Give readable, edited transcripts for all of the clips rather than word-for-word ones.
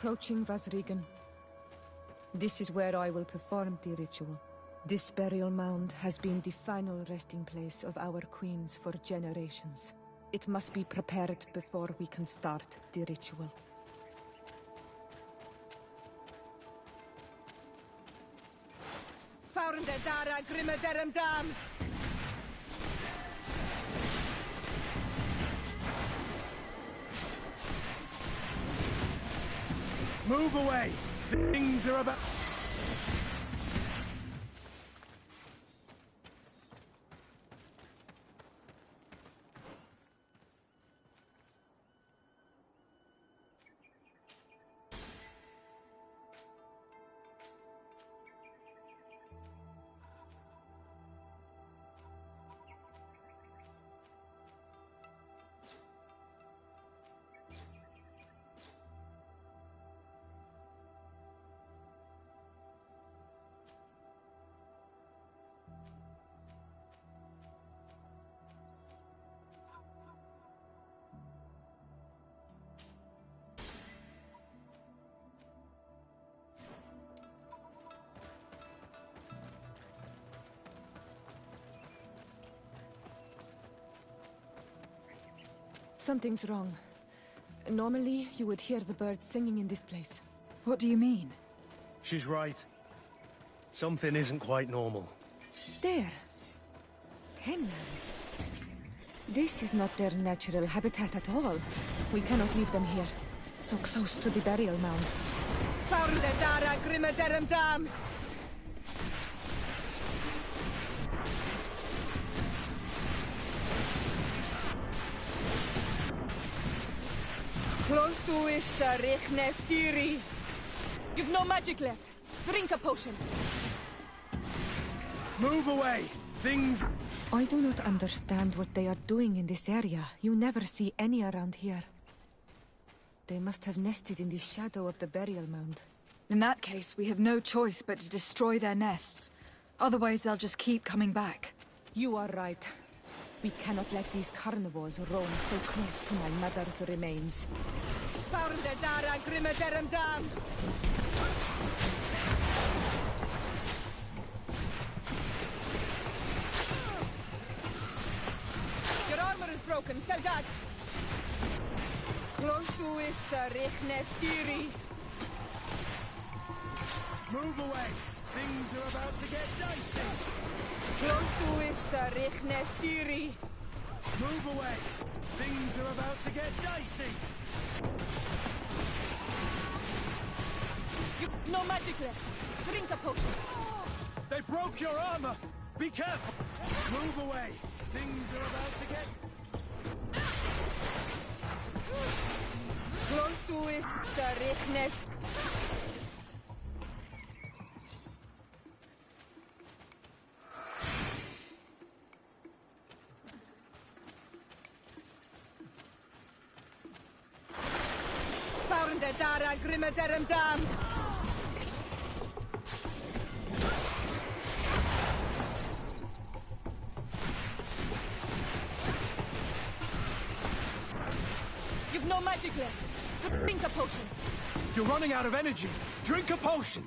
Approaching Vasrigan. This is where I will perform the ritual. This burial mound has been the final resting place of our queens for generations. It must be prepared before we can start the ritual. Faurnde dara grimmederem dam! Move away! Things are about... Something's wrong. Normally, you would hear the birds singing in this place. What do you mean? She's right. Something isn't quite normal. There. Canelands. This is not their natural habitat at all. We cannot leave them here. So close to the burial mound. Faurnde dara grimmederem dam! Close to is Richnestiri. You've no magic left. Drink a potion. Move away! Things... I do not understand what they are doing in this area. You never see any around here. They must have nested in the shadow of the burial mound. In that case, we have no choice but to destroy their nests. Otherwise, they'll just keep coming back. You are right. We cannot let these carnivores roam so close to my mother's remains. Faurnde dara grimmederem dam! Your armor is broken, Soldat! Close to is Richnestiri. Move away! Things are about to get dicey! Close to is Richnestiri. Move away! Things are about to get dicey! You've no magic left. Drink a potion. They broke your armor! Be careful! Move away! Things are about to get... Close to is Richnest. Faurnde dara grimmederem dam! You've no magic left. Drink a potion. You're running out of energy! Drink a potion!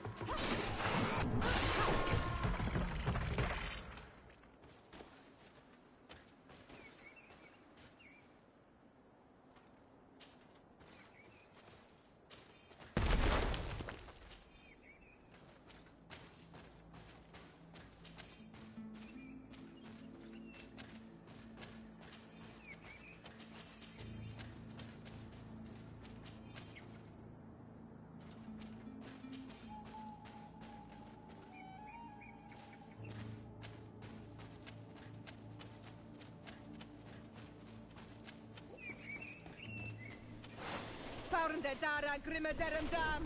Faurnde dara grimmederem dam!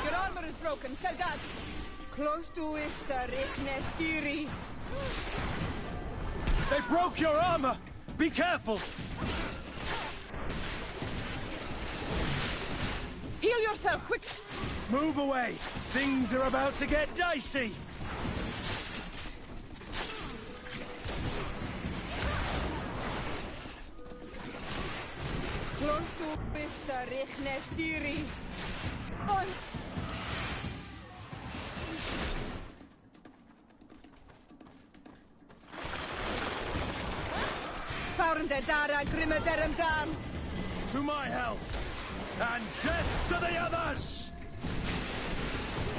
Your armor is broken, Soldat! Close to is Richnestiri. They broke your armor! Be careful! Heal yourself, quick! Move away! Things are about to get dicey! To my health, and death to the others!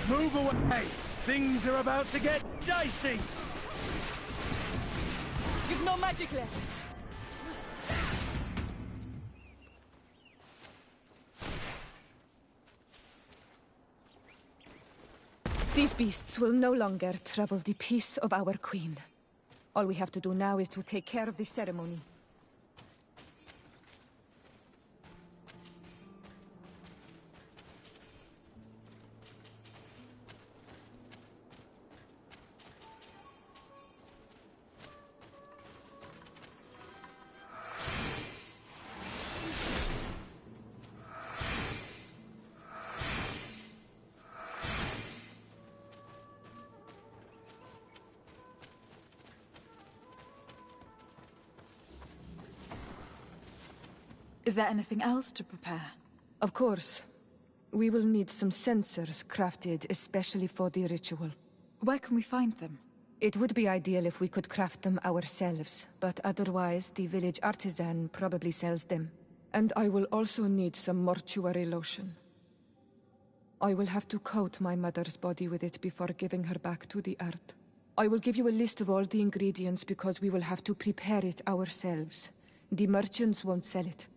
Move away! Things are about to get dicey! You've no magic left. These beasts will no longer trouble the peace of our queen. All we have to do now is to take care of the ceremony. Is there anything else to prepare? Of course. We will need some censers crafted especially for the ritual. Where can we find them? It would be ideal if we could craft them ourselves, but otherwise the village artisan probably sells them. And I will also need some mortuary lotion. I will have to coat my mother's body with it before giving her back to the earth. I will give you a list of all the ingredients because we will have to prepare it ourselves. The merchants won't sell it.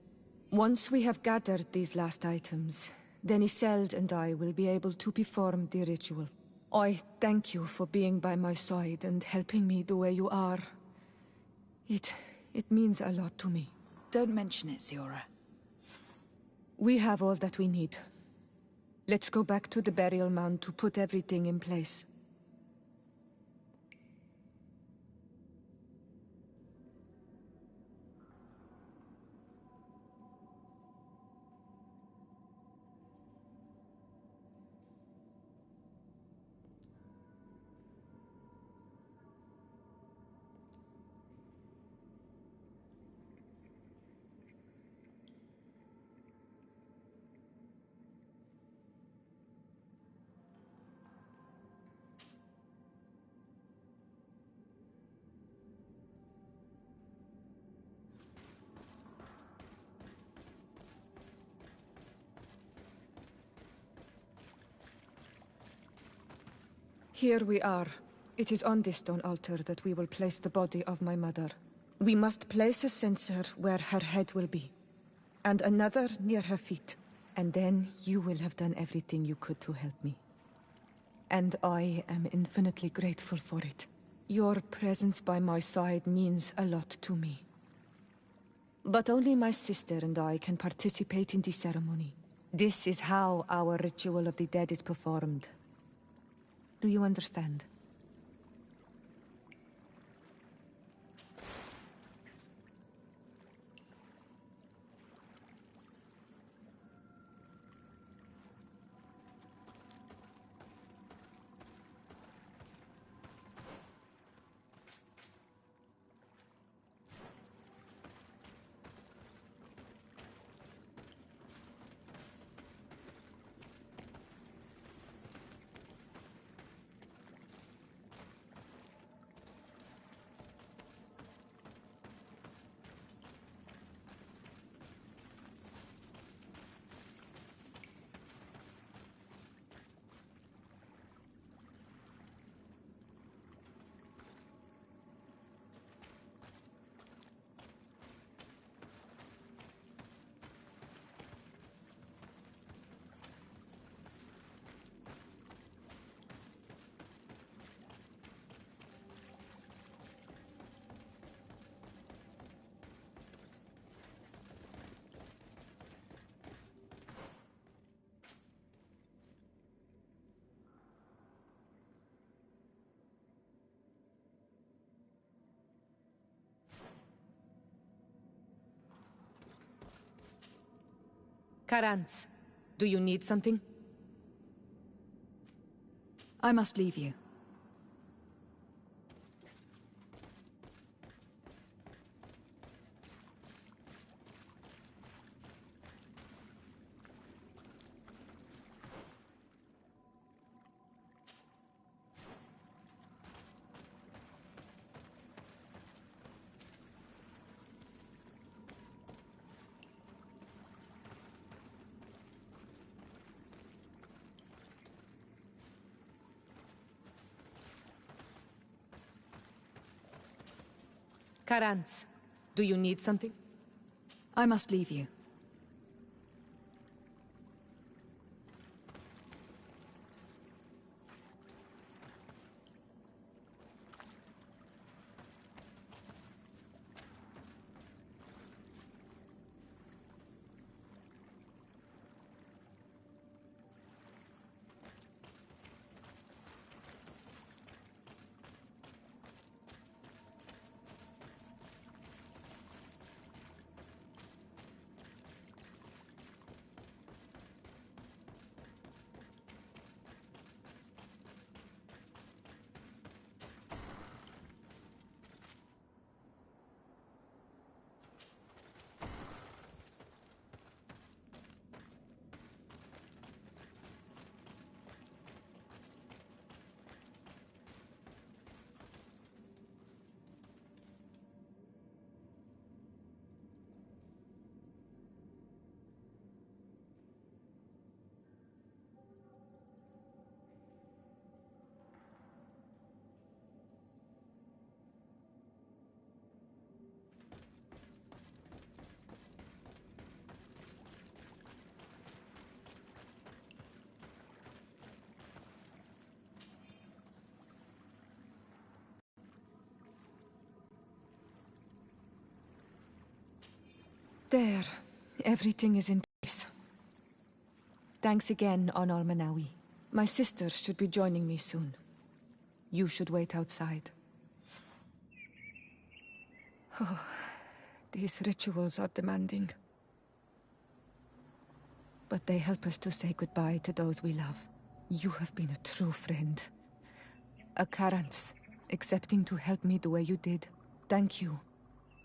Once we have gathered these last items, then Isolde and I will be able to perform the ritual. I thank you for being by my side and helping me the way you are. It means a lot to me. Don't mention it, Siora. We have all that we need. Let's go back to the burial mound to put everything in place. Here we are. It is on this stone altar that we will place the body of my mother. We must place a censer where her head will be, and another near her feet. And then you will have done everything you could to help me. And I am infinitely grateful for it. Your presence by my side means a lot to me. But only my sister and I can participate in the ceremony. This is how our ritual of the dead is performed. Do you understand? Karantz, do you need something? I must leave you. Karans, do you need something? I must leave you. There. Everything is in place. Thanks again, Onol Manawi. My sister should be joining me soon. You should wait outside. Oh, these rituals are demanding. But they help us to say goodbye to those we love. You have been a true friend. A Karans, accepting to help me the way you did. Thank you.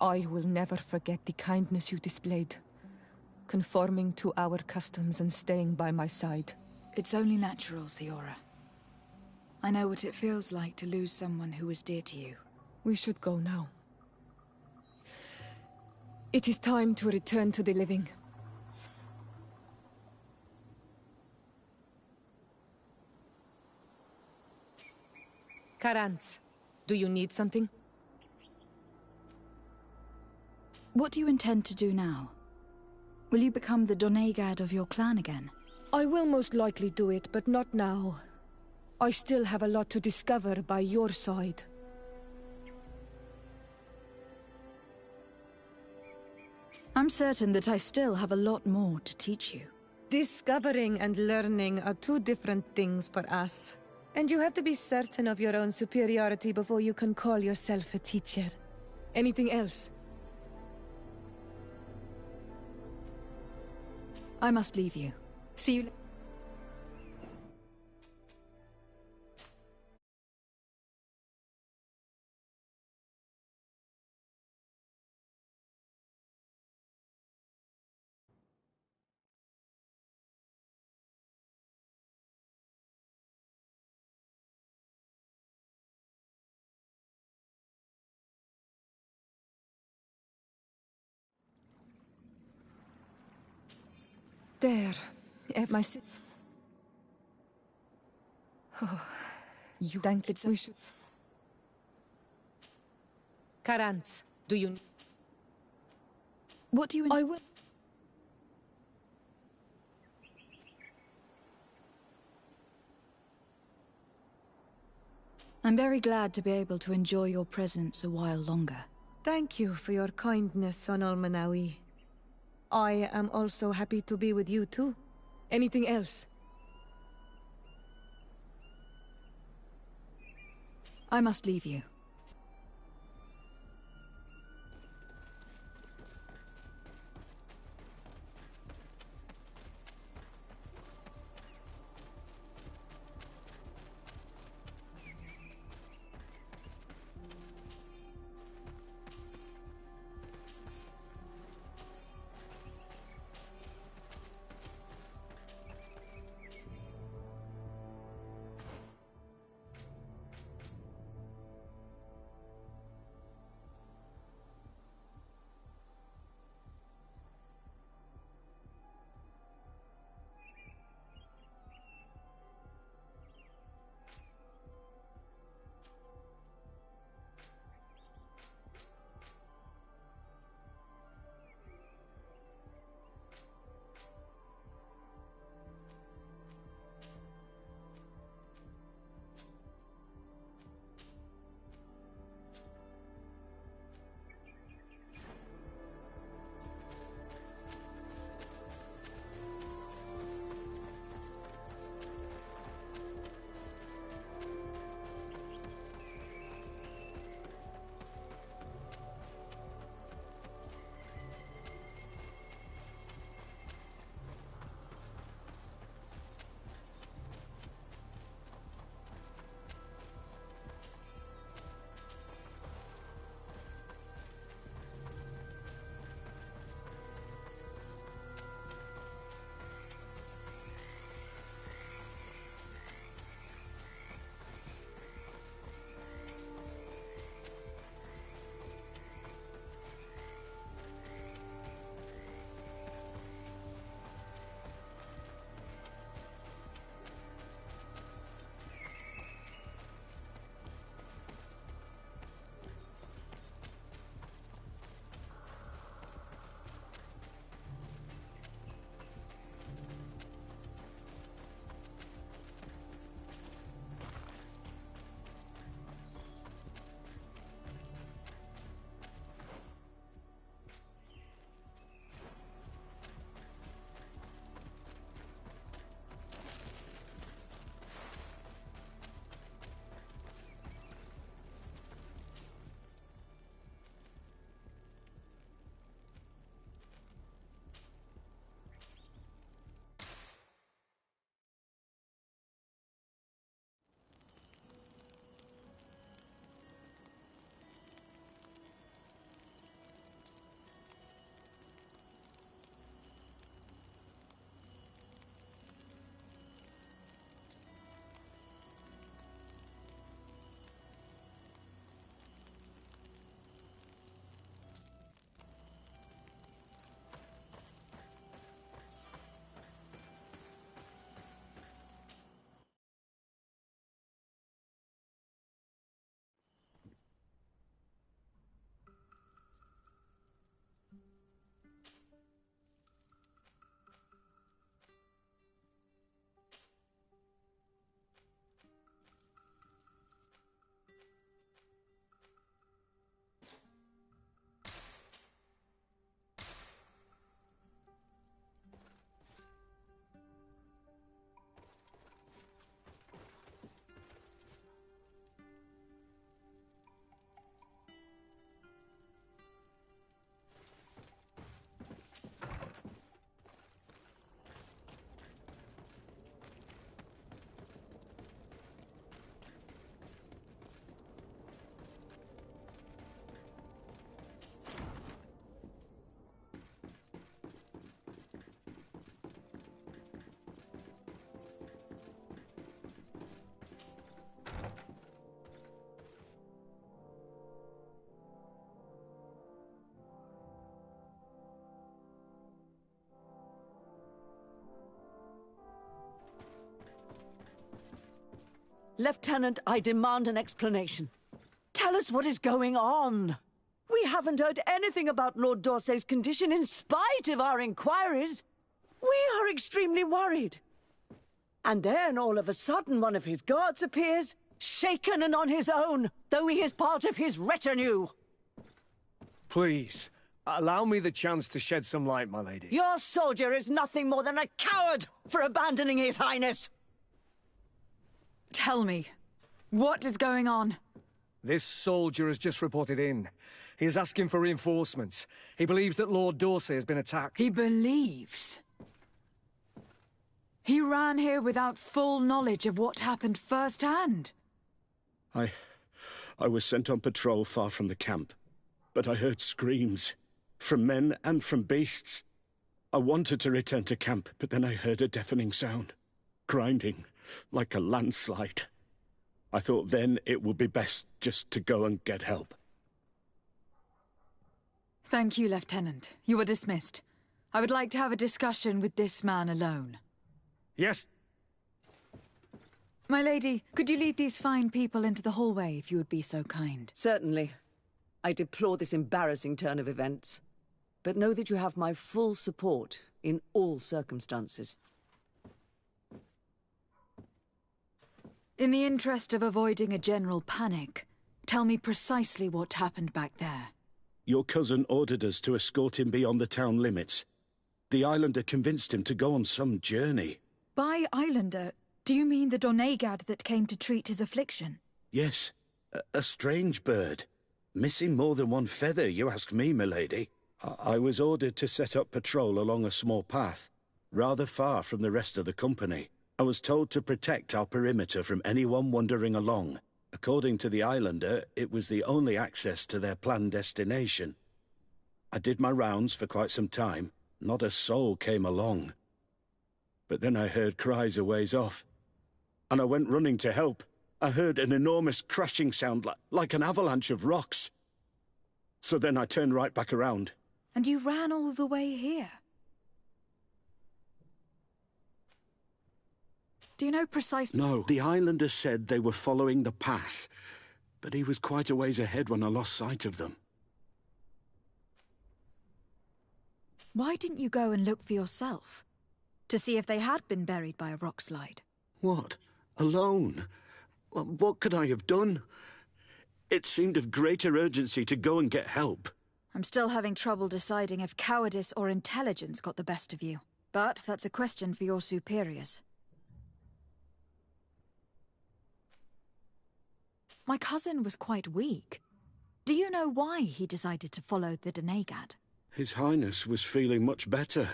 I will never forget the kindness you displayed. Conforming to our customs and staying by my side. It's only natural, Siora. I know what it feels like to lose someone who was dear to you. We should go now. It is time to return to the living. Karans, do you need something? What do you intend to do now? Will you become the Donegad of your clan again? I will most likely do it, but not now. I still have a lot to discover by your side. I'm certain that I still have a lot more to teach you. Discovering and learning are two different things for us. And you have to be certain of your own superiority before you can call yourself a teacher. Anything else? I must leave you. See you. There. My si- Oh, you think it's we should... Karans, do you... What do you... I will... I'm very glad to be able to enjoy your presence a while longer. Thank you for your kindness, Onol Manawi. I am also happy to be with you too. Anything else? I must leave you. Lieutenant, I demand an explanation. Tell us what is going on. We haven't heard anything about Lord D'Orsay's condition in spite of our inquiries. We are extremely worried. And then, all of a sudden, one of his guards appears, shaken and on his own, though he is part of his retinue. Please, allow me the chance to shed some light, my lady. Your soldier is nothing more than a coward for abandoning his highness. Tell me, what is going on? This soldier has just reported in. He is asking for reinforcements. He believes that Lord D'Orsay has been attacked. He believes? He ran here without full knowledge of what happened firsthand. I was sent on patrol far from the camp, but I heard screams, from men and from beasts. I wanted to return to camp, but then I heard a deafening sound, grinding, like a landslide. I thought then it would be best just to go and get help. Thank you, Lieutenant. You are dismissed. I would like to have a discussion with this man alone. Yes. My lady, could you lead these fine people into the hallway if you would be so kind? Certainly. I deplore this embarrassing turn of events, but know that you have my full support in all circumstances. In the interest of avoiding a general panic, tell me precisely what happened back there. Your cousin ordered us to escort him beyond the town limits. The islander convinced him to go on some journey. By islander, do you mean the Donegad that came to treat his affliction? Yes, a strange bird. Missing more than one feather, you ask me, milady. I was ordered to set up patrol along a small path, rather far from the rest of the company. I was told to protect our perimeter from anyone wandering along. According to the islander, it was the only access to their planned destination. I did my rounds for quite some time. Not a soul came along. But then I heard cries a ways off, and I went running to help. I heard an enormous crashing sound like an avalanche of rocks. So then I turned right back around. And you ran all the way here? Do you know precisely? No, the islander said they were following the path, but he was quite a ways ahead when I lost sight of them. Why didn't you go and look for yourself? To see if they had been buried by a rock slide? What? Alone? What could I have done? It seemed of greater urgency to go and get help. I'm still having trouble deciding if cowardice or intelligence got the best of you. But that's a question for your superiors. My cousin was quite weak. Do you know why he decided to follow the Donegad? His Highness was feeling much better.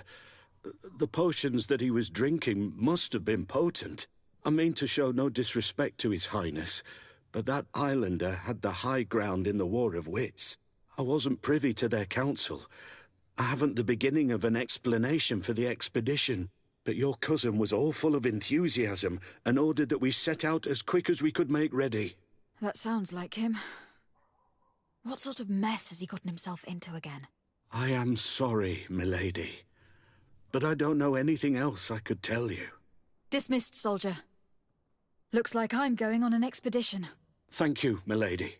The potions that he was drinking must have been potent. I mean to show no disrespect to His Highness, but that islander had the high ground in the War of Wits. I wasn't privy to their counsel. I haven't the beginning of an explanation for the expedition, but your cousin was all full of enthusiasm and ordered that we set out as quick as we could make ready. That sounds like him. What sort of mess has he gotten himself into again? I am sorry, milady, but I don't know anything else I could tell you. Dismissed, soldier. Looks like I'm going on an expedition. Thank you, milady.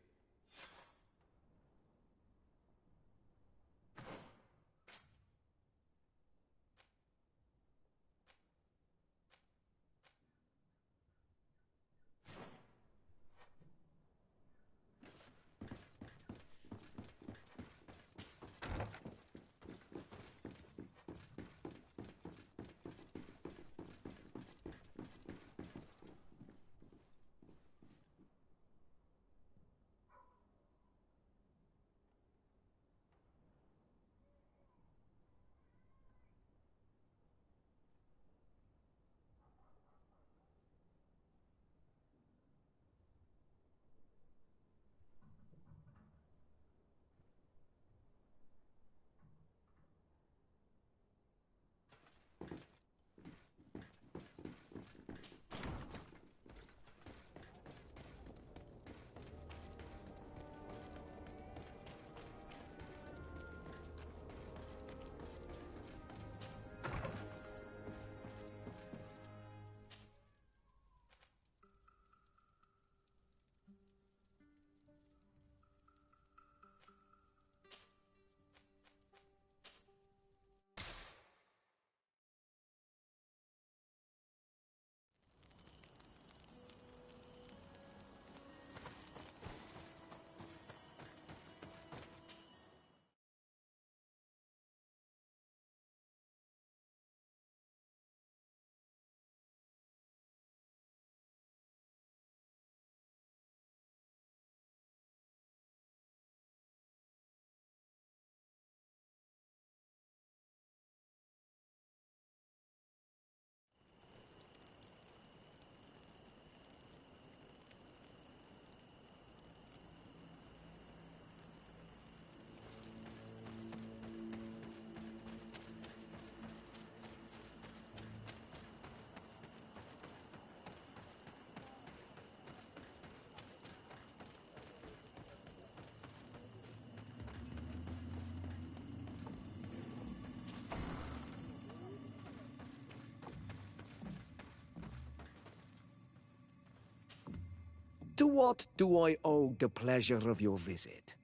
To what do I owe the pleasure of your visit?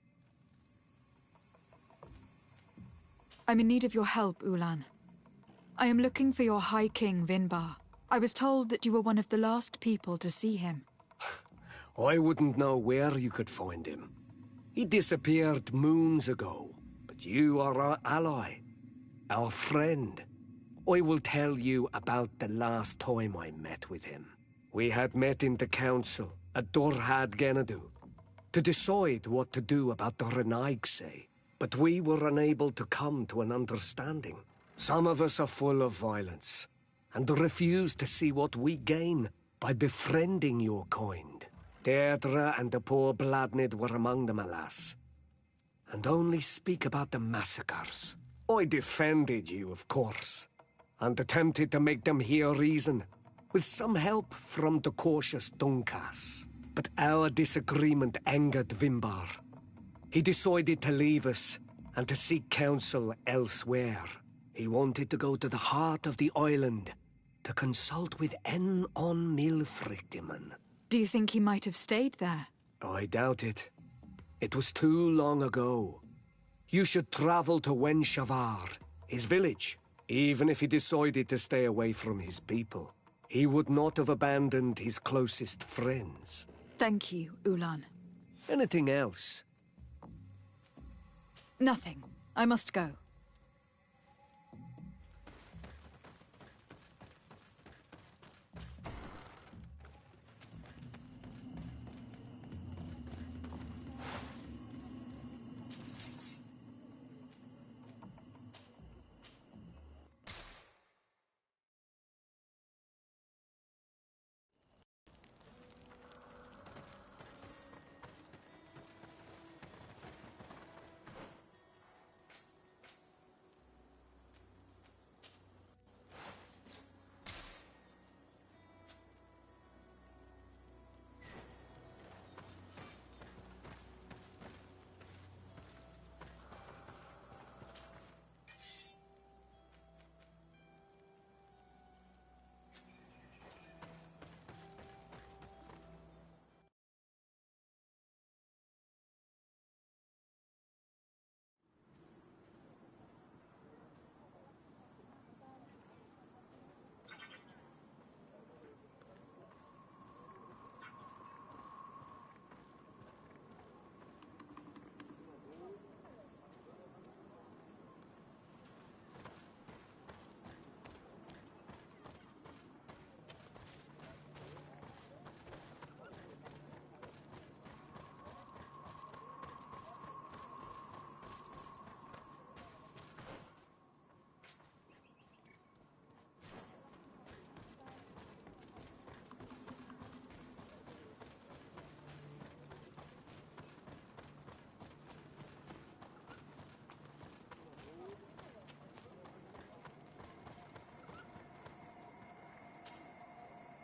I'm in need of your help, Ulan. I am looking for your High King, Vinbar. I was told that you were one of the last people to see him. I wouldn't know where you could find him. He disappeared moons ago, but you are our ally, our friend. I will tell you about the last time I met with him. We had met in the council at Dorhad Genadu to decide what to do about the Renaigse, but we were unable to come to an understanding. Some of us are full of violence, and refuse to see what we gain by befriending your kind. Deirdre and the poor Bladnid were among them, alas, and only speak about the massacres. I defended you, of course, and attempted to make them hear reason, with some help from the cautious Dunkas. But our disagreement angered Vimbar. He decided to leave us and to seek counsel elsewhere. He wanted to go to the heart of the island to consult with En on Milfrictiman. Do you think he might have stayed there? I doubt it. It was too long ago. You should travel to Wenshavar, his village. Even if he decided to stay away from his people, he would not have abandoned his closest friends. Thank you, Ulan. Anything else? Nothing. I must go.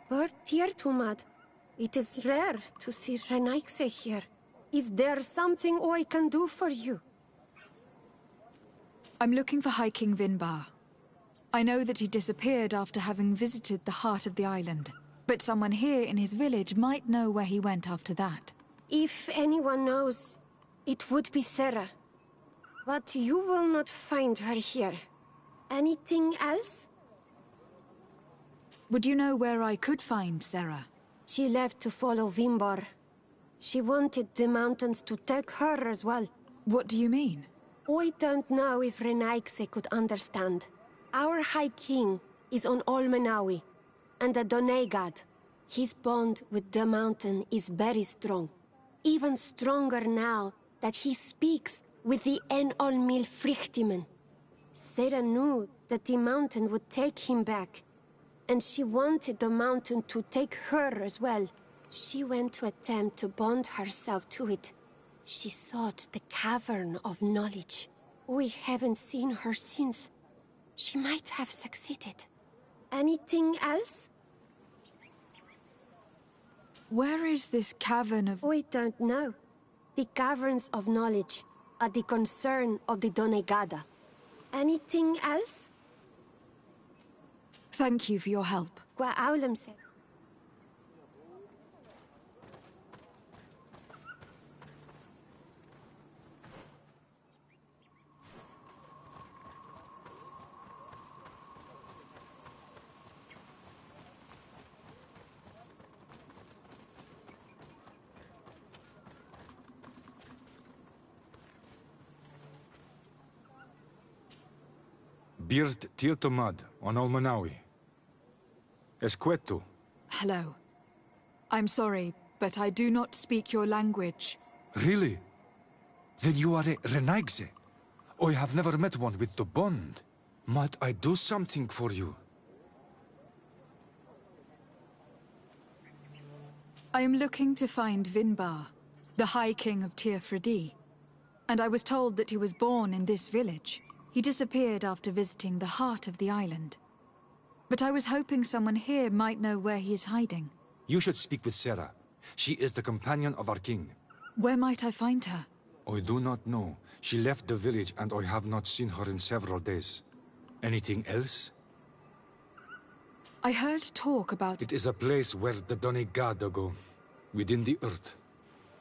But dear Tumad, it is rare to see Renaigse here. Is there something I can do for you? I'm looking for High King Vinbar. I know that he disappeared after having visited the heart of the island, but someone here in his village might know where he went after that. If anyone knows, it would be Sarah. But you will not find her here. Anything else? Would you know where I could find Sarah? She left to follow Vimbar. She wanted the mountains to take her as well. What do you mean? I don't know if Renaigse could understand. Our High King is on Olmenawi, and a Doneigad. His bond with the mountain is very strong. Even stronger now that he speaks with the En-Olmil Frichtimen. Sarah knew that the mountain would take him back, and she wanted the mountain to take her as well. She went to attempt to bond herself to it. She sought the Cavern of Knowledge. We haven't seen her since. She might have succeeded. Anything else? Where is this cavern of... We don't know. The Caverns of Knowledge are the concern of the Doneigada. Anything else? Thank you for your help. Birt Tiltomad on Olmanawi. Esqueto. Hello. I'm sorry, but I do not speak your language. Really? Then you are a Renaigse. I have never met one with the bond. Might I do something for you? I am looking to find Vinbar, the High King of Teofradi. And I was told that he was born in this village. He disappeared after visiting the heart of the island. But I was hoping someone here might know where he is hiding. You should speak with Sarah. She is the companion of our king. Where might I find her? I do not know. She left the village and I have not seen her in several days. Anything else? I heard talk about... It is a place where the Donegada go, within the earth.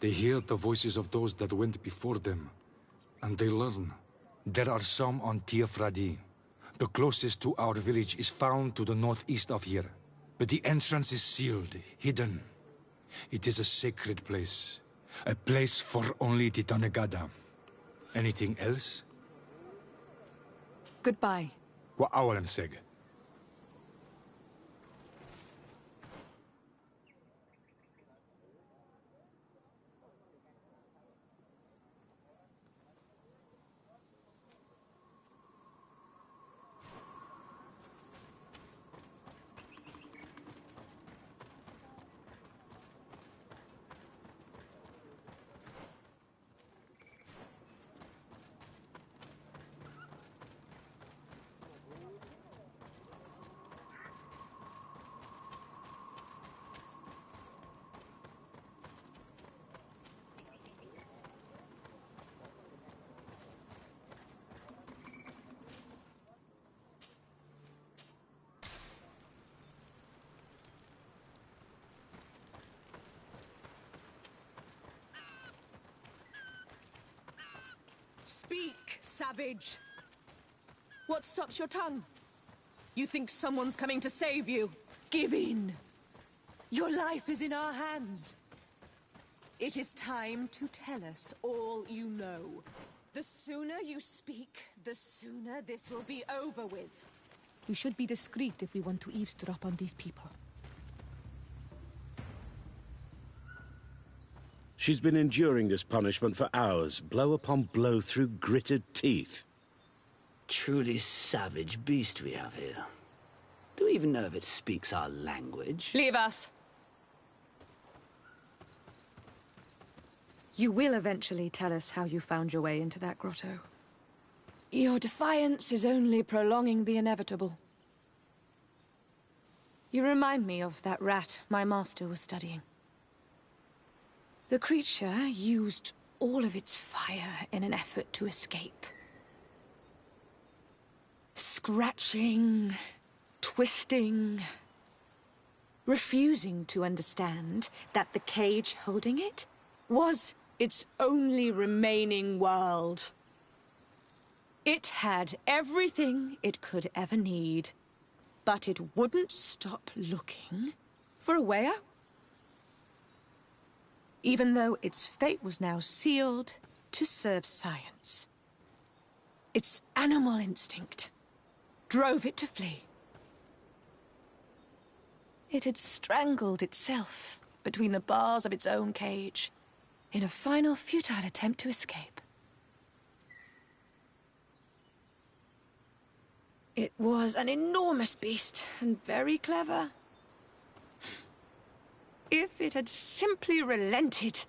They hear the voices of those that went before them, and they learn. There are some on Teofradi. The closest to our village is found to the northeast of here. But the entrance is sealed, hidden. It is a sacred place. A place for only the Donegada. Anything else? Goodbye. Wa awalem seg. Speak, savage! What stops your tongue? You think someone's coming to save you? Give in! Your life is in our hands. It is time to tell us all you know. The sooner you speak, the sooner this will be over with. We should be discreet if we want to eavesdrop on these people. She's been enduring this punishment for hours, blow upon blow through gritted teeth. Truly savage beast we have here. Do we even know if it speaks our language? Leave us! You will eventually tell us how you found your way into that grotto. Your defiance is only prolonging the inevitable. You remind me of that rat my master was studying. The creature used all of its fire in an effort to escape. Scratching, twisting, refusing to understand that the cage holding it was its only remaining world. It had everything it could ever need, but it wouldn't stop looking for a way out. Even though its fate was now sealed to serve science. Its animal instinct drove it to flee. It had strangled itself between the bars of its own cage in a final futile attempt to escape. It was an enormous beast and very clever. If it had simply relented,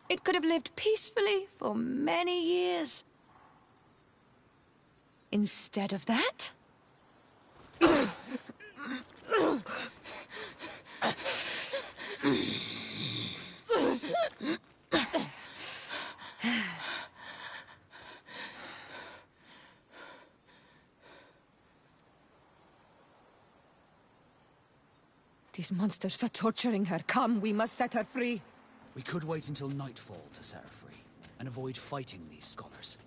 it could have lived peacefully for many years. Instead of that... These monsters are torturing her. Come, we must set her free. We could wait until nightfall to set her free, and avoid fighting these scholars.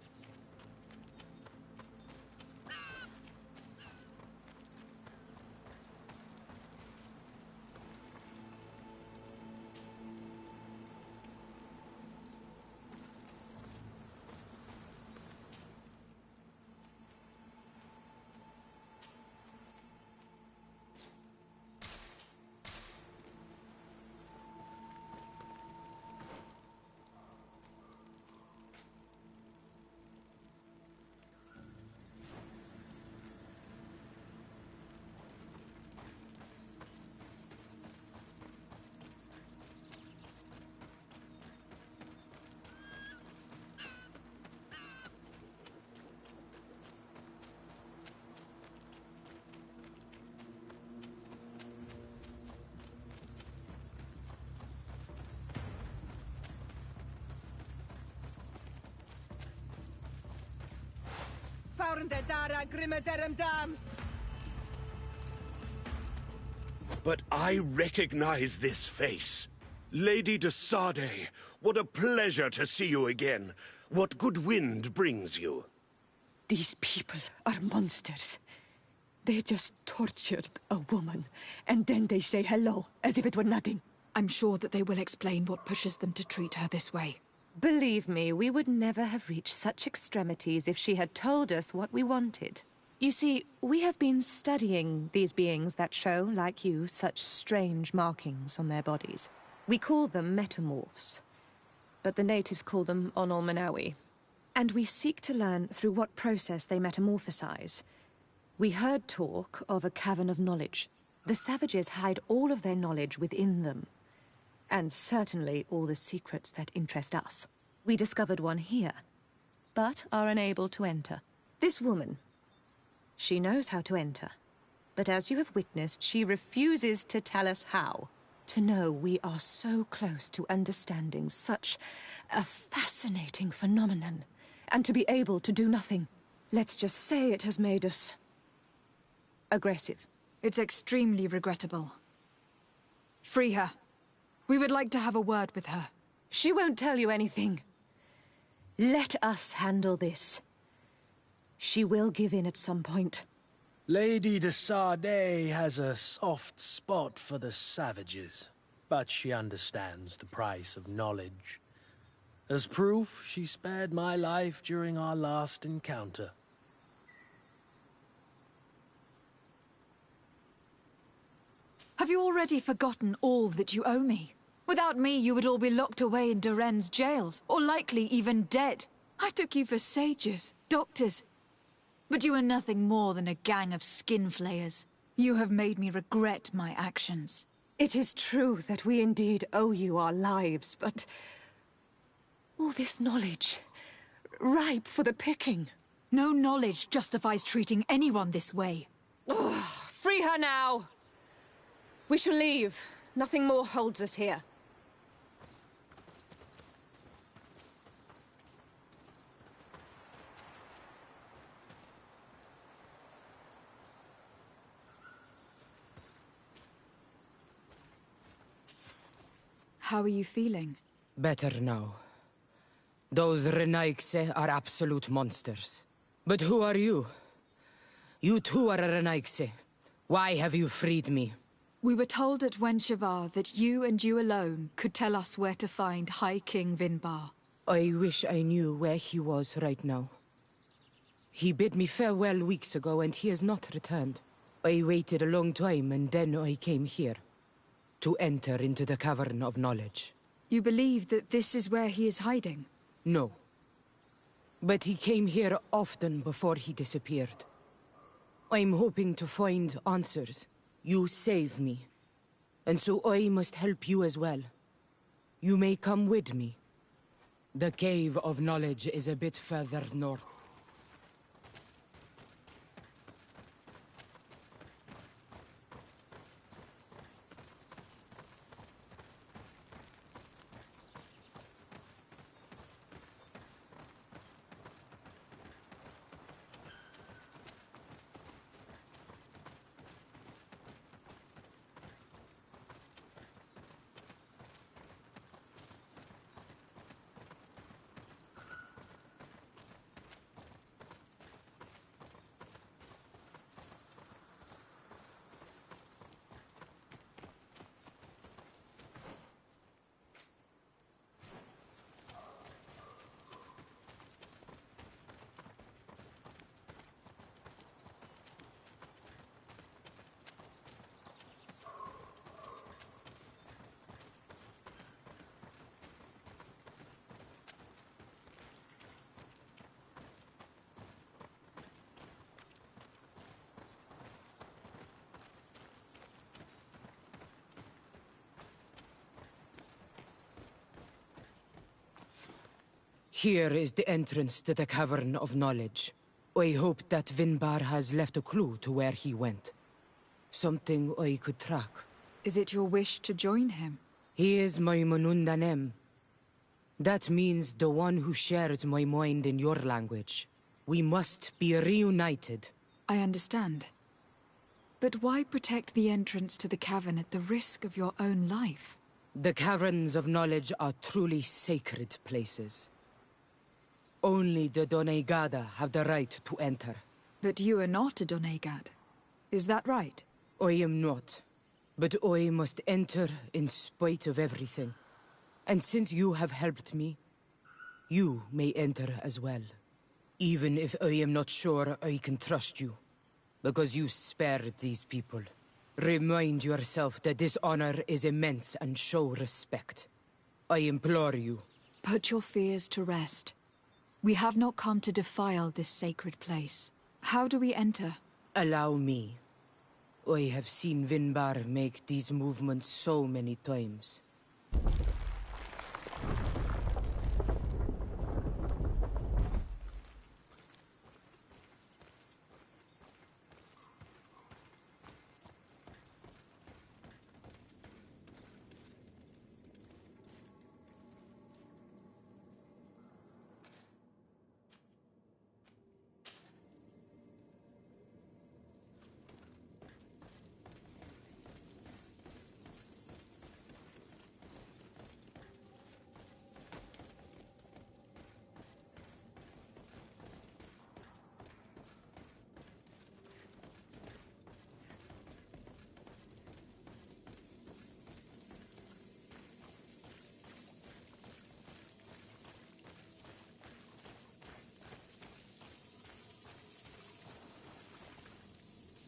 But I recognize this face. Lady de Sardet, what a pleasure to see you again. What good wind brings you? These people are monsters. They just tortured a woman, and then they say hello, as if it were nothing. I'm sure that they will explain what pushes them to treat her this way. Believe me, we would never have reached such extremities if she had told us what we wanted. You see, we have been studying these beings that show, like you, such strange markings on their bodies. We call them metamorphs, but the natives call them Onolmanawi. And we seek to learn through what process they metamorphosize. We heard talk of a cavern of knowledge. The savages hide all of their knowledge within them. And certainly all the secrets that interest us. We discovered one here, but are unable to enter. This woman, she knows how to enter. But as you have witnessed, she refuses to tell us how. To know we are so close to understanding such a fascinating phenomenon, and to be able to do nothing. Let's just say it has made us aggressive. It's extremely regrettable. Free her. We would like to have a word with her. She won't tell you anything. Let us handle this. She will give in at some point. Lady de Sardet has a soft spot for the savages, but she understands the price of knowledge. As proof, she spared my life during our last encounter. Have you already forgotten all that you owe me? Without me, you would all be locked away in Duren's jails, or likely even dead. I took you for sages, doctors. But you are nothing more than a gang of skin flayers. You have made me regret my actions. It is true that we indeed owe you our lives, but all this knowledge, ripe for the picking. No knowledge justifies treating anyone this way. Ugh, free her now! We shall leave. Nothing more holds us here. How are you feeling? Better now. Those Renaigse are absolute monsters. But who are you? You too are a Renaigse. Why have you freed me? We were told at Wenshavar that you and you alone could tell us where to find High King Vinbar. I wish I knew where he was right now. He bid me farewell weeks ago and he has not returned. I waited a long time and then I came here. To enter into the Cavern of Knowledge. You believe that this is where he is hiding? No. But he came here often before he disappeared. I'm hoping to find answers. You saved me. And so I must help you as well. You may come with me. The Cave of Knowledge is a bit further north. Here is the entrance to the Cavern of Knowledge. I hope that Vinbar has left a clue to where he went. Something I could track. Is it your wish to join him? He is my Manundanem. That means the one who shares my mind in your language. We must be reunited. I understand. But why protect the entrance to the cavern at the risk of your own life? The caverns of knowledge are truly sacred places. Only the Doneigada have the right to enter. But you are not a Doneigad. Is that right? I am not. But I must enter in spite of everything. And since you have helped me, you may enter as well. Even if I am not sure I can trust you. Because you spared these people. Remind yourself that this honor is immense and show respect. I implore you. Put your fears to rest. We have not come to defile this sacred place. How do we enter? Allow me. I have seen Vinbar make these movements so many times.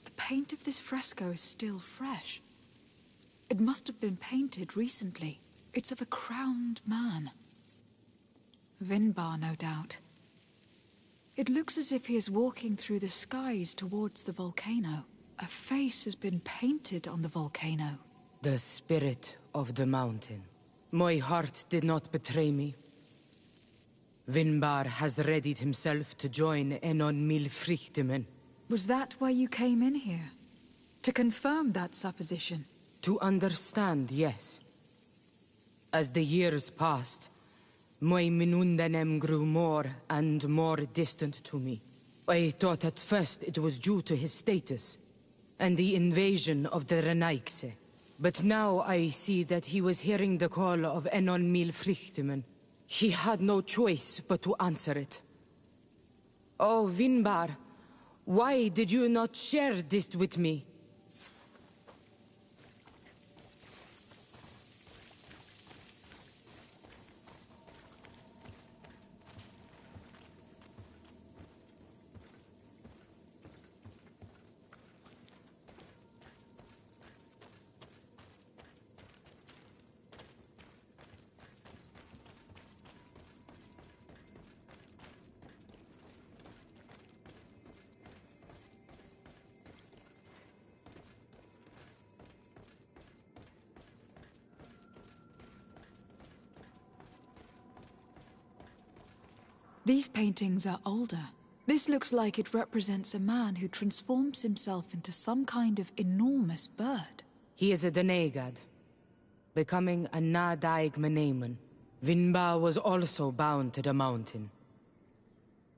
The paint of this fresco is still fresh. It must have been painted recently. It's of a crowned man. Vinbar, no doubt. It looks as if he is walking through the skies towards the volcano. A face has been painted on the volcano. The spirit of the mountain. My heart did not betray me. Vinbar has readied himself to join Enon Milfrichtemen. Was that why you came in here? To confirm that supposition? To understand, yes. As the years passed, my Minundanem grew more and more distant to me. I thought at first it was due to his status, and the invasion of the Renaigse. But now I see that he was hearing the call of Enon Milfrichtemen. He had no choice but to answer it. Oh, Vinbar, why did you not share this with me? These paintings are older. This looks like it represents a man who transforms himself into some kind of enormous bird. He is a Doneigad, becoming a Nadaig Meneman. Vinbar was also bound to the mountain.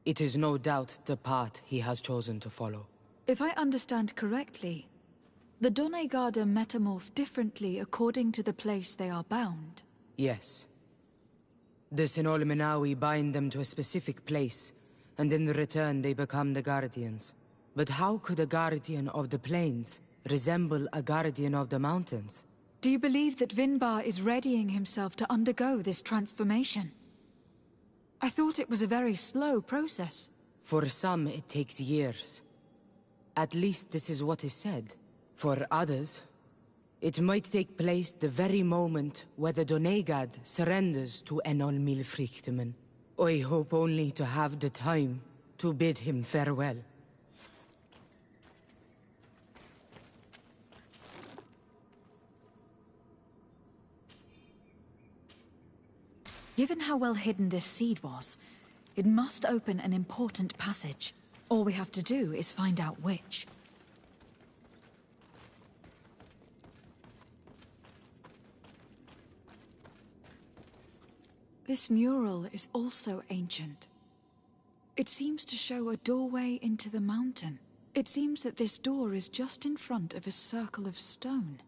It is no doubt the path he has chosen to follow. If I understand correctly, the Doneigada metamorph differently according to the place they are bound. Yes. The Sinolmenawi bind them to a specific place, and in return they become the Guardians. But how could a Guardian of the Plains resemble a Guardian of the Mountains? Do you believe that Vinbar is readying himself to undergo this transformation? I thought it was a very slow process. For some, it takes years. At least this is what is said. For others, it might take place the very moment where the Doneigad surrenders to Enol Milfrichtemen. I hope only to have the time to bid him farewell. Given how well hidden this seed was, it must open an important passage. All we have to do is find out which. This mural is also ancient. It seems to show a doorway into the mountain. It seems that this door is just in front of a circle of stone.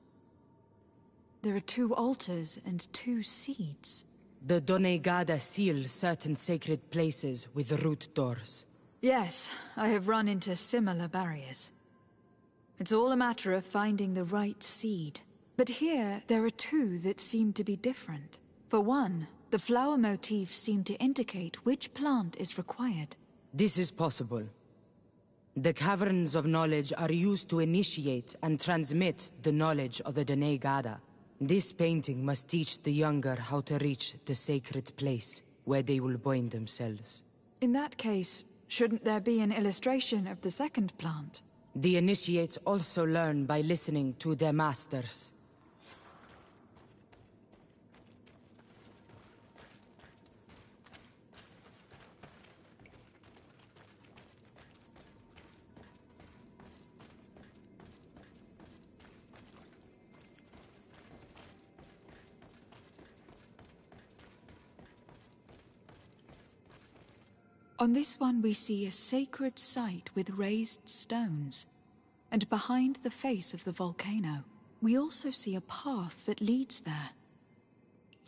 There are 2 altars and 2 seeds. The Donegada seal certain sacred places with root doors. Yes, I have run into similar barriers. It's all a matter of finding the right seed. But here, there are 2 that seem to be different. For one, the flower motifs seem to indicate which plant is required. This is possible. The caverns of knowledge are used to initiate and transmit the knowledge of the Donegada. This painting must teach the younger how to reach the sacred place where they will bind themselves. In that case, shouldn't there be an illustration of the second plant? The initiates also learn by listening to their masters. On this one we see a sacred site with raised stones. And behind the face of the volcano, we also see a path that leads there.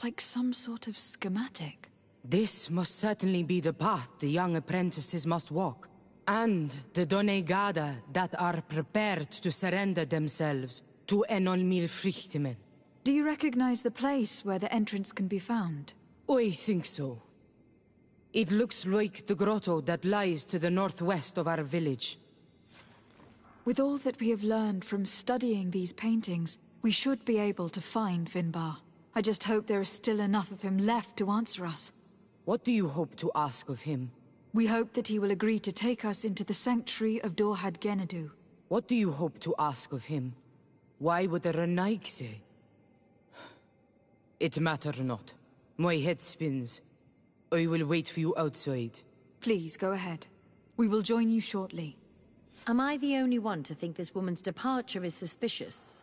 Like some sort of schematic. This must certainly be the path the young apprentices must walk. And the Donegada that are prepared to surrender themselves to Enolmil Frichtimen. Do you recognize the place where the entrance can be found? I think so. It looks like the grotto that lies to the northwest of our village. With all that we have learned from studying these paintings, we should be able to find Vinbar. I just hope there is still enough of him left to answer us. What do you hope to ask of him? We hope that he will agree to take us into the sanctuary of Dorhad Genadu. What do you hope to ask of him? Why would the Renaik say? It matter not. My head spins. I will wait for you outside. Please, go ahead. We will join you shortly. Am I the only one to think this woman's departure is suspicious?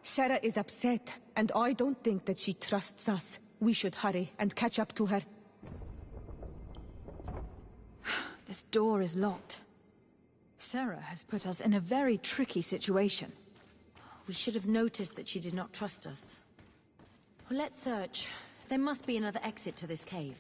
Sarah is upset, and I don't think that she trusts us. We should hurry and catch up to her. This door is locked. Sarah has put us in a very tricky situation. We should have noticed that she did not trust us. Well, let's search. There must be another exit to this cave.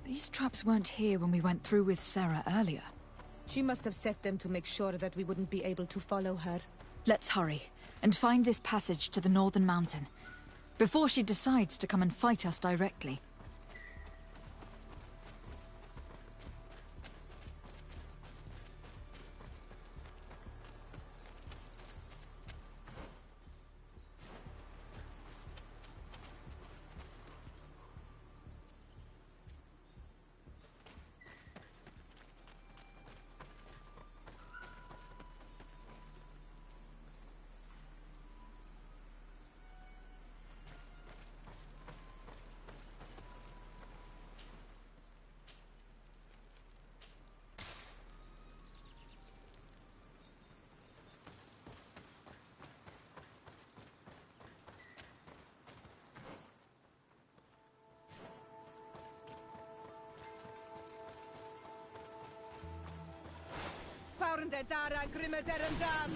These traps weren't here when we went through with Sarah earlier. She must have set them to make sure that we wouldn't be able to follow her. Let's hurry, and find this passage to the northern mountain, before she decides to come and fight us directly. Fahrende Dara Grimmeterendam.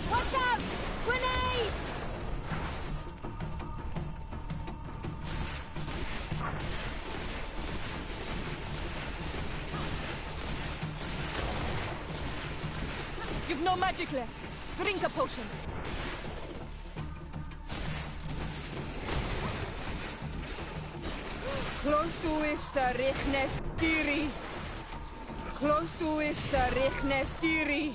Watch out! Grenade! You've no magic left. Drink a potion. Close to is Richnes Tiri. Close to is Richnes Tiri.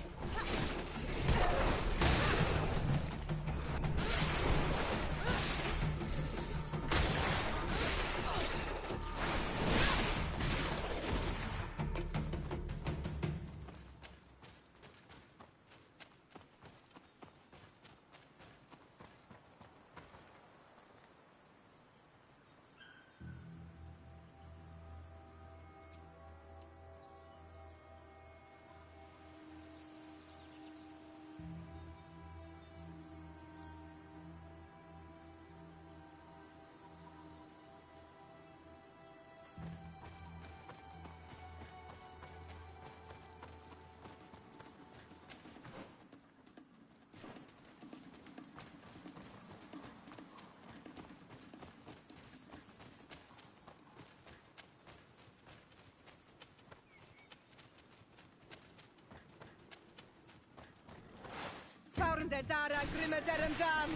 Fahrende Dara Grimmeterendam.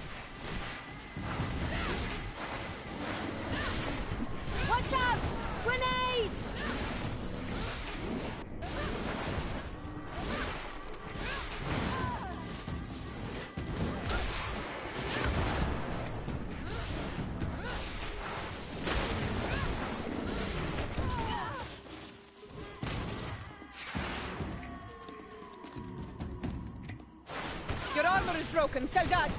Watch out! Grenade! Your armor is broken, Soldat!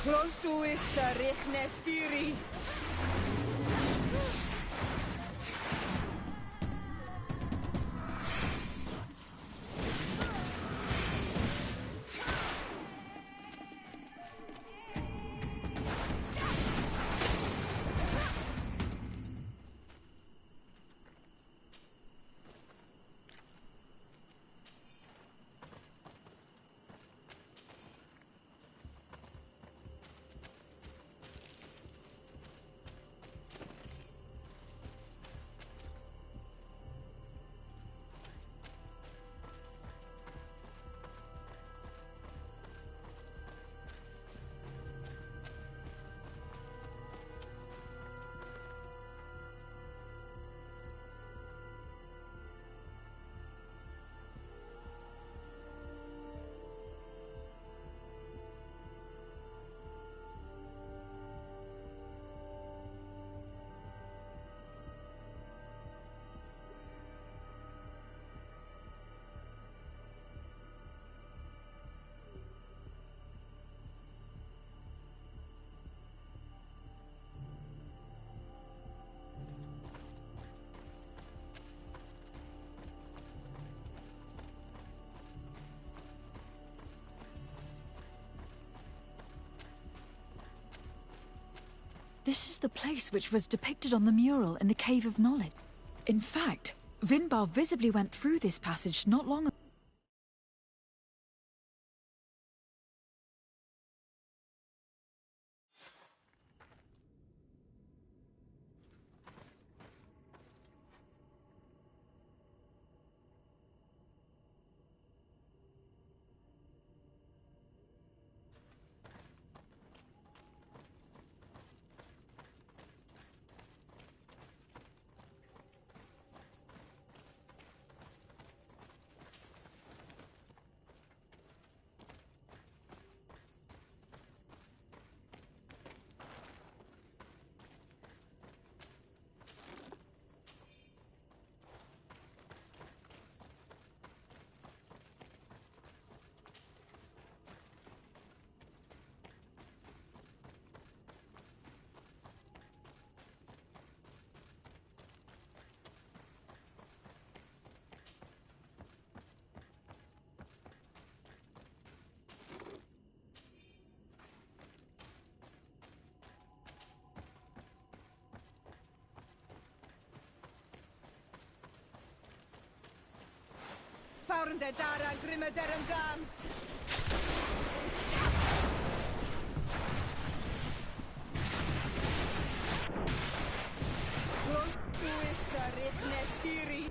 Close to is Richnes Tiri. This is the place which was depicted on the mural in the Cave of Knowledge. In fact, Vinbar visibly went through this passage not long ago. Farende dara grimme derendam. Tuissa rihnestiri.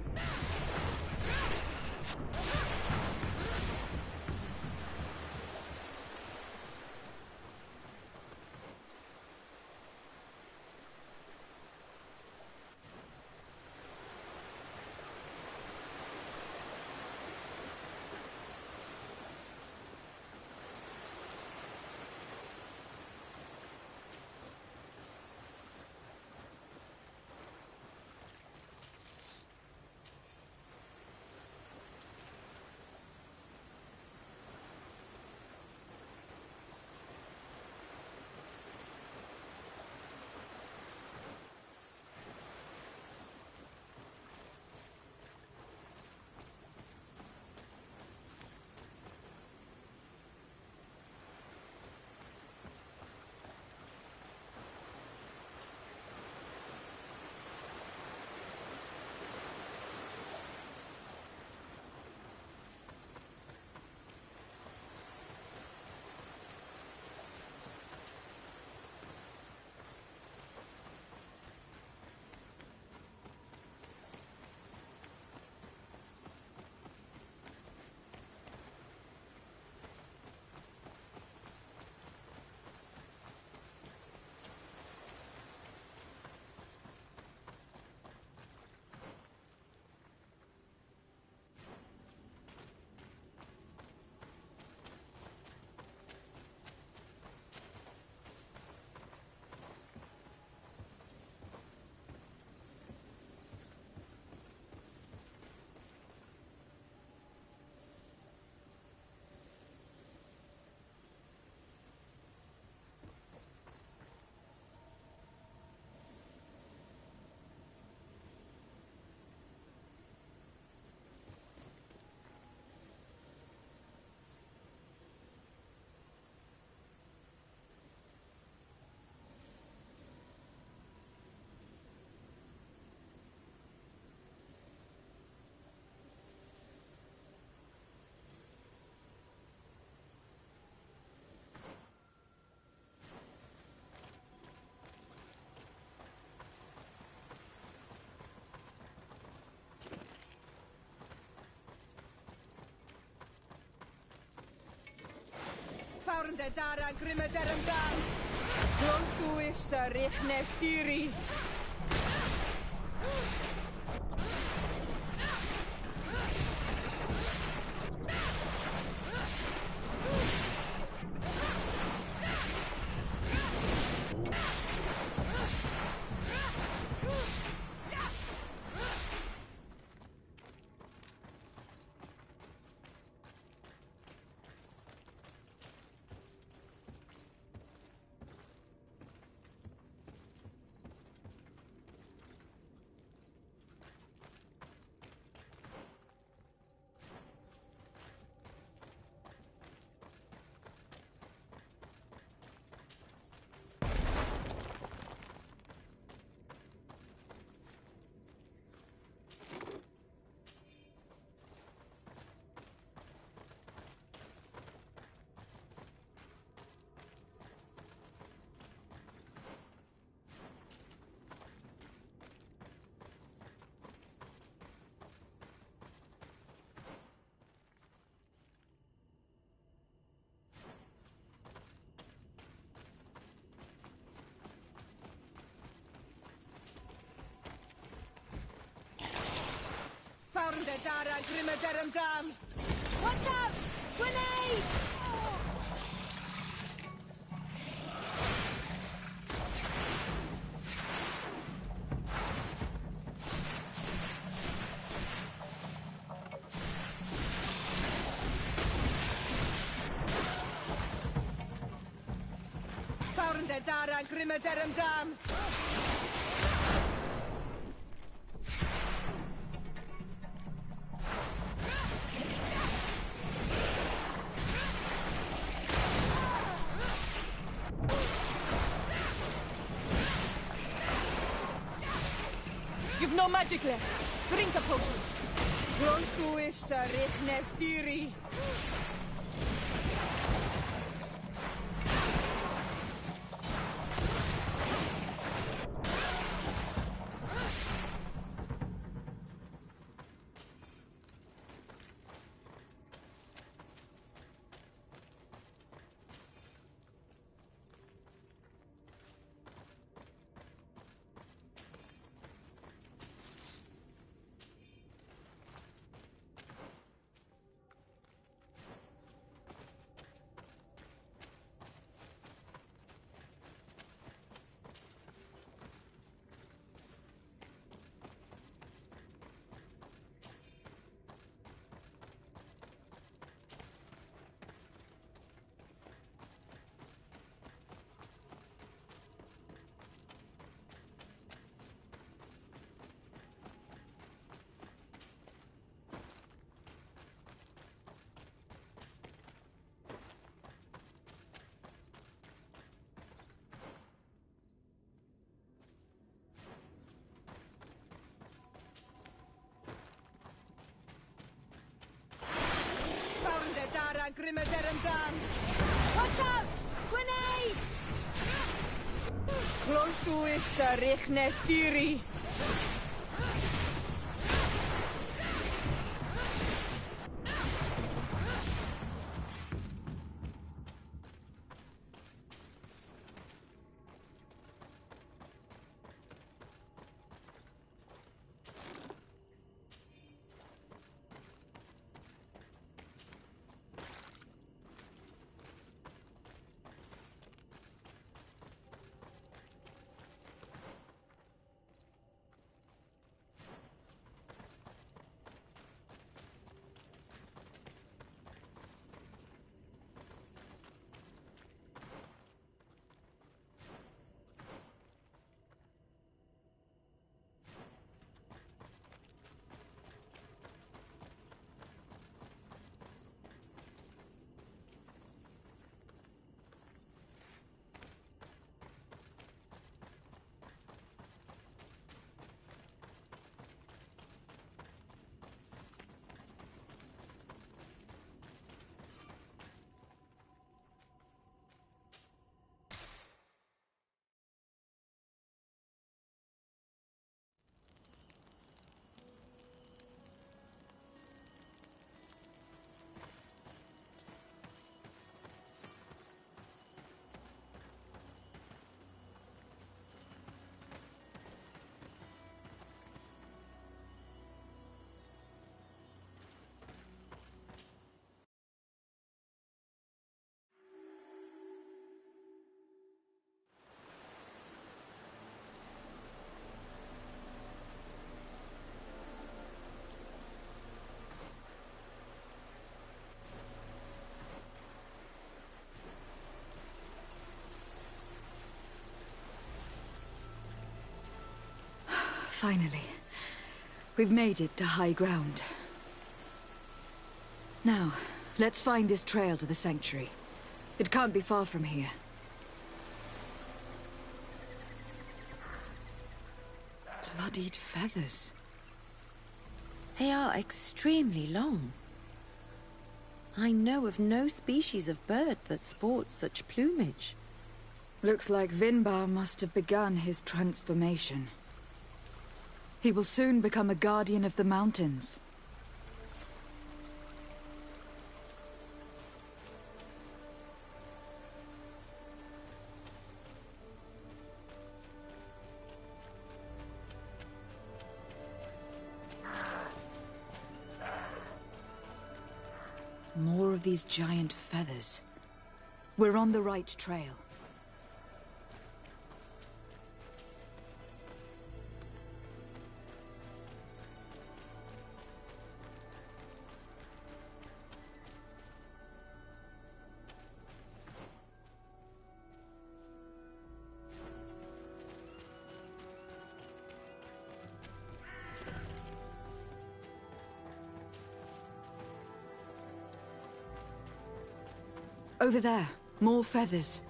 Farende dara grimme derendam. Tuissa rihnestiri. Farende dara grimme derendam. Watch out! Grenade! Farende dara grimme derendam. You've no magic left. Drink a potion. Glostuissa rihnestiri. Watch out! Grenade! Glostuissa rihnestiri. Finally, we've made it to high ground. Now, let's find this trail to the sanctuary. It can't be far from here. Bloodied feathers. They are extremely long. I know of no species of bird that sports such plumage. Looks like Vinbar must have begun his transformation. He will soon become a guardian of the mountains. More of these giant feathers. We're on the right trail. Over there, more feathers.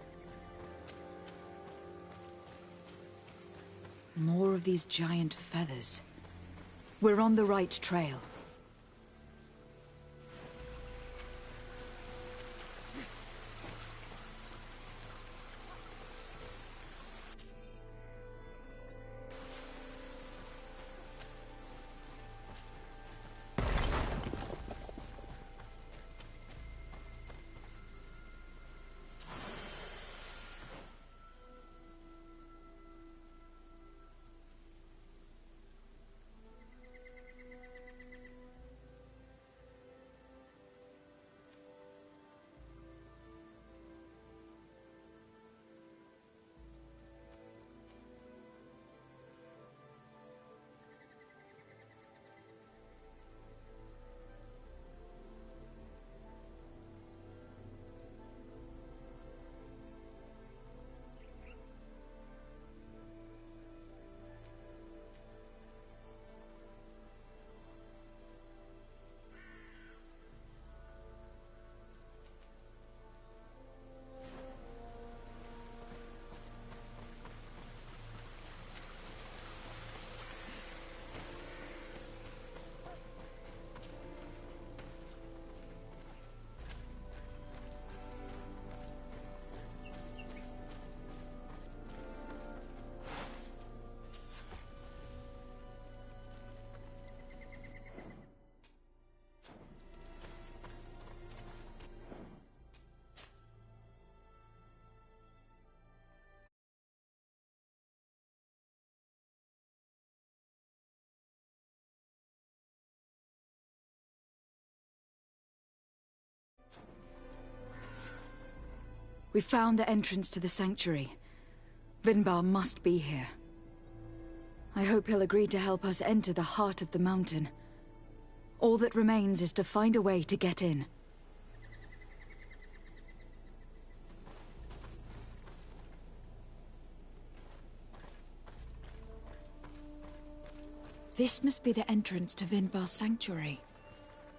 More of these giant feathers. We're on the right trail. We found the entrance to the sanctuary. Vinbar must be here. I hope he'll agree to help us enter the heart of the mountain. All that remains is to find a way to get in. This must be the entrance to Vinbar's sanctuary.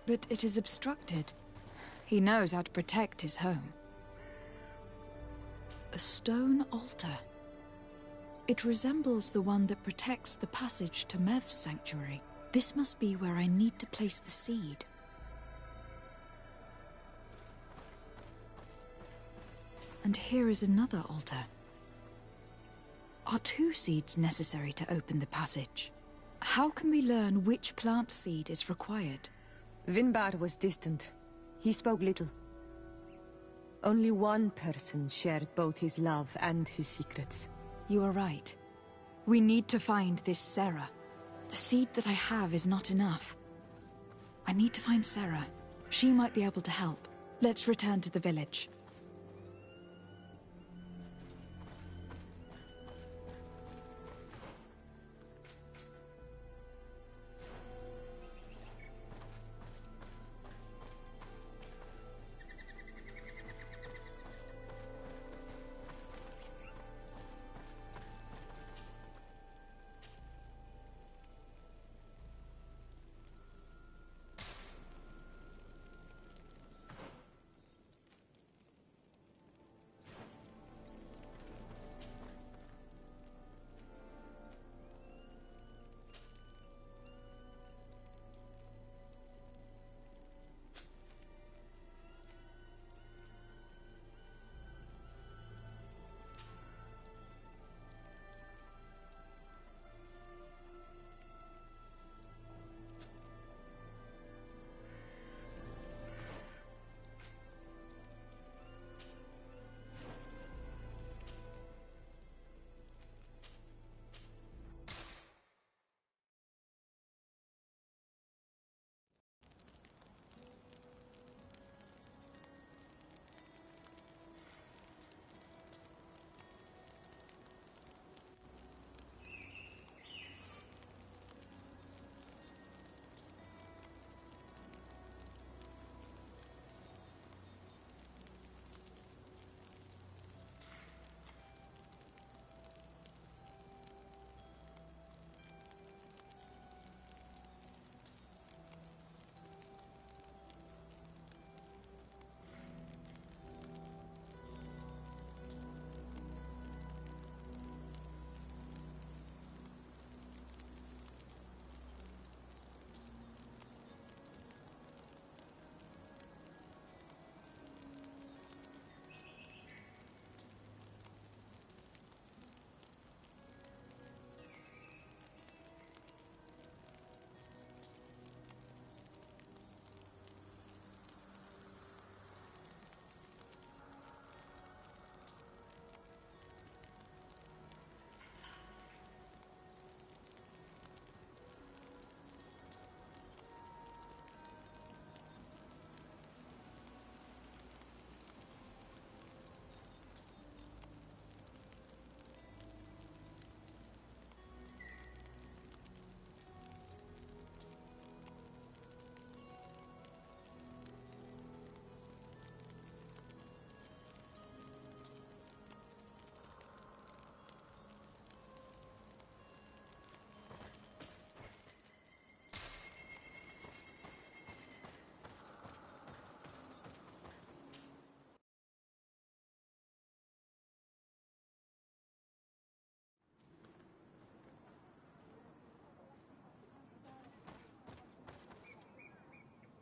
But it is obstructed. He knows how to protect his home. A stone altar. It resembles the one that protects the passage to Mev's sanctuary. This must be where I need to place the seed. And here is another altar. Are 2 seeds necessary to open the passage? How can we learn which plant seed is required? Vinbar was distant. He spoke little. Only one person shared both his love and his secrets. You are right. We need to find this Sarah. The seed that I have is not enough. I need to find Sarah. She might be able to help. Let's return to the village.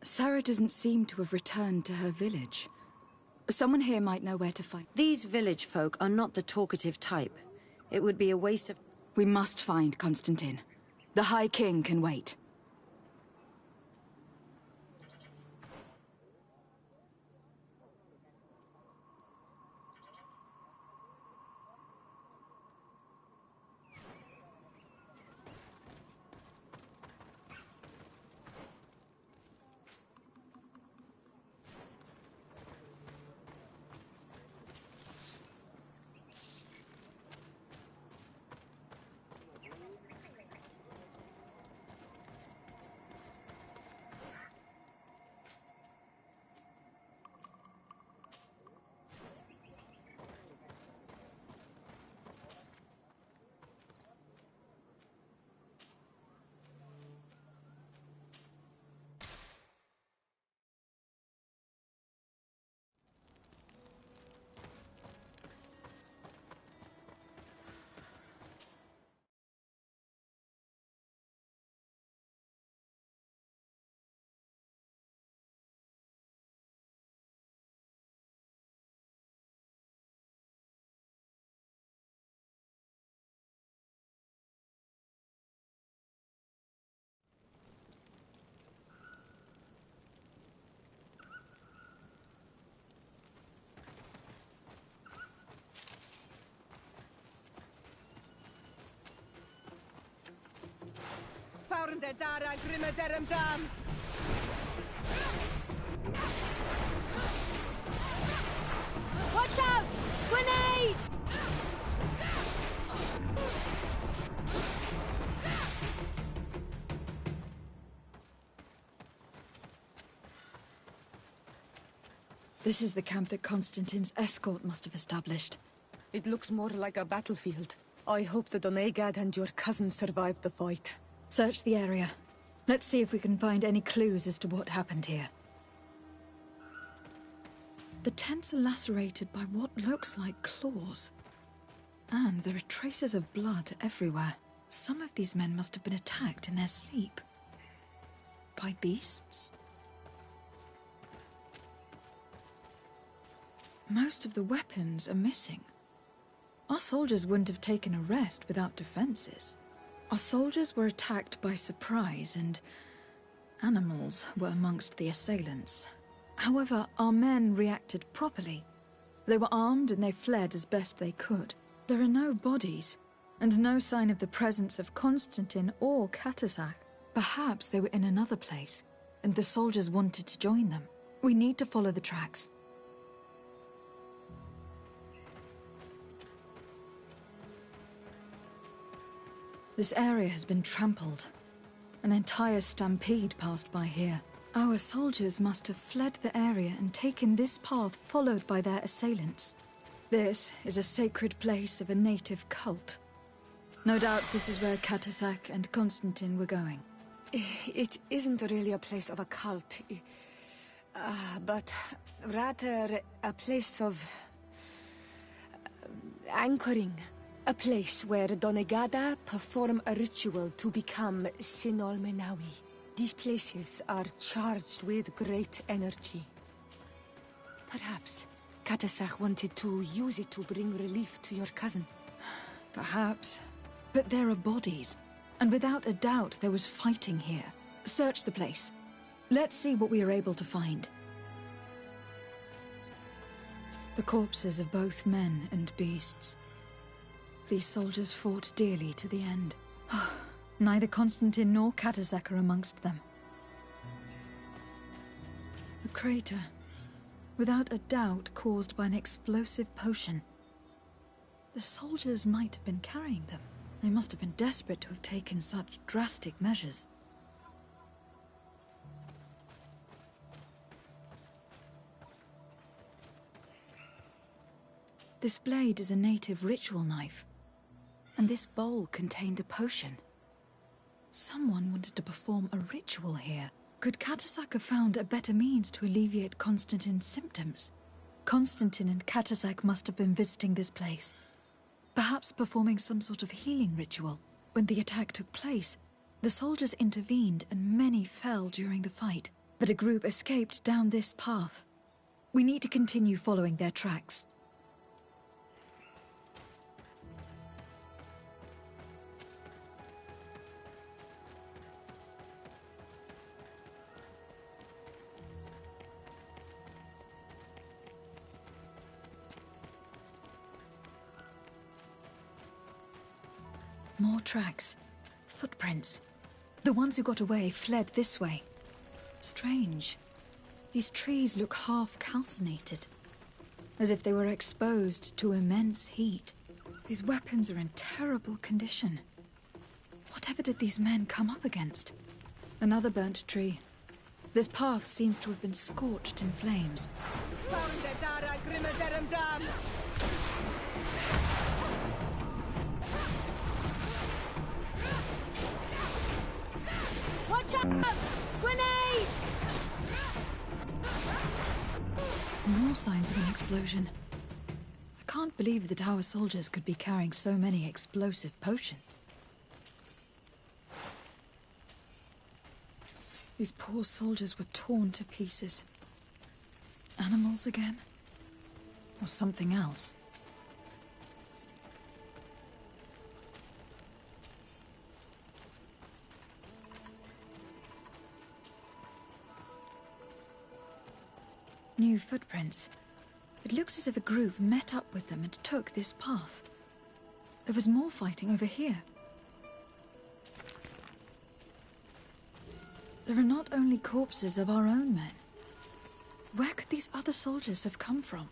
Sarah doesn't seem to have returned to her village. Someone here might know where to find... These village folk are not the talkative type. It would be a waste of... We must find Constantine. The High King can wait. Watch out! Grenade! This is the camp that Constantine's escort must have established. It looks more like a battlefield. I hope the Donegad and your cousin survived the fight. Search the area. Let's see if we can find any clues as to what happened here. The tents are lacerated by what looks like claws. And there are traces of blood everywhere. Some of these men must have been attacked in their sleep. By beasts? Most of the weapons are missing. Our soldiers wouldn't have taken a rest without defenses. Our soldiers were attacked by surprise, and animals were amongst the assailants. However, our men reacted properly. They were armed and they fled as best they could. There are no bodies, and no sign of the presence of Constantine or Katasak. Perhaps they were in another place, and the soldiers wanted to join them. We need to follow the tracks. This area has been trampled. An entire stampede passed by here. Our soldiers must have fled the area and taken this path followed by their assailants. This is a sacred place of a native cult. No doubt this is where Katasak and Constantine were going. It isn't really a place of a cult, but rather a place of anchoring. A place where Donegada perform a ritual to become Sinolmenawi. These places are charged with great energy. Perhaps Katasak wanted to use it to bring relief to your cousin. Perhaps. But there are bodies, and without a doubt there was fighting here. Search the place. Let's see what we are able to find. The corpses of both men and beasts. These soldiers fought dearly to the end. Neither Constantine nor Katasak are amongst them. A crater, without a doubt caused by an explosive potion. The soldiers might have been carrying them. They must have been desperate to have taken such drastic measures. This blade is a native ritual knife. And this bowl contained a potion. Someone wanted to perform a ritual here. Could Katasak have found a better means to alleviate Constantine's symptoms? Constantine and Katasak must have been visiting this place. Perhaps performing some sort of healing ritual. When the attack took place, the soldiers intervened and many fell during the fight. But a group escaped down this path. We need to continue following their tracks. More tracks. Footprints. The ones who got away fled this way. Strange. These trees look half calcinated, as if they were exposed to immense heat. These weapons are in terrible condition. Whatever did these men come up against? Another burnt tree. This path seems to have been scorched in flames. Watch out! Grenade! More signs of an explosion. I can't believe that our soldiers could be carrying so many explosive potions. These poor soldiers were torn to pieces. Animals again? Or something else? New footprints. It looks as if a group met up with them and took this path. There was more fighting over here. There are not only corpses of our own men. Where could these other soldiers have come from?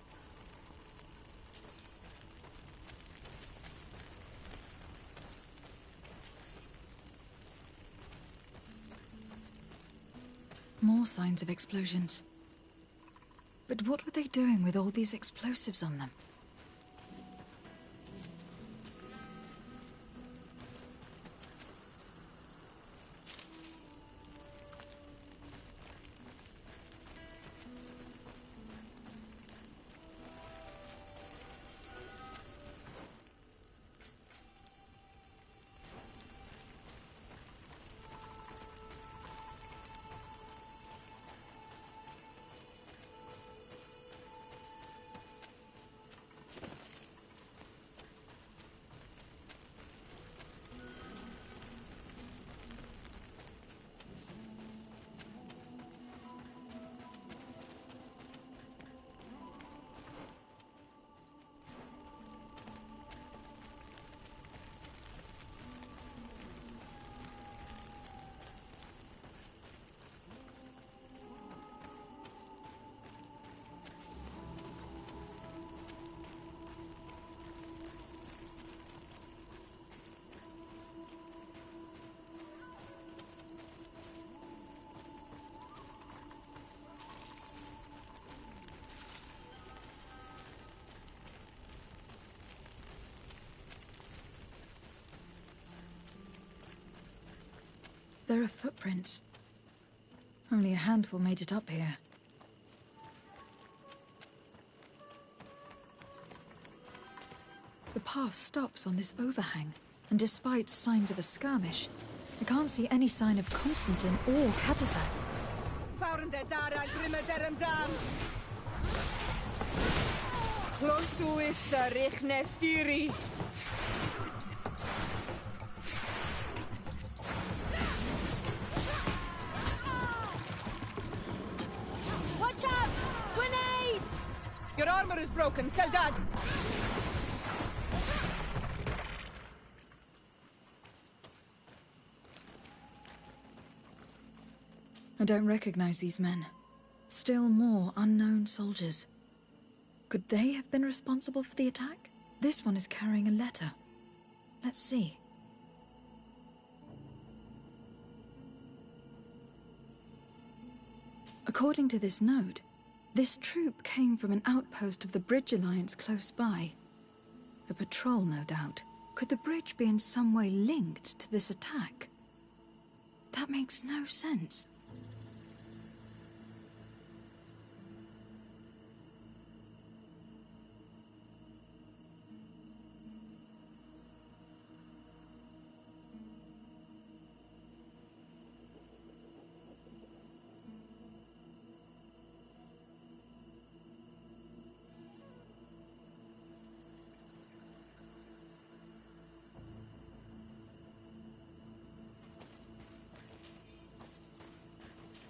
More signs of explosions. But what were they doing with all these explosives on them? There are footprints. Only a handful made it up here. The path stops on this overhang, and despite signs of a skirmish, I can't see any sign of Constantine or Catisac. Close to is Richnestiri. Watch out! Grenade! Your armor is broken, Soldat! I don't recognize these men. Still more unknown soldiers. Could they have been responsible for the attack? This one is carrying a letter. Let's see. According to this note, this troop came from an outpost of the Bridge Alliance close by. A patrol, no doubt. Could the bridge be in some way linked to this attack? That makes no sense.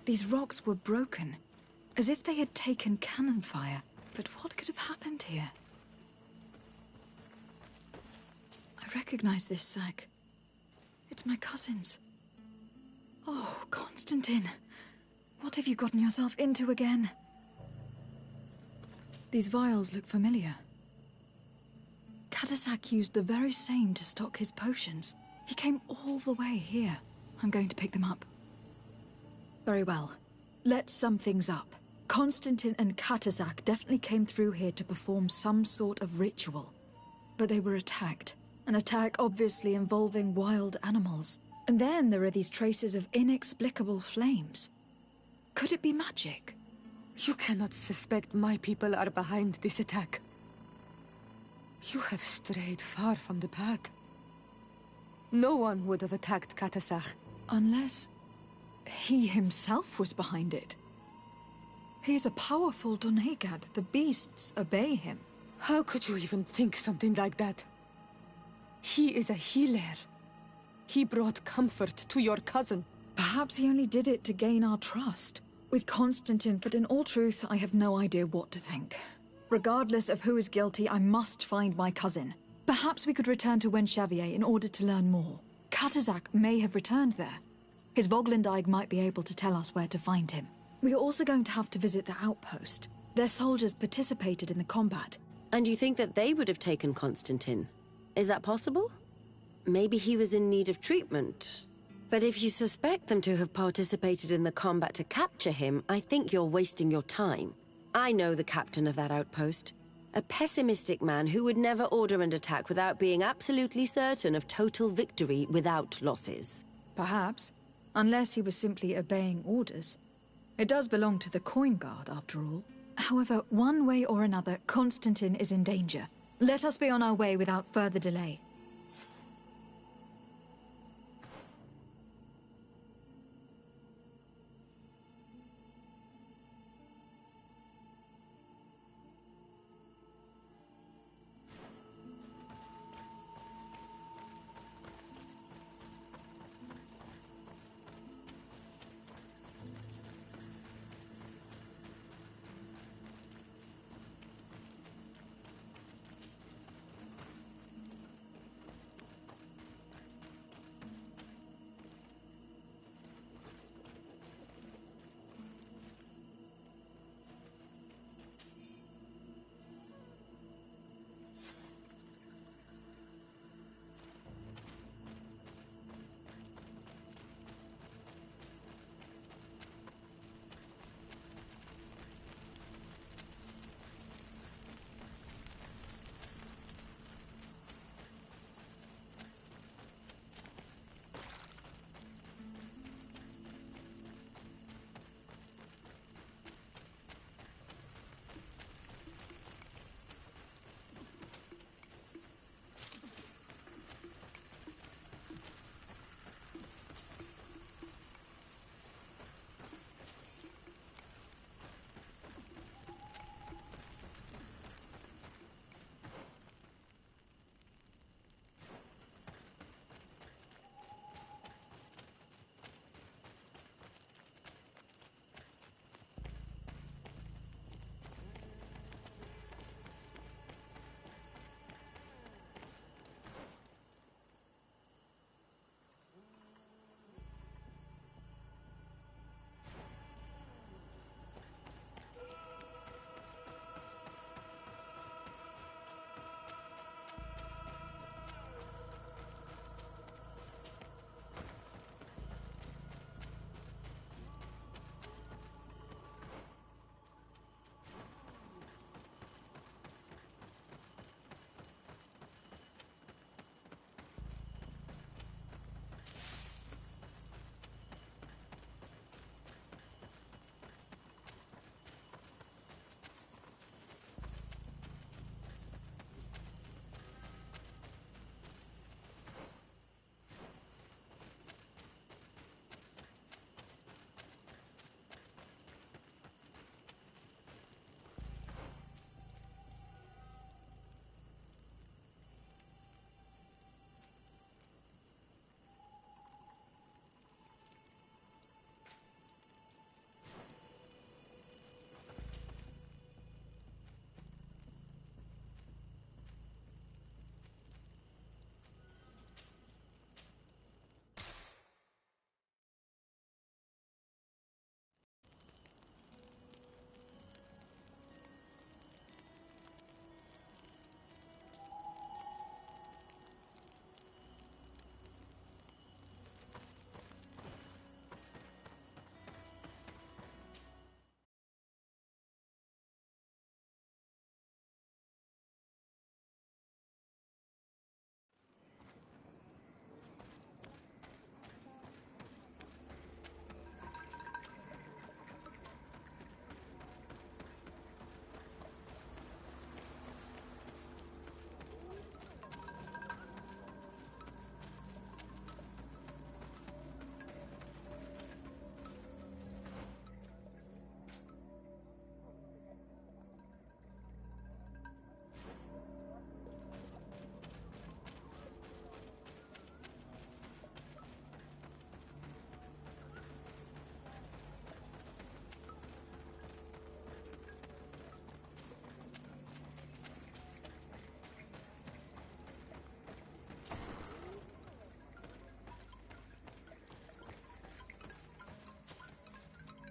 These rocks were broken, as if they had taken cannon fire. But what could have happened here? I recognize this sack. It's my cousin's. Oh, Constantine. What have you gotten yourself into again? These vials look familiar. Catisac used the very same to stock his potions. He came all the way here. I'm going to pick them up. Very well. Let's sum things up. Constantine and Catisac definitely came through here to perform some sort of ritual. But they were attacked. An attack obviously involving wild animals. And then there are these traces of inexplicable flames. Could it be magic? You cannot suspect my people are behind this attack. You have strayed far from the path. No one would have attacked Catisac. Unless he himself was behind it. He is a powerful Donegad. The beasts obey him. How could you even think something like that? He is a healer. He brought comfort to your cousin. Perhaps he only did it to gain our trust. With Constantine, but in all truth, I have no idea what to think. Regardless of who is guilty, I must find my cousin. Perhaps we could return to Wenxavier in order to learn more. Catisac may have returned there. His Voglandig might be able to tell us where to find him. We are also going to have to visit the outpost. Their soldiers participated in the combat. And you think that they would have taken Constantine? Is that possible? Maybe he was in need of treatment. But if you suspect them to have participated in the combat to capture him, I think you're wasting your time. I know the captain of that outpost. A pessimistic man who would never order an attack without being absolutely certain of total victory without losses. Perhaps. Unless he was simply obeying orders. It does belong to the Coin Guard, after all. However, one way or another, Constantine is in danger. Let us be on our way without further delay.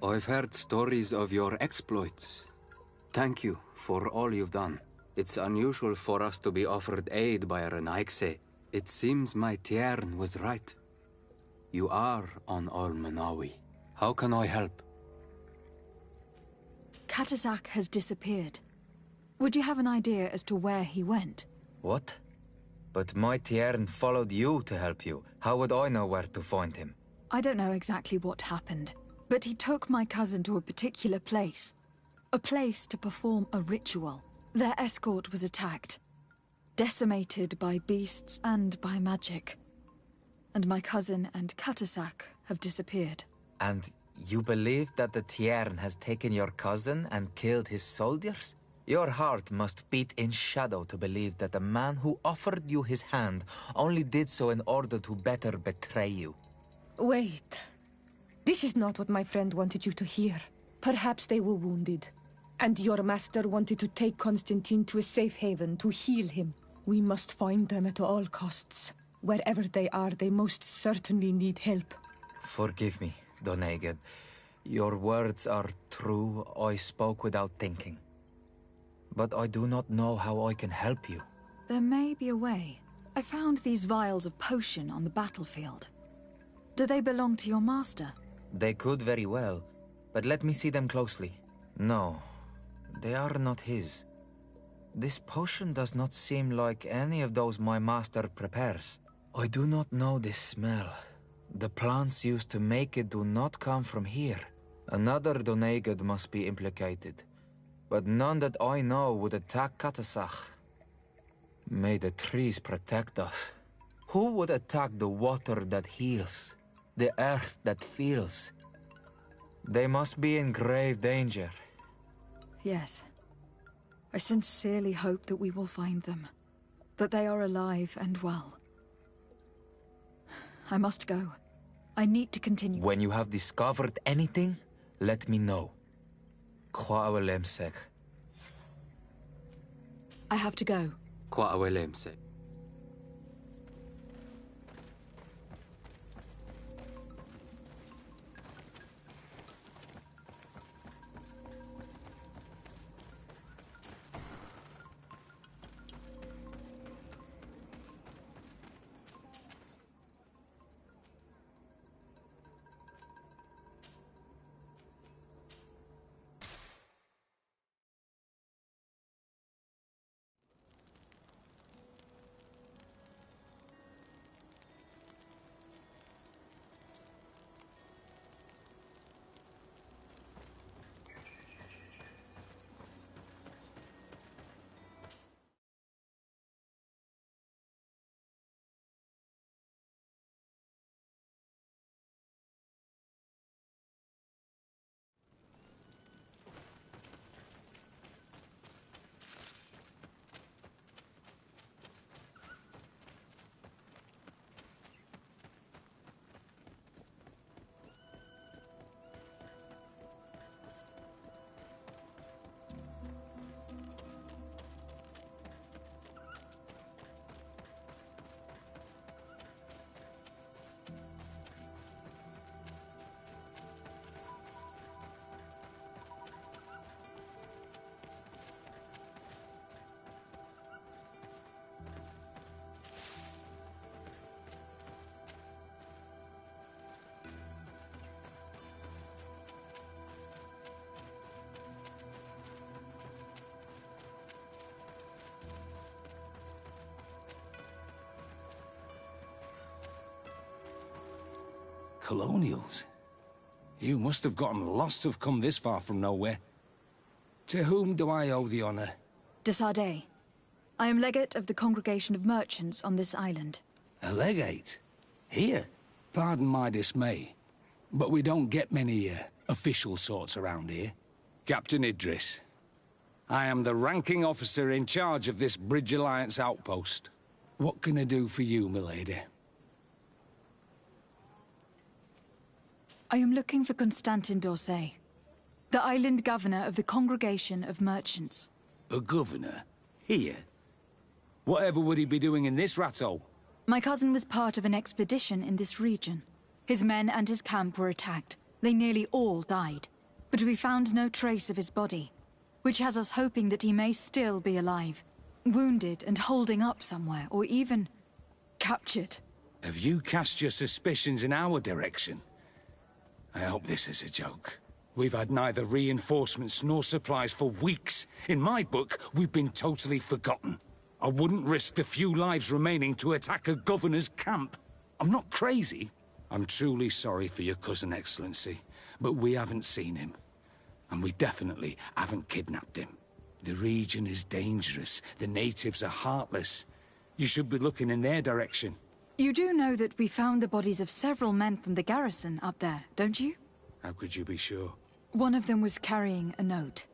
I've heard stories of your exploits. Thank you for all you've done. It's unusual for us to be offered aid by a Renaigse. It seems my Tiern was right. You are on Almenawi. How can I help? Katasak has disappeared. Would you have an idea as to where he went? What? But my Tiern followed you to help you. How would I know where to find him? I don't know exactly what happened, but he took my cousin to a particular place. A place to perform a ritual. Their escort was attacked. Decimated by beasts and by magic. And my cousin and Katasak have disappeared. And you believe that the Tiern has taken your cousin and killed his soldiers? Your heart must beat in shadow to believe that the man who offered you his hand only did so in order to better betray you. Wait. This is not what my friend wanted you to hear. Perhaps they were wounded, and your master wanted to take Constantine to a safe haven to heal him. We must find them at all costs. Wherever they are, they most certainly need help. Forgive me, Doneged. Your words are true. I spoke without thinking. But I do not know how I can help you. There may be a way. I found these vials of potion on the battlefield. Do they belong to your master? They could very well, but let me see them closely. No, they are not his. This potion does not seem like any of those my master prepares. I do not know this smell. The plants used to make it do not come from here. Another Doneged must be implicated, but none that I know would attack Katasach. May the trees protect us. Who would attack the water that heals? The earth that feels? They must be in grave danger. Yes. I sincerely hope that we will find them. That they are alive and well. I must go. I need to continue. When you have discovered anything, let me know. I have to go. Colonials? You must have gotten lost to have come this far from nowhere. To whom do I owe the honor? De Sardet. I am legate of the Congregation of Merchants on this island. A legate? Here? Pardon my dismay, but we don't get many official sorts around here. Captain Idris. I am the ranking officer in charge of this Bridge Alliance outpost. What can I do for you, milady? I am looking for Constantin d'Orsay, the island governor of the Congregation of Merchants. A governor? Here? Whatever would he be doing in this rattle? My cousin was part of an expedition in this region. His men and his camp were attacked. They nearly all died. but we found no trace of his body, which has us hoping that he may still be alive, wounded and holding up somewhere, or even captured. Have you cast your suspicions in our direction? I hope this is a joke. We've had neither reinforcements nor supplies for weeks. In my book, we've been totally forgotten. I wouldn't risk the few lives remaining to attack a governor's camp. I'm not crazy. I'm truly sorry for your cousin, Excellency, but we haven't seen him. And we definitely haven't kidnapped him. The region is dangerous. The natives are heartless. You should be looking in their direction. You do know that we found the bodies of several men from the garrison up there, don't you? How could you be sure? One of them was carrying a note,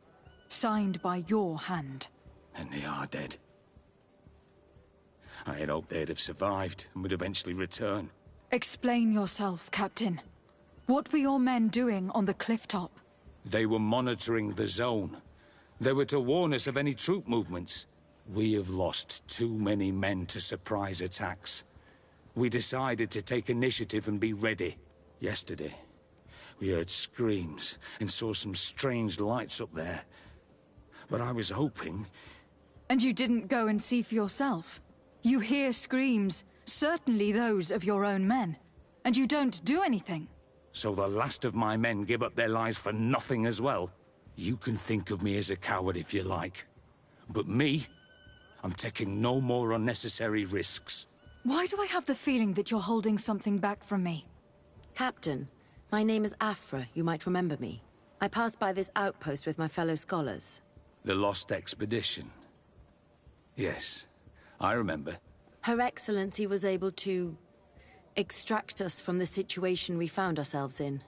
signed by your hand. And they are dead. I had hoped they'd have survived and would eventually return. Explain yourself, Captain. What were your men doing on the cliff top? They were monitoring the zone. They were to warn us of any troop movements. We have lost too many men to surprise attacks. We decided to take initiative and be ready. Yesterday, we heard screams and saw some strange lights up there. But I was hoping... And you didn't go and see for yourself? You hear screams, certainly those of your own men, and you don't do anything? So the last of my men give up their lives for nothing as well? You can think of me as a coward if you like. But me, I'm taking no more unnecessary risks. Why do I have the feeling that you're holding something back from me? Captain, my name is Afra. You might remember me. I passed by this outpost with my fellow scholars. The Lost Expedition. Yes, I remember. Her Excellency was able to extract us from the situation we found ourselves in.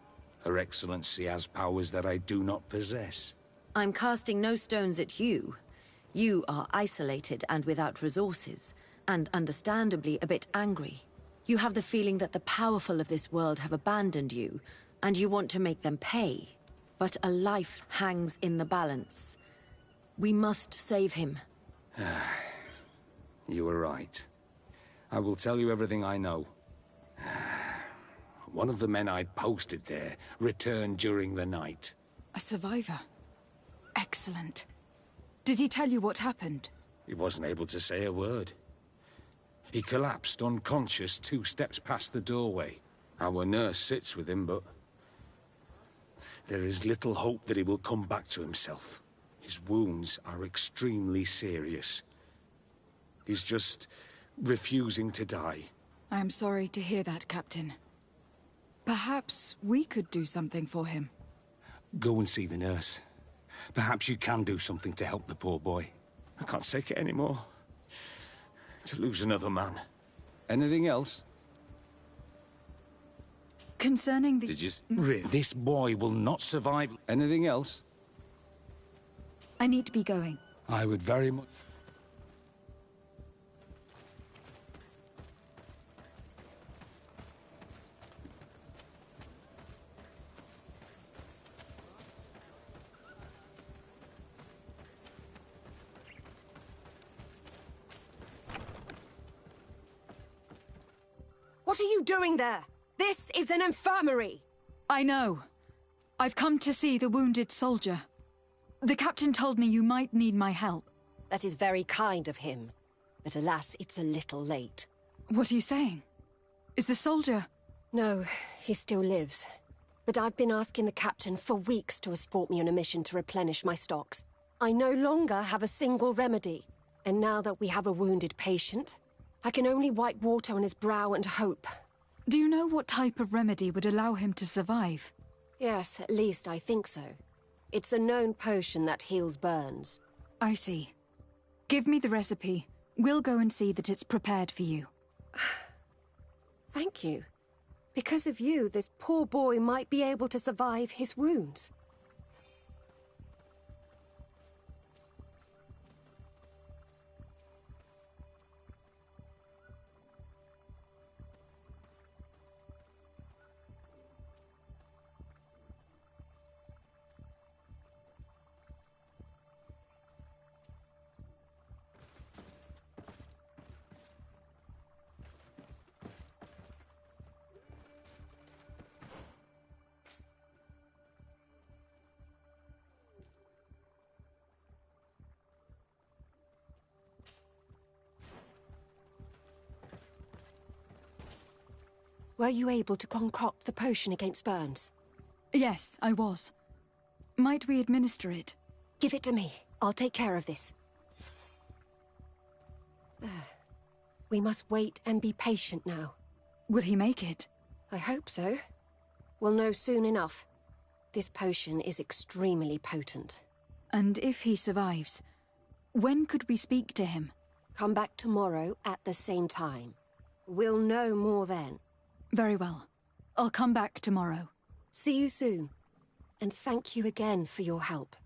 Her Excellency has powers that I do not possess. I'm casting no stones at you. You are isolated and without resources, and understandably a bit angry. You have the feeling that the powerful of this world have abandoned you, and you want to make them pay. But a life hangs in the balance. We must save him. You were right. I will tell you everything I know. One of the men I'd posted there returned during the night. A survivor? Excellent. Did he tell you what happened? He wasn't able to say a word. He collapsed unconscious 2 steps past the doorway. Our nurse sits with him, but there is little hope that he will come back to himself. His wounds are extremely serious. He's just refusing to die. I am sorry to hear that, Captain. Perhaps we could do something for him. Go and see the nurse. Perhaps you can do something to help the poor boy. I can't take it anymore. To lose another man. Anything else? Concerning the... Did you... This boy will not survive. Anything else? I need to be going. I would very much... What are you doing there? This is an infirmary! I know. I've come to see the wounded soldier. The captain told me you might need my help. That is very kind of him. But alas, it's a little late. What are you saying? Is the soldier... No, he still lives. But I've been asking the captain for weeks to escort me on a mission to replenish my stocks. I no longer have a single remedy. And now that we have a wounded patient, I can only wipe water on his brow and hope. Do you know what type of remedy would allow him to survive? Yes, at least I think so. It's a known potion that heals burns. I see. Give me the recipe. We'll go and see that it's prepared for you. Thank you. Because of you, this poor boy might be able to survive his wounds. Were you able to concoct the potion against burns? Yes, I was. Might we administer it? Give it to me. I'll take care of this. We must wait and be patient now. Will he make it? I hope so. We'll know soon enough. This potion is extremely potent. And if he survives, when could we speak to him? Come back tomorrow at the same time. We'll know more then. Very well. I'll come back tomorrow. See you soon. And thank you again for your help.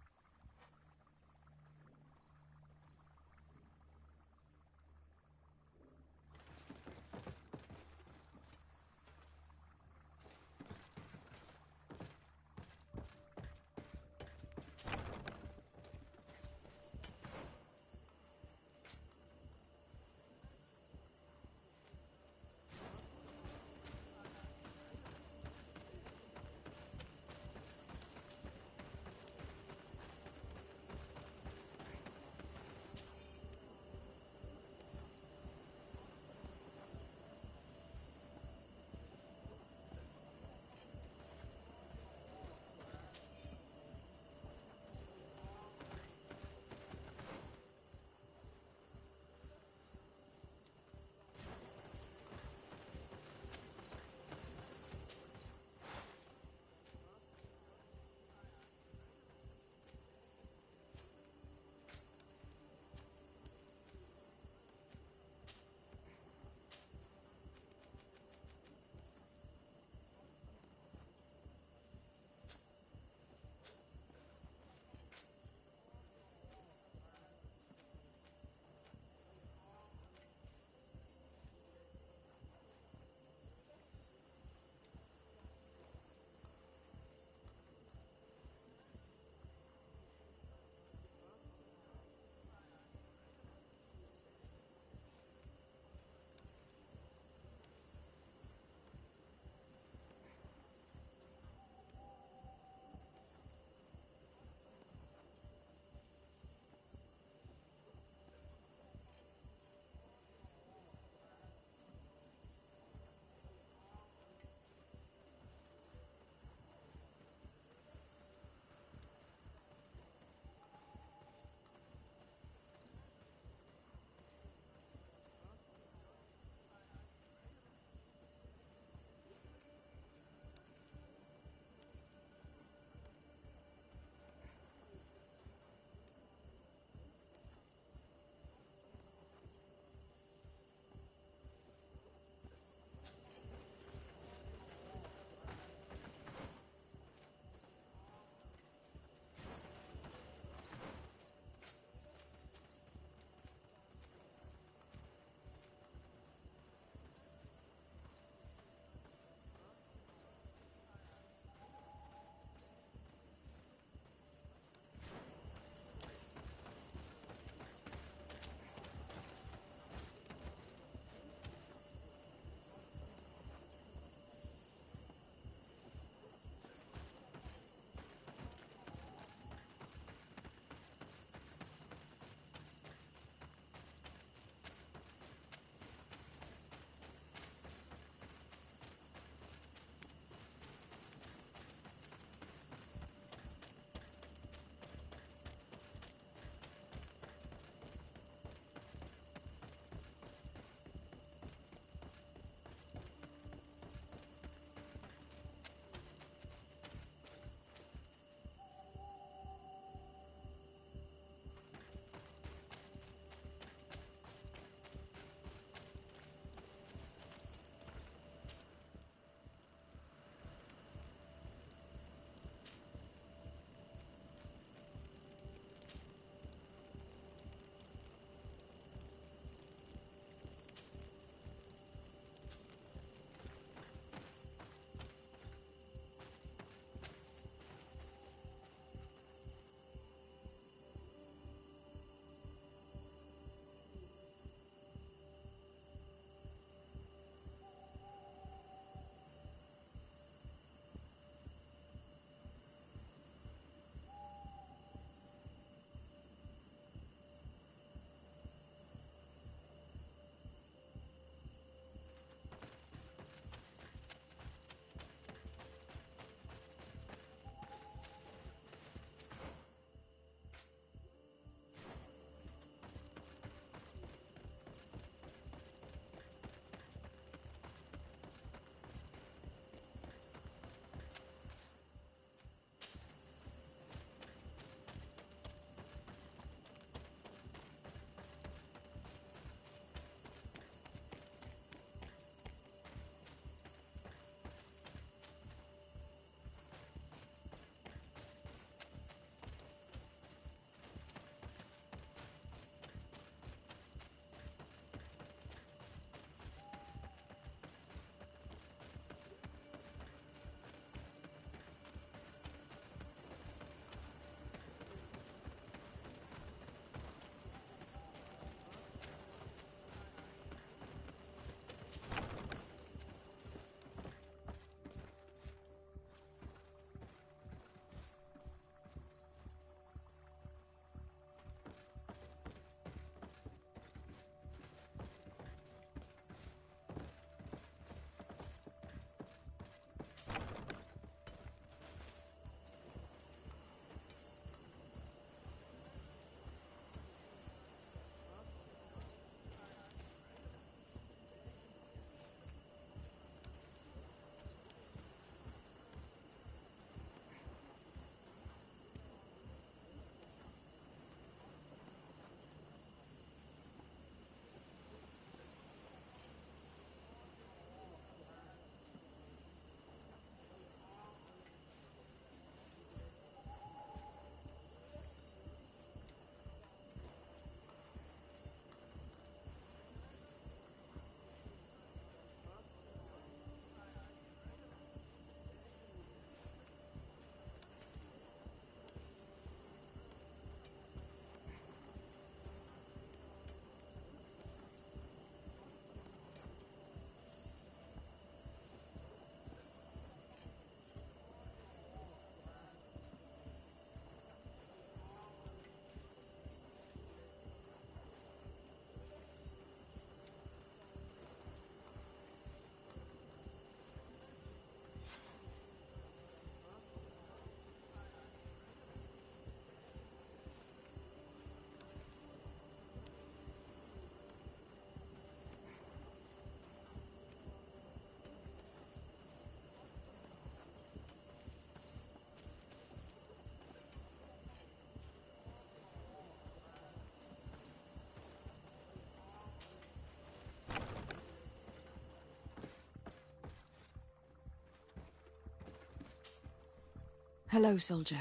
Hello, soldier.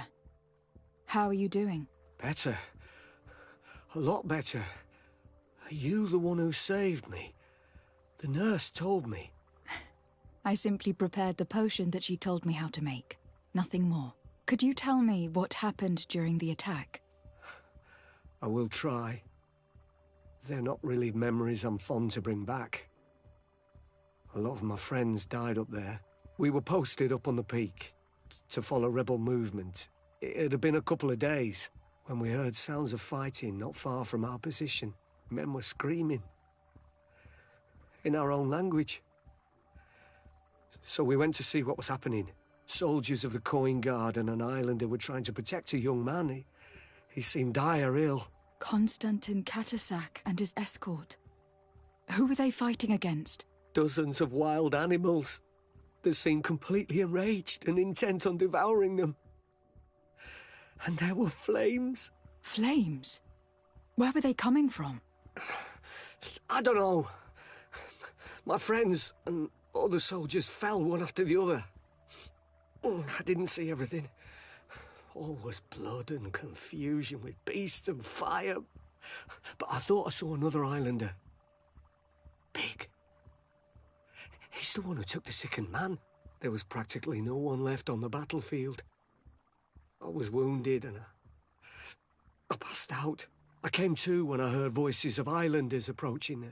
How are you doing? Better. A lot better. Are you the one who saved me? The nurse told me. I simply prepared the potion that she told me how to make. Nothing more. Could you tell me what happened during the attack? I will try. They're not really memories I'm fond to bring back. A lot of my friends died up there. We were posted up on the peak to follow rebel movement. It had been a couple of days when we heard sounds of fighting not far from our position. Men were screaming in our own language. So we went to see what was happening. Soldiers of the Coin Guard and an islander were trying to protect a young man. He seemed dire ill. Konstantin Katasak and his escort. Who were they fighting against? Dozens of wild animals. They seemed completely enraged and intent on devouring them. And there were flames. Flames? Where were they coming from? I don't know. My friends and other soldiers fell one after the other. I didn't see everything. All was blood and confusion with beasts and fire. But I thought I saw another islander. Big. He's the one who took the sickened man. There was practically no one left on the battlefield. I was wounded and I passed out. I came to when I heard voices of islanders approaching.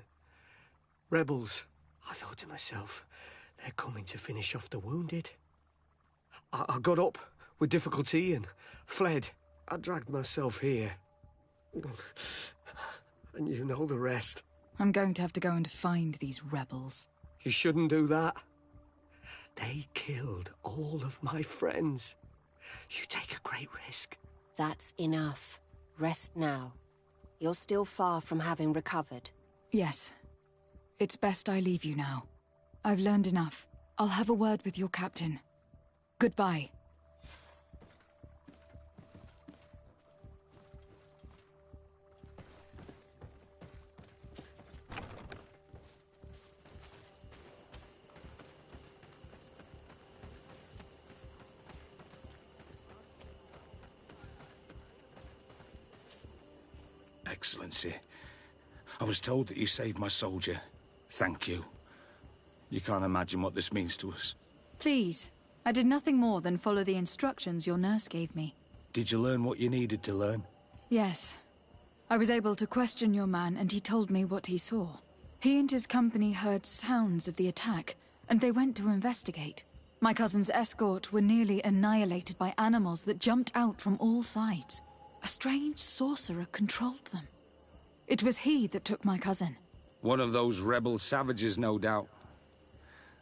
Rebels. I thought to myself, they're coming to finish off the wounded. I got up with difficulty and fled. I dragged myself here. And you know the rest. I'm going to have to go and find these rebels. You shouldn't do that. They killed all of my friends. You take a great risk. That's enough. Rest now. You're still far from having recovered. Yes. It's best I leave you now. I've learned enough. I'll have a word with your captain. Goodbye. Excellency, I was told that you saved my soldier. Thank you. You can't imagine what this means to us. Please. I did nothing more than follow the instructions your nurse gave me. Did you learn what you needed to learn? Yes. I was able to question your man, and he told me what he saw. He and his company heard sounds of the attack, and they went to investigate. My cousin's escort were nearly annihilated by animals that jumped out from all sides. A strange sorcerer controlled them. It was he that took my cousin. One of those rebel savages, no doubt.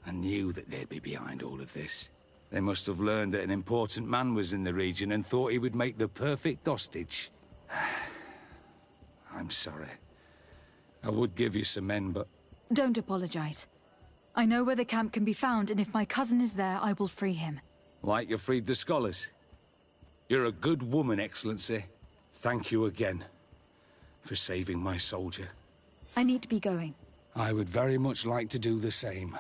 I knew that they'd be behind all of this. They must have learned that an important man was in the region and thought he would make the perfect hostage. I'm sorry. I would give you some men, but... Don't apologize. I know where the camp can be found, and if my cousin is there, I will free him. Like you freed the scholars. You're a good woman, Excellency. Thank you again for saving my soldier. I need to be going. I would very much like to do the same.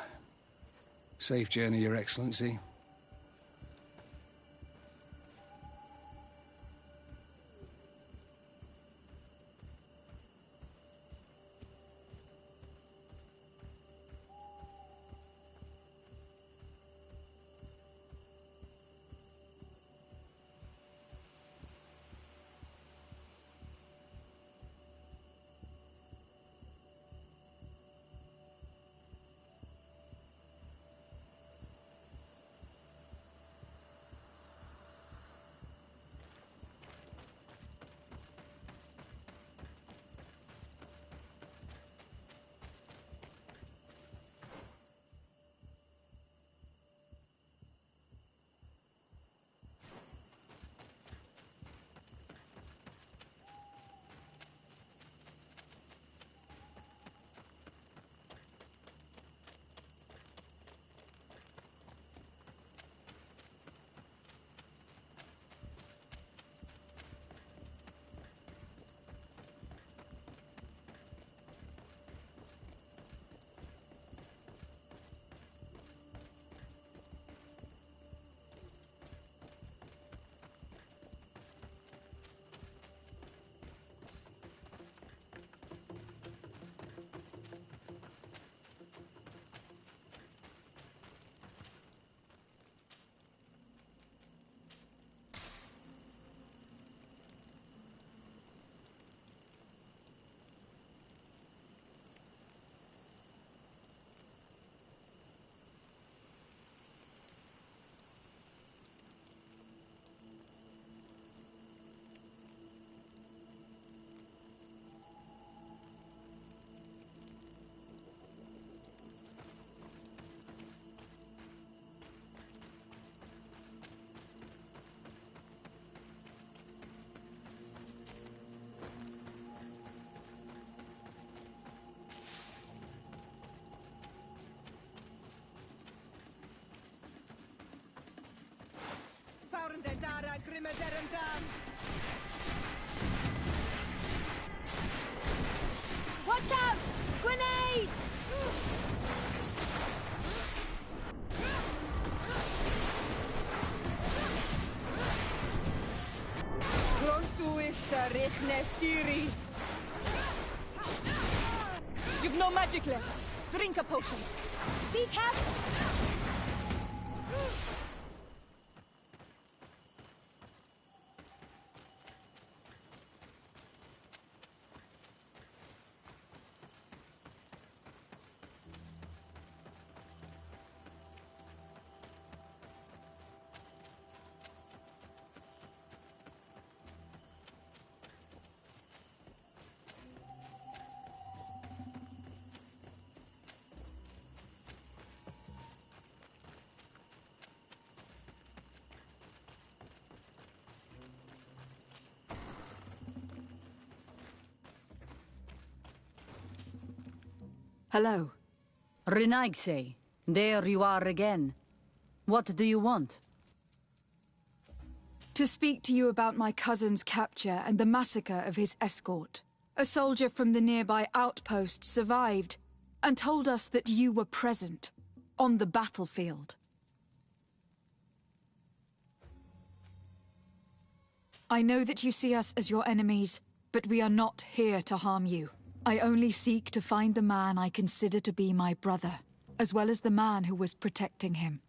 Safe journey, Your Excellency. Watch out! Grenade! Close to is Richnestiri. You've no magic left. Drink a potion. Be careful! Hello. Renaigse, there you are again. What do you want? To speak to you about my cousin's capture and the massacre of his escort. A soldier from the nearby outpost survived and told us that you were present on the battlefield. I know that you see us as your enemies, but we are not here to harm you. I only seek to find the man I consider to be my brother, as well as the man who was protecting him.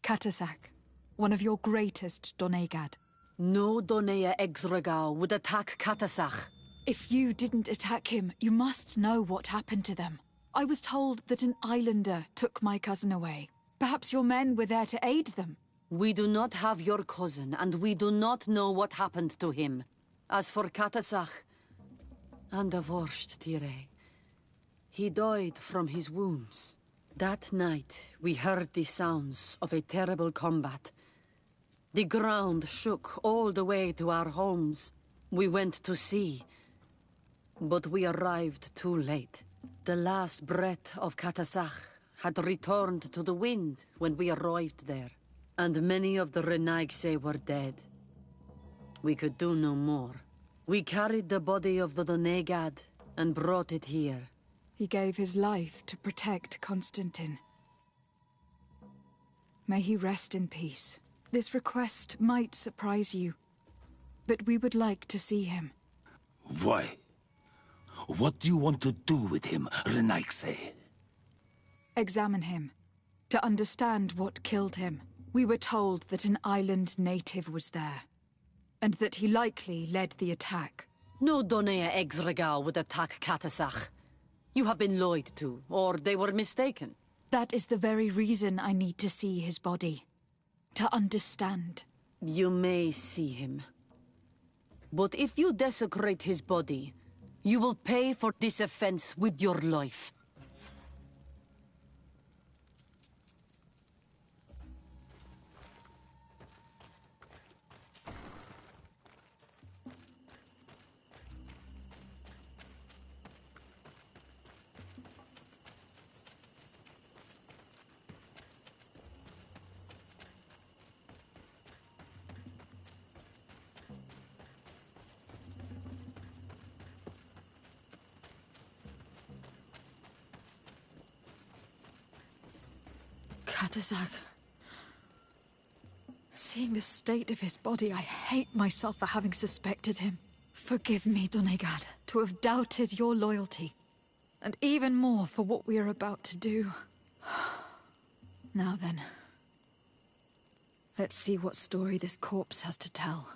Katasak, one of your greatest Donegad. No Donea Exregal would attack Katasak. If you didn't attack him, you must know what happened to them. I was told that an islander took my cousin away. Perhaps your men were there to aid them. We do not have your cousin, and we do not know what happened to him. As for Katasak, and the worst, Tire, he died from his wounds. That night, we heard the sounds of a terrible combat. The ground shook all the way to our homes. We went to see, but we arrived too late. The last breath of Katasak had returned to the wind when we arrived there, and many of the Renaigse were dead. We could do no more. We carried the body of the Donegad and brought it here. He gave his life to protect Constantine. May he rest in peace. This request might surprise you, but we would like to see him. Why? What do you want to do with him, Renaigse? Examine him, to understand what killed him. We were told that an island native was there, and that he likely led the attack. No Donea Exregal would attack Katasak. You have been lied to, or they were mistaken. That is the very reason I need to see his body. To understand. You may see him. But if you desecrate his body, you will pay for this offense with your life. Katasak. Seeing the state of his body, I hate myself for having suspected him. Forgive me, Donegad, to have doubted your loyalty. And even more for what we are about to do. Now then. Let's see what story this corpse has to tell.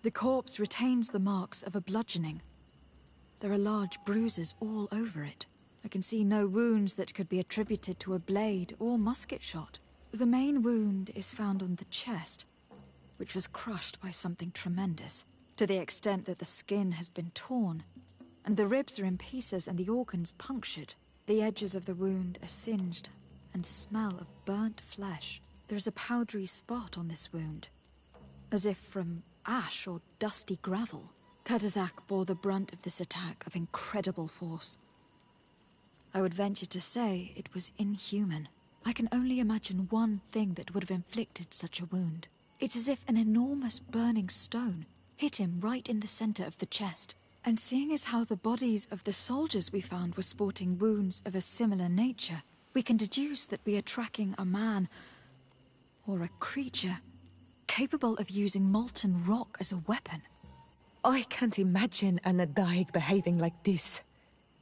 The corpse retains the marks of a bludgeoning. There are large bruises all over it. I can see no wounds that could be attributed to a blade or musket shot. The main wound is found on the chest, which was crushed by something tremendous, to the extent that the skin has been torn, and the ribs are in pieces and the organs punctured. The edges of the wound are singed and smell of burnt flesh. There is a powdery spot on this wound, as if from ash or dusty gravel. Katasak bore the brunt of this attack of incredible force. I would venture to say it was inhuman. I can only imagine one thing that would have inflicted such a wound. It's as if an enormous burning stone hit him right in the center of the chest. And seeing as how the bodies of the soldiers we found were sporting wounds of a similar nature, we can deduce that we are tracking a man, or a creature, capable of using molten rock as a weapon. I can't imagine an Adaig behaving like this.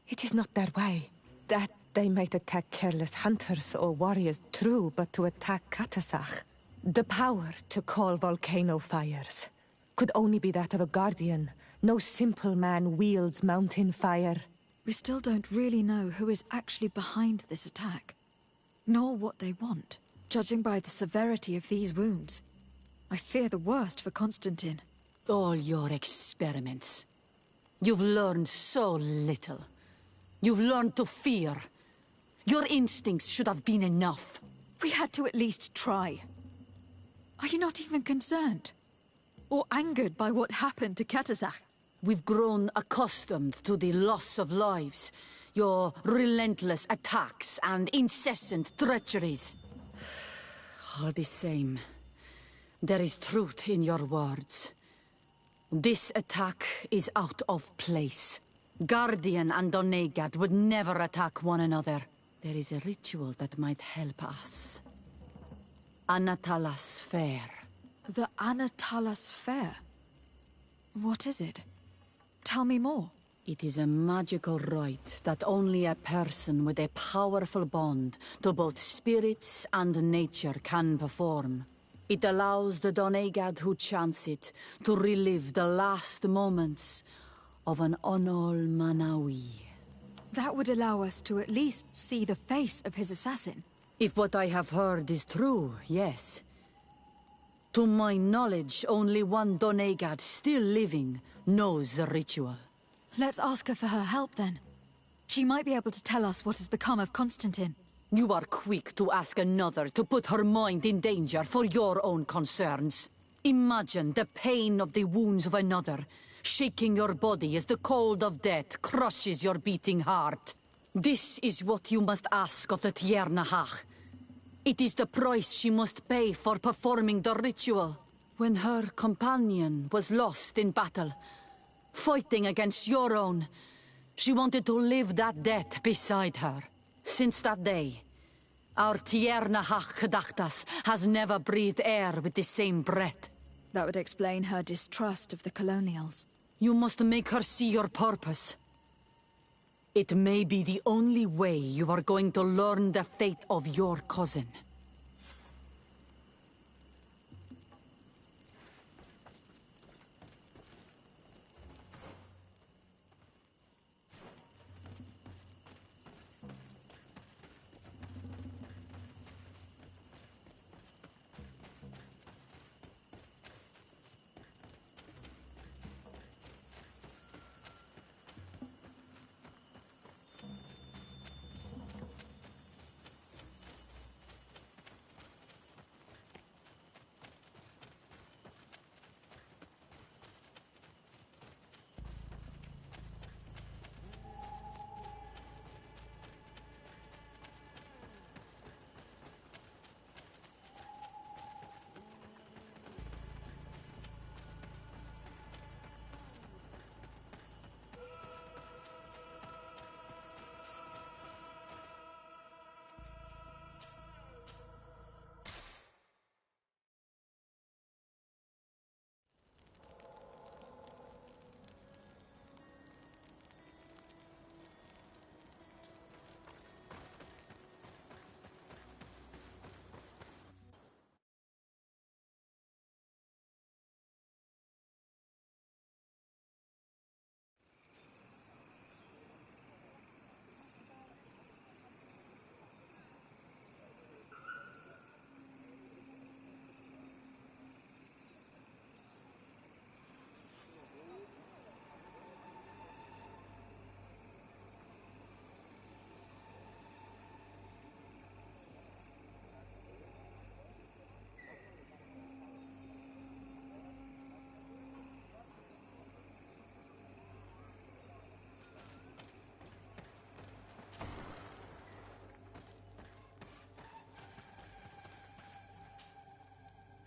It is not their way. That they might attack careless hunters or warriors, true, but to attack Katasach, the power to call volcano fires, could only be that of a guardian. No simple man wields mountain fire. We still don't really know who is actually behind this attack, nor what they want. Judging by the severity of these wounds, I fear the worst for Constantine. All your experiments. You've learned so little. You've learned to fear. Your instincts should have been enough. We had to at least try. Are you not even concerned? Or angered by what happened to Katasach? We've grown accustomed to the loss of lives, your relentless attacks and incessant treacheries. All the same, there is truth in your words. This attack is out of place. Guardian and Donegad would never attack one another. There is a ritual that might help us. Anatalas Fair. The Anatalas Fair? What is it? Tell me more. It is a magical rite that only a person with a powerful bond to both spirits and nature can perform. It allows the Donegad who chants it to relive the last moments of an Onol Manawi. That would allow us to at least see the face of his assassin. If what I have heard is true, yes. To my knowledge, only one Donegad still living knows the ritual. Let's ask her for her help, then. She might be able to tell us what has become of Constantine. You are quick to ask another to put her mind in danger for your own concerns. Imagine the pain of the wounds of another, shaking your body as the cold of death crushes your beating heart. This is what you must ask of the Tiernahach. It is the price she must pay for performing the ritual. When her companion was lost in battle, fighting against your own, she wanted to live that death beside her. Since that day, our Tiernahach Kadachtas has never breathed air with the same breath. That would explain her distrust of the colonials. You must make her see your purpose. It may be the only way you are going to learn the fate of your cousin.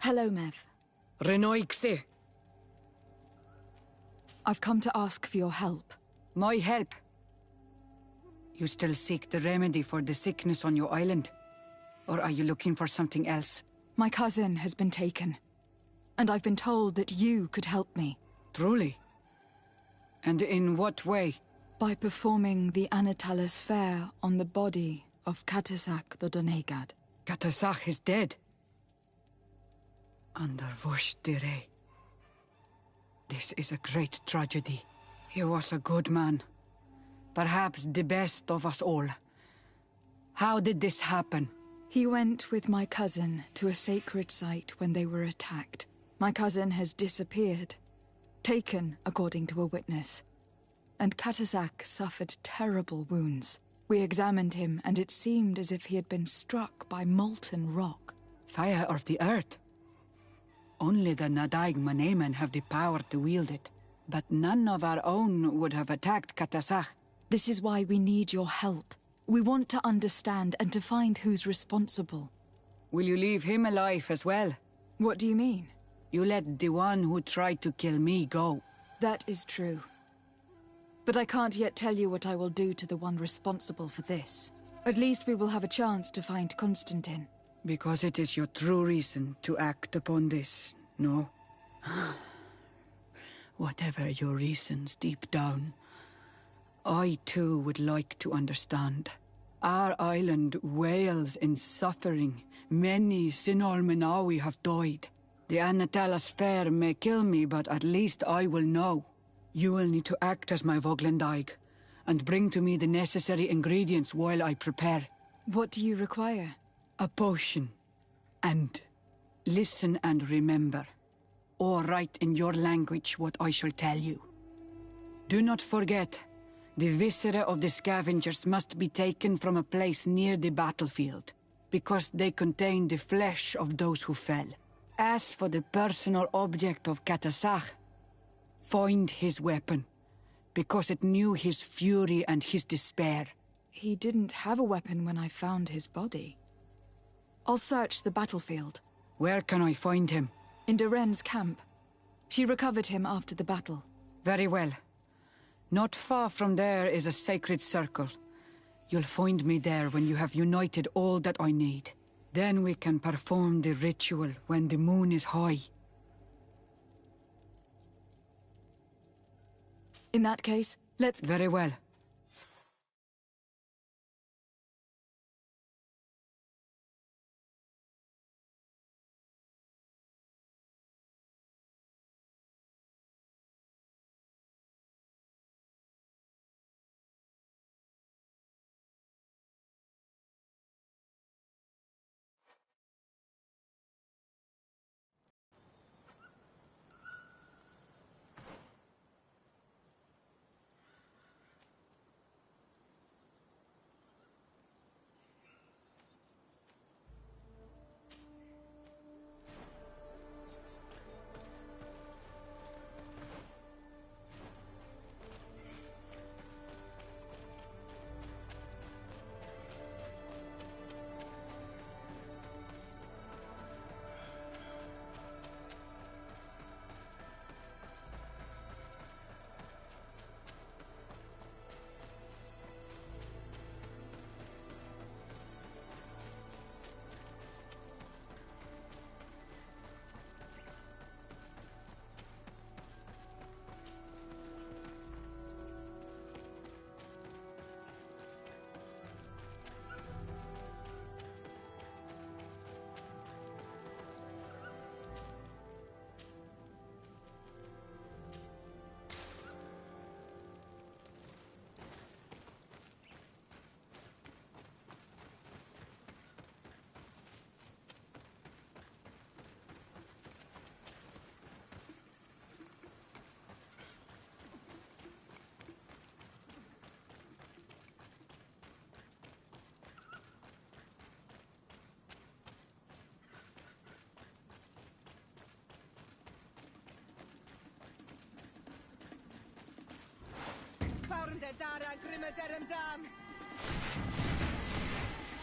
Hello, Mev. Renoixe. I've come to ask for your help. My help? You still seek the remedy for the sickness on your island? Or are you looking for something else? My cousin has been taken, and I've been told that you could help me. Truly? And in what way? By performing the Anatalas fair on the body of Katasak the Donegad. Katasak is dead? Under Voshtire. This is a great tragedy. He was a good man. Perhaps the best of us all. How did this happen? He went with my cousin to a sacred site when they were attacked. My cousin has disappeared. Taken, according to a witness. And Katasak suffered terrible wounds. We examined him, and it seemed as if he had been struck by molten rock. Fire of the earth? Only the Nadaig Manemen have the power to wield it. But none of our own would have attacked Katasak. This is why we need your help. We want to understand and to find who's responsible. Will you leave him alive as well? What do you mean? You let the one who tried to kill me go. That is true. But I can't yet tell you what I will do to the one responsible for this. At least we will have a chance to find Constantine. Because it is your true reason to act upon this, no? Whatever your reasons deep down, I too would like to understand. Our island wails in suffering. Many Sinolmenawi have died. The Anatalas fair may kill me, but at least I will know. You will need to act as my Voglendaig, and bring to me the necessary ingredients while I prepare. What do you require? A potion. And listen and remember, or write in your language what I shall tell you. Do not forget, the viscera of the scavengers must be taken from a place near the battlefield, because they contain the flesh of those who fell. As for the personal object of Katasak, find his weapon, because it knew his fury and his despair. He didn't have a weapon when I found his body. I'll search the battlefield. Where can I find him? In Doren's camp. She recovered him after the battle. Very well. Not far from there is a sacred circle. You'll find me there when you have united all that I need. Then we can perform the ritual when the moon is high. In that case, let's... Very well.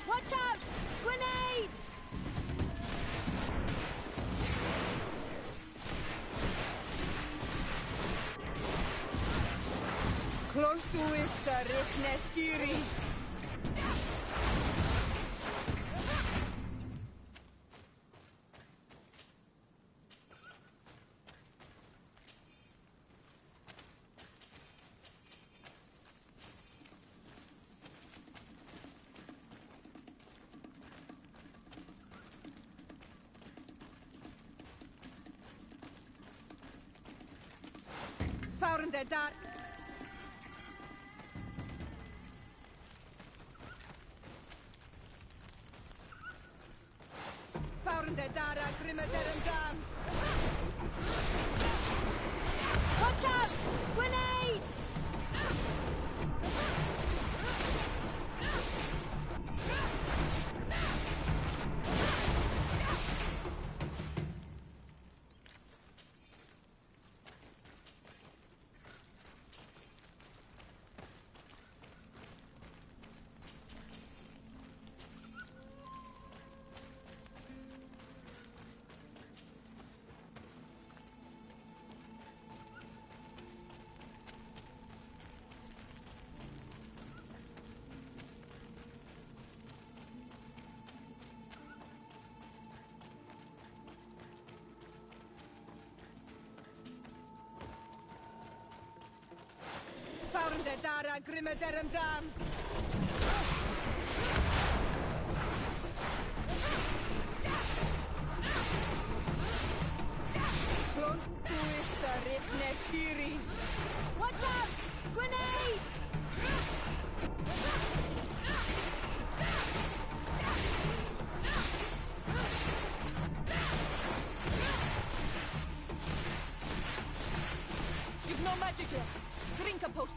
Watch out! Grenade! Close to is Rifnestiri. Found the dark. Found the Dara Grimadaran. Watch out! Grenade! Found the Dara Grimadaran Dam. Close to is Rifnestiri. Watch out! Grenade! You've no magic left. Drink a potion.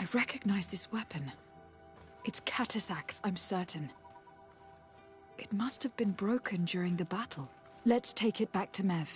I recognize this weapon. It's Catasac's, I'm certain. It must have been broken during the battle. Let's take it back to Mev.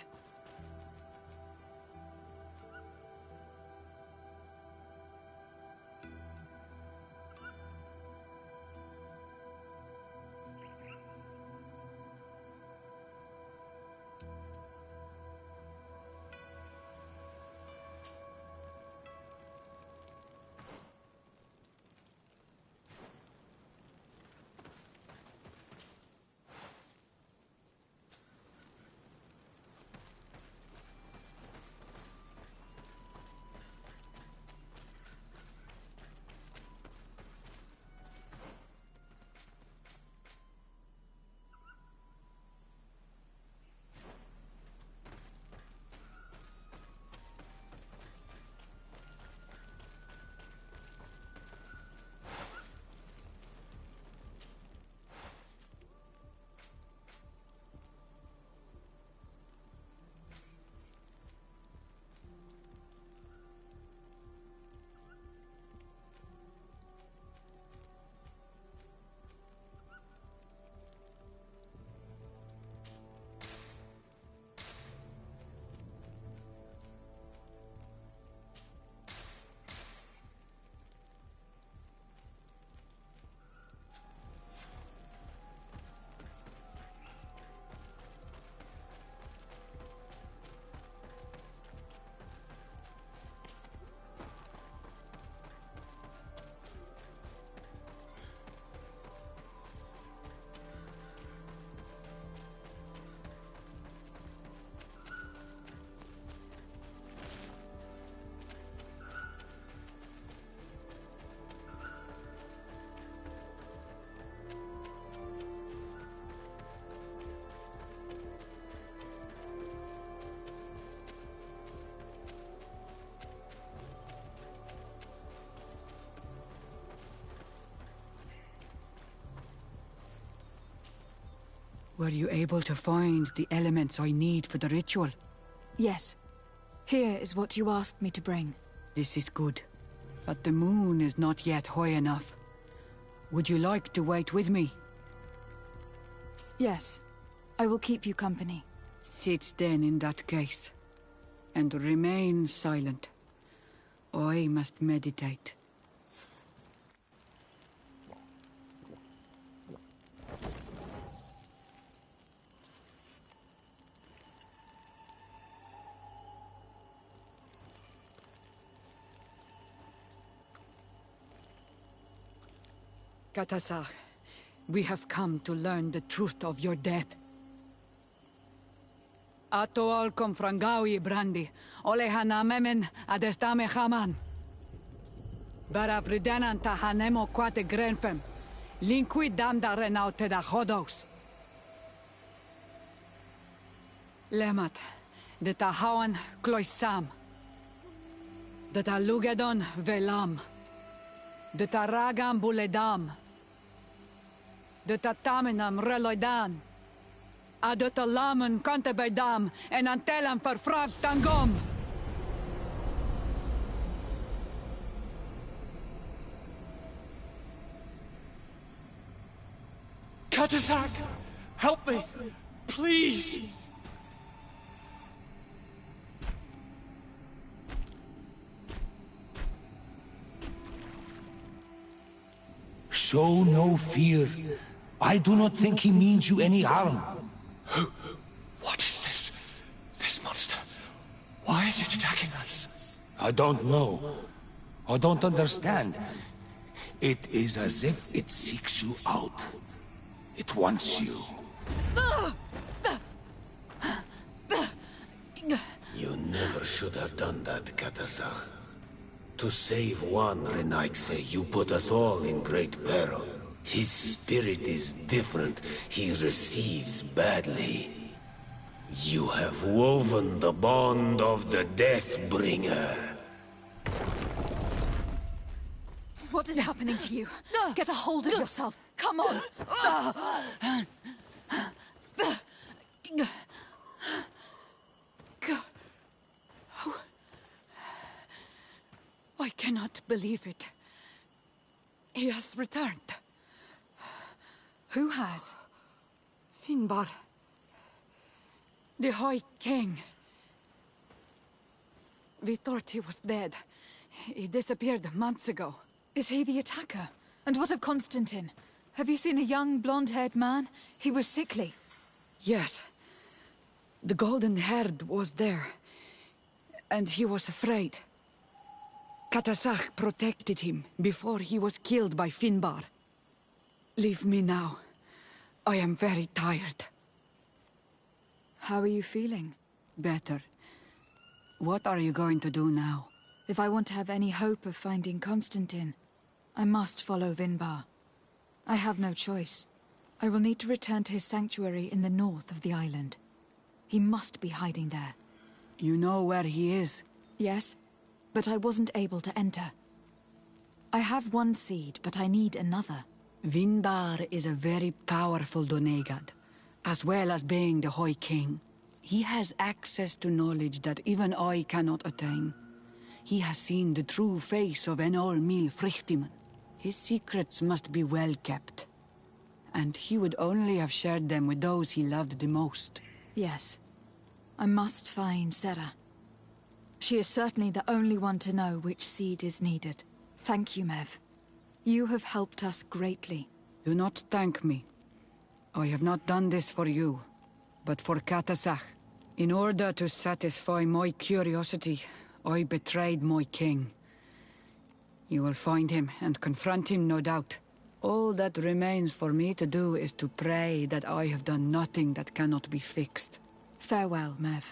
Were you able to find the elements I need for the ritual? Yes. Here is what you asked me to bring. This is good. But the moon is not yet high enough. Would you like to wait with me? Yes, I will keep you company. Sit then in that case, and remain silent. I must meditate. Katasar, we have come to learn the truth of your death. Ato al confrangawi brandi, ole hanamemen adestame haman. Baravridenan tahanemo quate grenfem, linqui damda renaute da hodos. Lemat, de tahawan kloisam, de talugedon velam, de taragam buledam, de tatamenam reloidan, adotalamen kantebeidam en antelam verfrag tangom. Katasak, help me, please. Show no fear. I do not think he means you any harm. What is this? This monster. Why is it attacking us? I don't know. I don't understand. It is as if it seeks you out. It wants you. You never should have done that, Katasach. To save one Renaikse, you put us all in great peril. His spirit is different. He receives badly. You have woven the bond of the Deathbringer. What is happening to you? Get a hold of yourself. Come on. I cannot believe it. He has returned. Who has? Finbar. The High King. We thought he was dead. He disappeared months ago. Is he the attacker? And what of Constantine? Have you seen a young, blonde-haired man? He was sickly. Yes. The golden-haired was there. And he was afraid. Katasach protected him before he was killed by Finbar. Leave me now. I am very tired. How are you feeling? Better. What are you going to do now? If I want to have any hope of finding Constantine, I must follow Vinbar. I have no choice. I will need to return to his sanctuary in the north of the island. He must be hiding there. You know where he is? Yes, but I wasn't able to enter. I have one seed, but I need another. Vinbar is a very powerful Donegad, as well as being the High King. He has access to knowledge that even I cannot attain. He has seen the true face of Enol Mil Frichtiman. His secrets must be well kept. And he would only have shared them with those he loved the most. Yes. I must find Sarah. She is certainly the only one to know which seed is needed. Thank you, Mev. You have helped us greatly. Do not thank me. I have not done this for you, but for Katasach. In order to satisfy my curiosity, I betrayed my king. You will find him and confront him, no doubt. All that remains for me to do is to pray that I have done nothing that cannot be fixed. Farewell, Mev.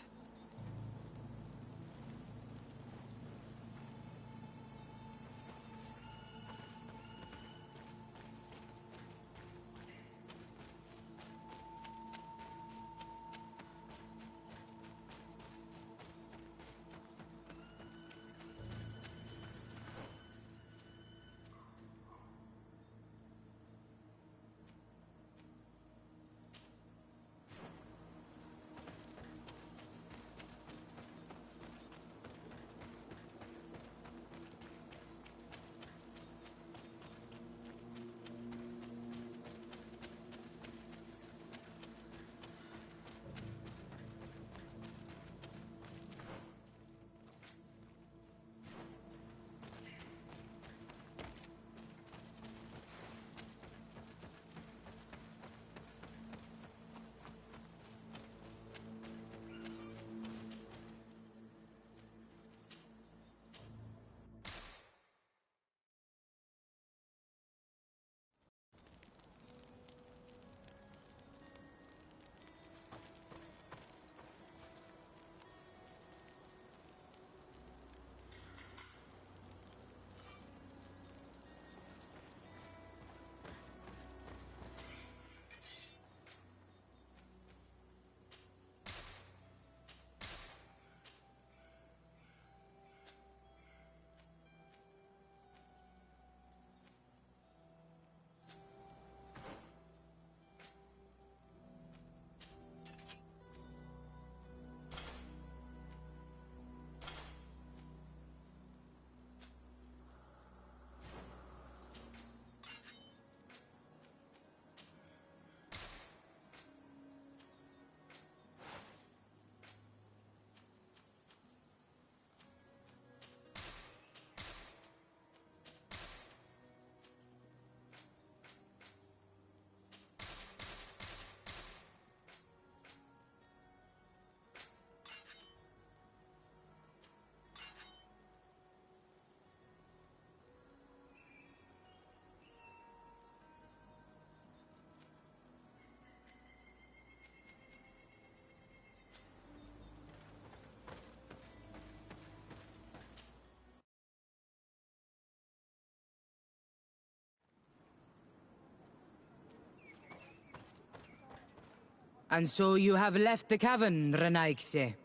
And so you have left the cavern, Renaigse.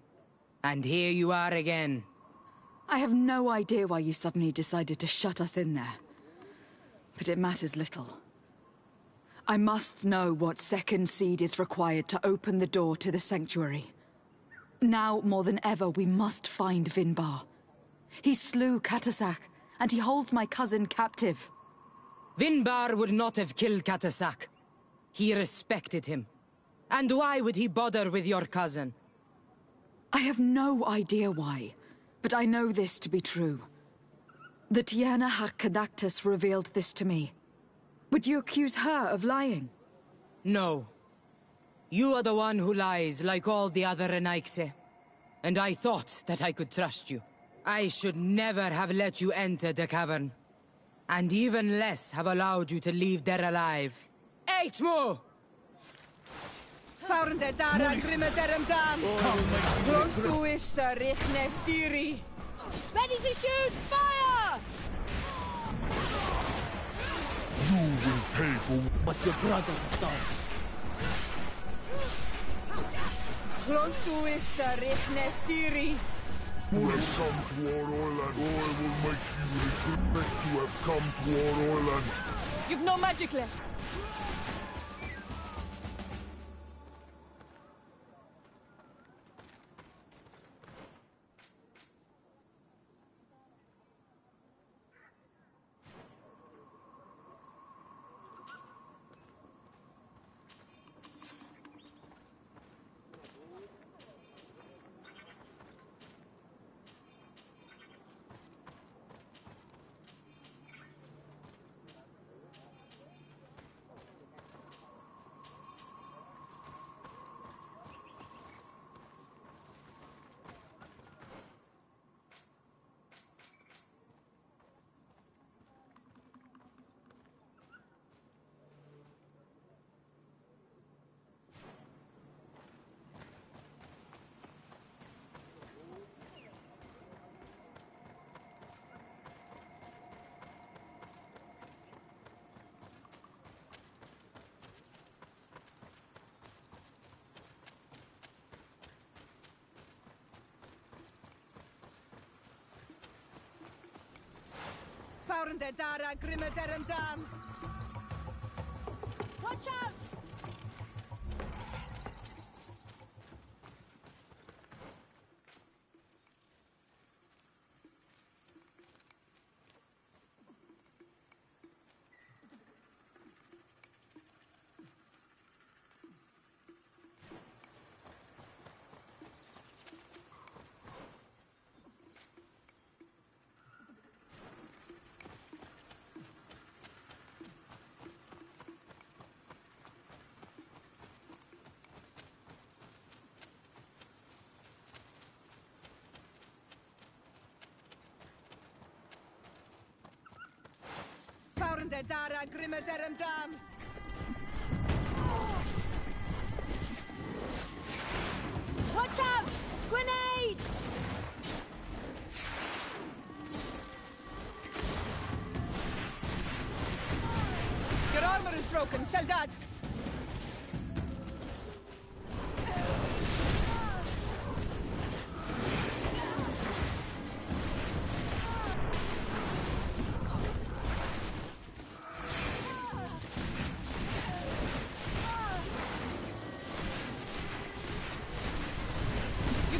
And here you are again. I have no idea why you suddenly decided to shut us in there. But it matters little. I must know what second seed is required to open the door to the sanctuary. Now, more than ever, we must find Vinbar. He slew Katasak, and he holds my cousin captive. Vinbar would not have killed Katasak. He respected him. And why would he bother with your cousin? I have no idea why, but I know this to be true. The Tiana Hakadactus revealed this to me. Would you accuse her of lying? No. You are the one who lies like all the other Renaigse. And I thought that I could trust you. I should never have let you enter the cavern. And even less have allowed you to leave there alive. Eitmo! Faurnde dara grimme derem dam. Rostu is richne stiri. Ready to shoot! Fire! You will pay for what your brothers have done. Rostu is richne stiri. Who has come to our island, or I will make you regret to have come to our island. You've no magic left. Faurnde dara grimme derem dam. Watch out! Faurnde dara grimme derem dam. Watch out! Grenade! Your armor is broken, Soldat.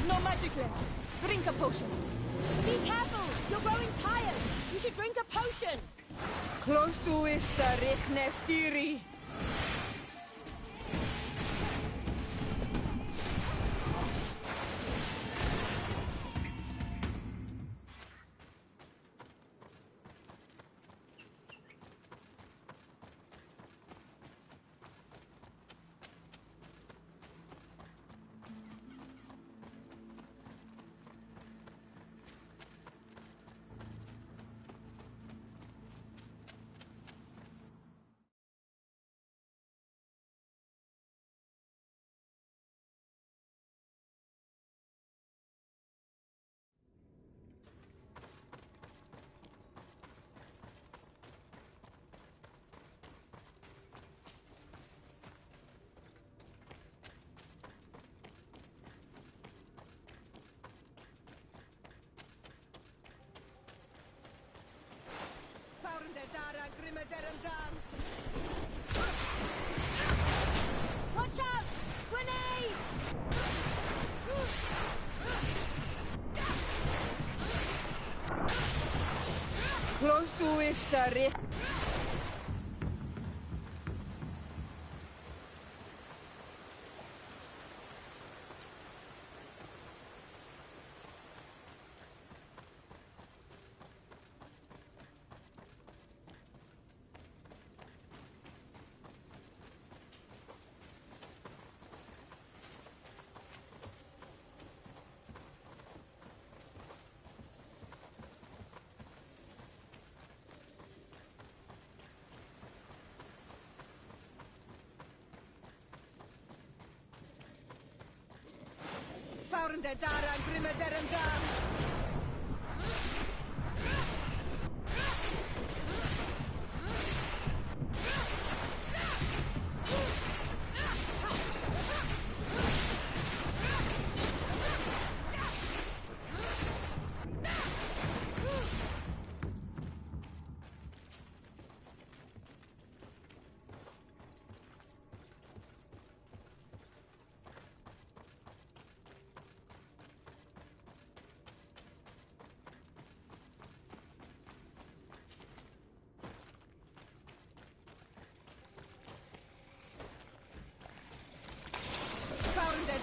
No magic left. Drink a potion. Be careful! You're growing tired. You should drink a potion. Close to is richne stiri. Watch out! Grenade! Close to is sorry. Found the Dara and Grimmadaram Dam.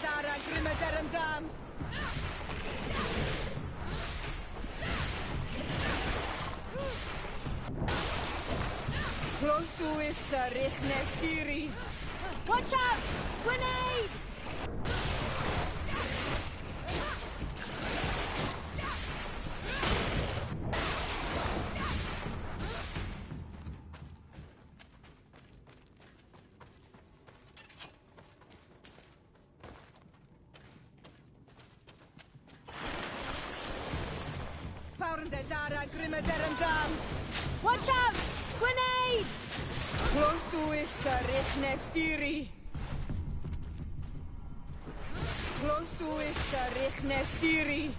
Dara Grimmadaram Dam. Close to is Richnestiri. Watch out! Grenade! Found the Dara Grimmadaram Dam. Watch out! Grenade! Close to is Richnestiri. Close to is Richnestiri.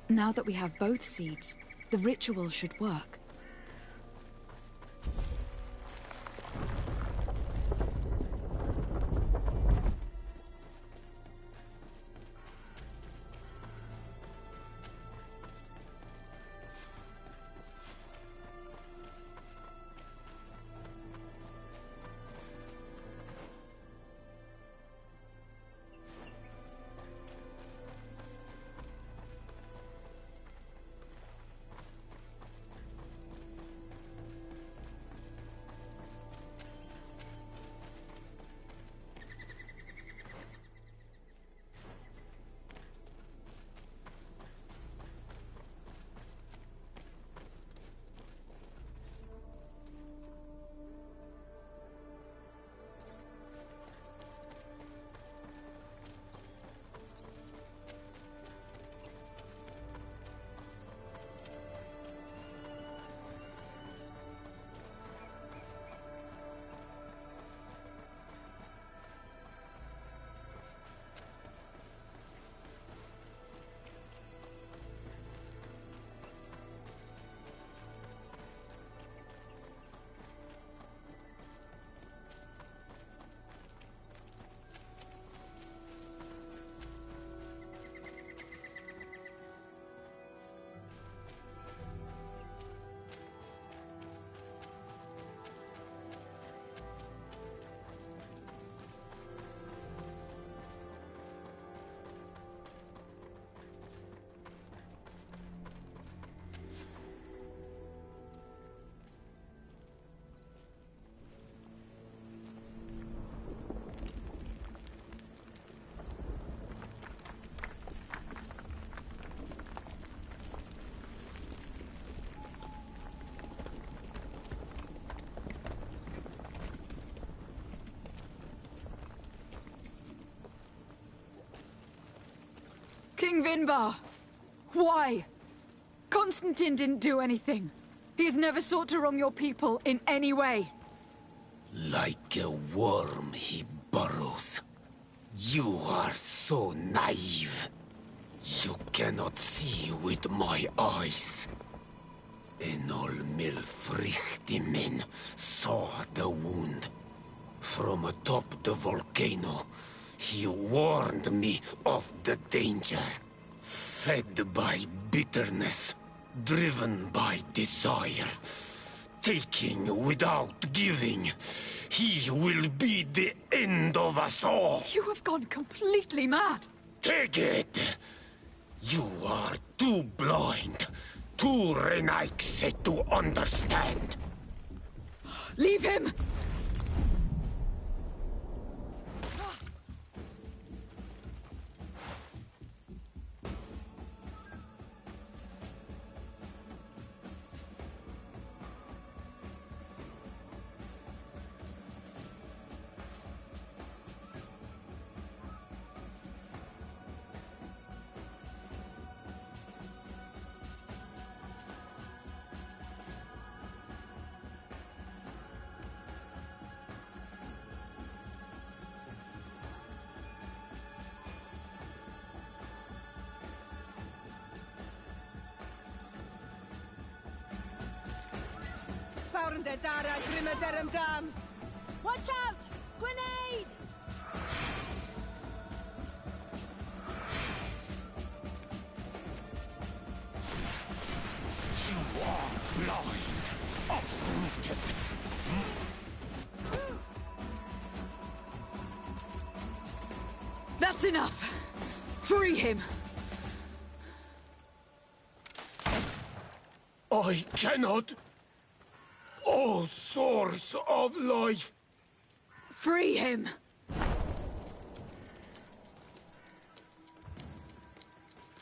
Now that we have both seeds, the ritual should work. King Vinbar! Why? Constantine didn't do anything. He has never sought to wrong your people in any way. Like a worm he burrows. You are so naive. You cannot see with my eyes. Enol Milfrichtimin saw the wound. From atop the volcano, he warned me of the danger. Fed by bitterness, driven by desire, taking without giving, he will be the end of us all. You have gone completely mad. Take it! You are too blind, too renaikse to understand. Leave him! Watch out! Grenade! You are blind, uprooted. That's enough! Free him! I cannot. O source of life! Free him!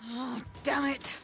Oh, damn it!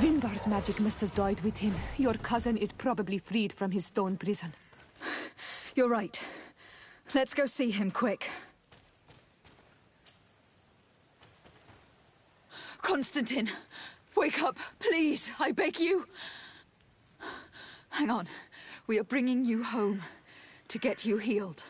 Vinbar's magic must have died with him. Your cousin is probably freed from his stone prison. You're right. Let's go see him, quick. Constantine, wake up, please, I beg you. Hang on. We are bringing you home to get you healed.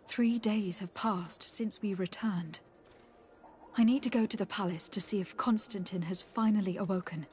"3 days have passed since we returned. I need to go to the palace to see if Constantine has finally awoken.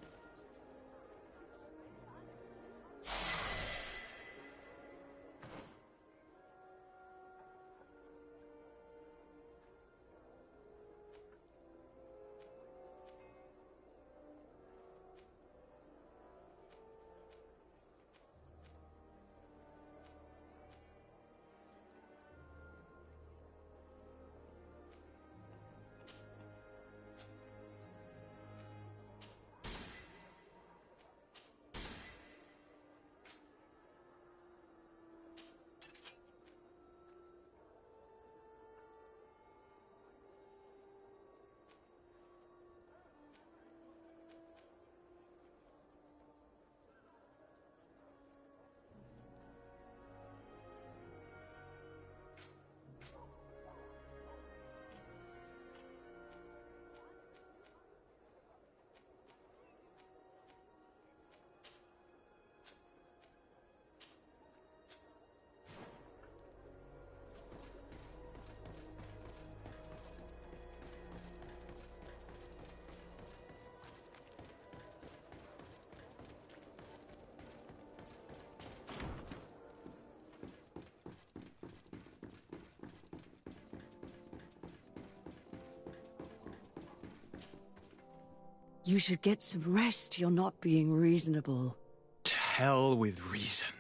You should get some rest. You're not being reasonable. To hell with reason.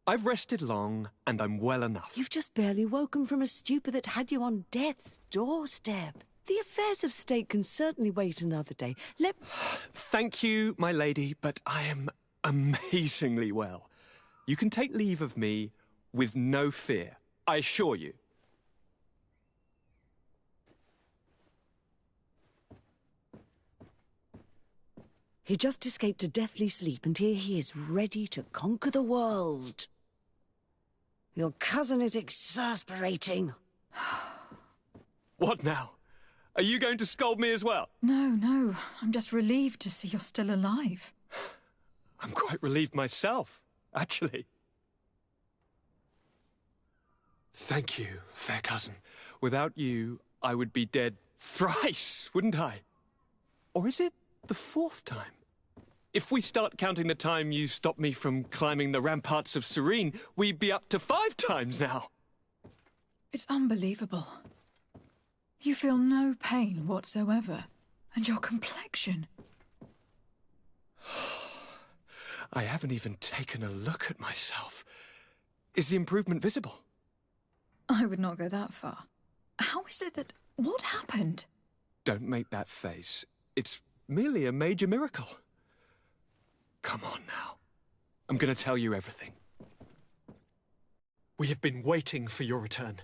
I've rested long, and I'm well enough. You've just barely woken from a stupor that had you on death's doorstep. The affairs of state can certainly wait another day. Thank you, my lady, but I am amazingly well. You can take leave of me with no fear, I assure you. He just escaped a deathly sleep, and here he is, ready to conquer the world. Your cousin is exasperating. What now? Are you going to scold me as well? No. I'm just relieved to see you're still alive. I'm quite relieved myself, actually. Thank you, fair cousin. Without you, I would be dead thrice, wouldn't I? Or is it the 4th time? If we start counting the time you stopped me from climbing the ramparts of Serene, we'd be up to 5 times now. It's unbelievable. You feel no pain whatsoever. And your complexion. I haven't even taken a look at myself. Is the improvement visible? I would not go that far. How is it that... What happened? Don't make that face. It's merely a major miracle. Come on now. I'm going to tell you everything. We have been waiting for your return.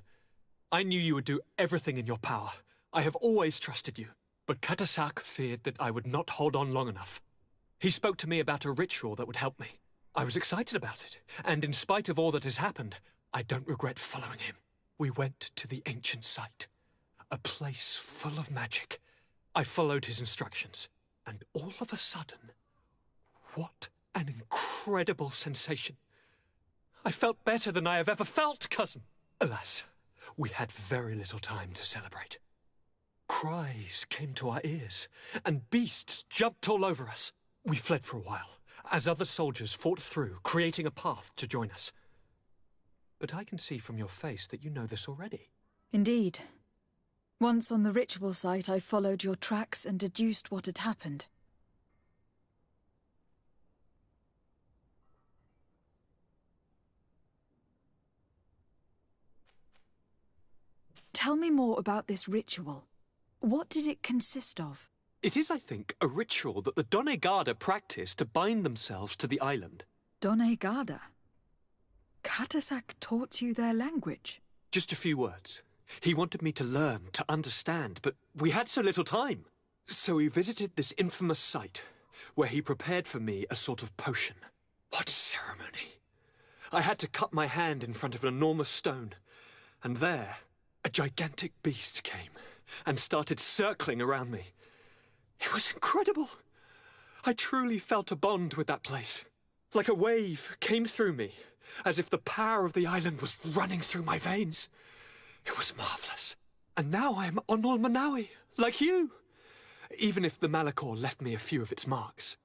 I knew you would do everything in your power. I have always trusted you. But Katasak feared that I would not hold on long enough. He spoke to me about a ritual that would help me. I was excited about it, and in spite of all that has happened, I don't regret following him. We went to the ancient site, a place full of magic. I followed his instructions, and all of a sudden, what an incredible sensation. I felt better than I have ever felt, cousin. Alas, we had very little time to celebrate. Cries came to our ears, and beasts jumped all over us. We fled for a while, as other soldiers fought through, creating a path to join us. But I can see from your face that you know this already. Indeed. Once on the ritual site, I followed your tracks and deduced what had happened. Tell me more about this ritual. What did it consist of? It is, I think, a ritual that the Donegada practice to bind themselves to the island. Donegada? Katasak taught you their language? Just a few words. He wanted me to learn, to understand, but we had so little time. So we visited this infamous site, where he prepared for me a sort of potion. What ceremony! I had to cut my hand in front of an enormous stone, and there, a gigantic beast came and started circling around me. It was incredible. I truly felt a bond with that place. Like a wave came through me, as if the power of the island was running through my veins. It was marvelous. And now I am on Olmanawi, like you. Even if the Malachor left me a few of its marks.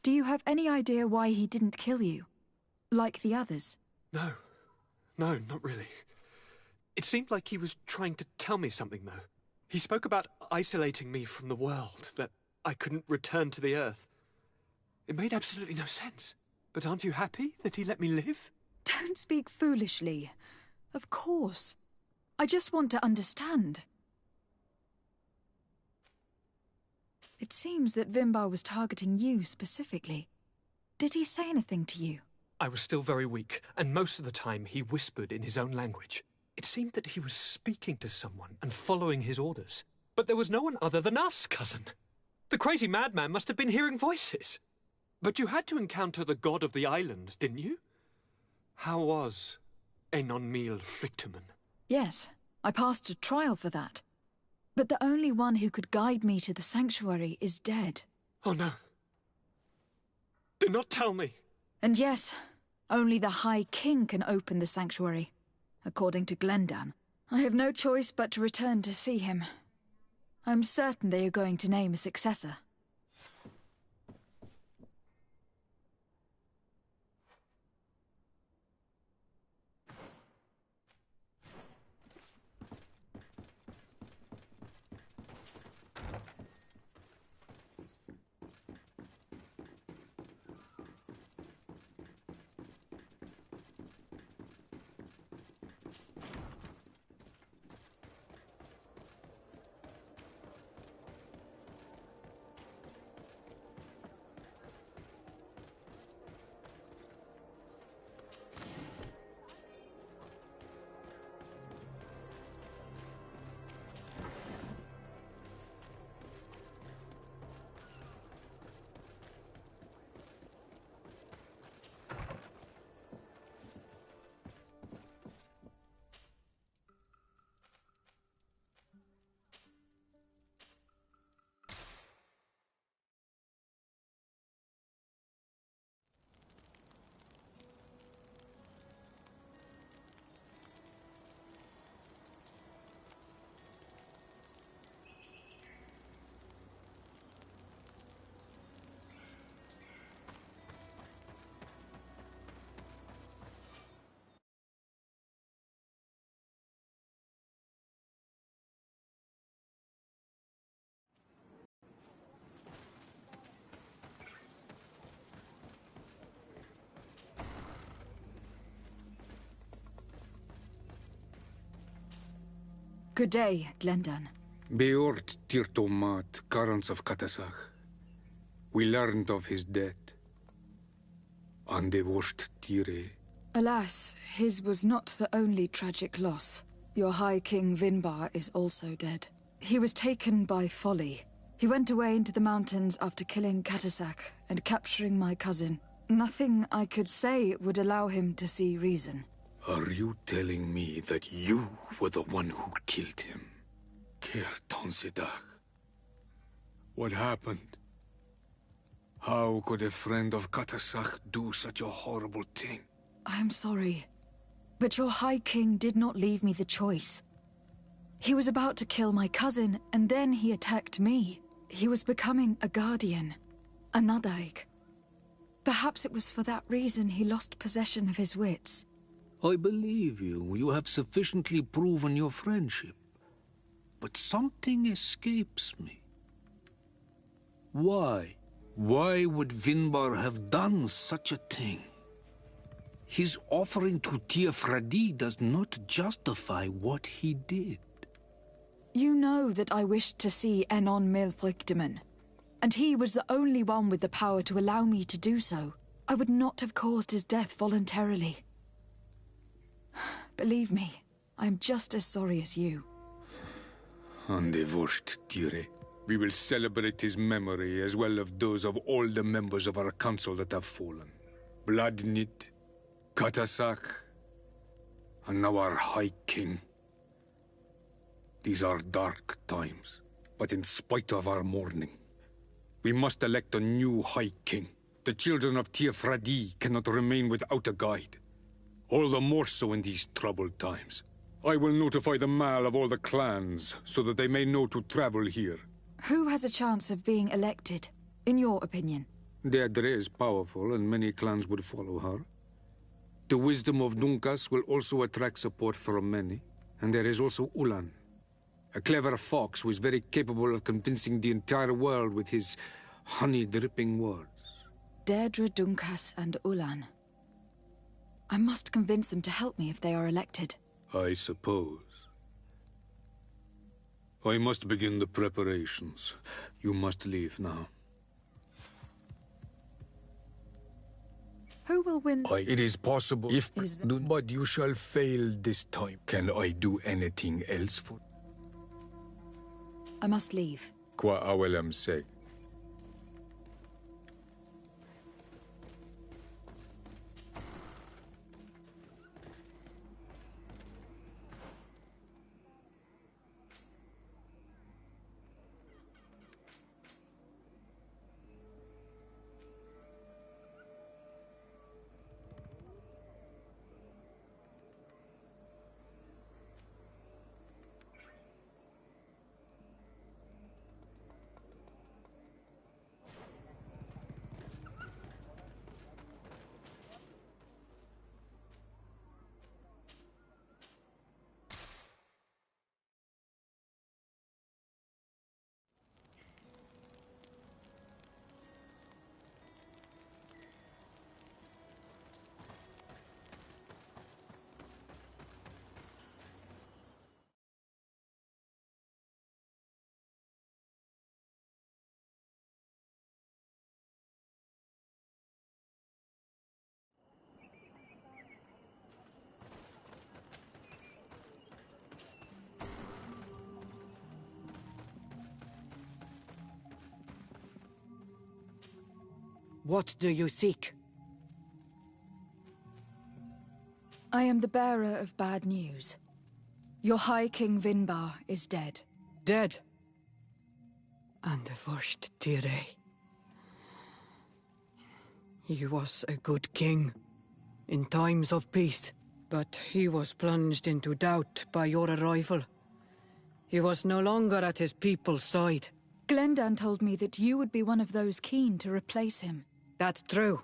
Do you have any idea why he didn't kill you? Like the others? No, not really. It seemed like he was trying to tell me something, though. He spoke about isolating me from the world, that I couldn't return to the Earth. It made absolutely no sense. But aren't you happy that he let me live? Don't speak foolishly. Of course. I just want to understand. It seems that Vimbar was targeting you specifically. Did he say anything to you? I was still very weak, and most of the time he whispered in his own language. It seemed that he was speaking to someone and following his orders. But there was no one other than us, cousin. The crazy madman must have been hearing voices. But you had to encounter the god of the island, didn't you? How was Einon Mil Flicterman? Yes, I passed a trial for that. But the only one who could guide me to the sanctuary is dead. Oh no. Do not tell me. And yes, only the High King can open the sanctuary, according to Glendan. I have no choice but to return to see him. I'm certain they are going to name a successor. Good day, Glendan. Beort Tirtomat, currents of Katasach. We learned of his death. Andevosht Tire. Alas, his was not the only tragic loss. Your High King Vinbar is also dead. He was taken by folly. He went away into the mountains after killing Katasak and capturing my cousin. Nothing I could say would allow him to see reason. Are you telling me that you were the one who killed him? Kertonsidach. What happened? How could a friend of Katasach do such a horrible thing? I am sorry, but your High King did not leave me the choice. He was about to kill my cousin, and then he attacked me. He was becoming a guardian, a Nadaig. Perhaps it was for that reason he lost possession of his wits. I believe you. You have sufficiently proven your friendship. But something escapes me. Why? Why would Vinbar have done such a thing? His offering to Teofradi does not justify what he did. You know that I wished to see Enon Milfrichteman, and he was the only one with the power to allow me to do so. I would not have caused his death voluntarily. Believe me, I am just as sorry as you. Undivorced, Tire. We will celebrate his memory as well as those of all the members of our council that have fallen. Bladnit, Katasak, and now our High King. These are dark times, but in spite of our mourning, we must elect a new High King. The children of Teofradi cannot remain without a guide. All the more so in these troubled times. I will notify the Mal of all the clans, so that they may know to travel here. Who has a chance of being elected, in your opinion? Deirdre is powerful, and many clans would follow her. The wisdom of Dunkas will also attract support from many. And there is also Ulan, a clever fox who is very capable of convincing the entire world with his honey-dripping words. Deirdre, Dunkas, and Ulan. I must convince them to help me if they are elected. I suppose. I must begin the preparations. You must leave now. Who will win? It is possible, but you shall fail this time. Can I do anything else for? I must leave. Qua awelam seg. What do you seek? I am the bearer of bad news. Your High King Vinbar is dead. Dead? Undivorced, Tire. He was a good king in times of peace, but he was plunged into doubt by your arrival. He was no longer at his people's side. Glendan told me that you would be one of those keen to replace him. That's true.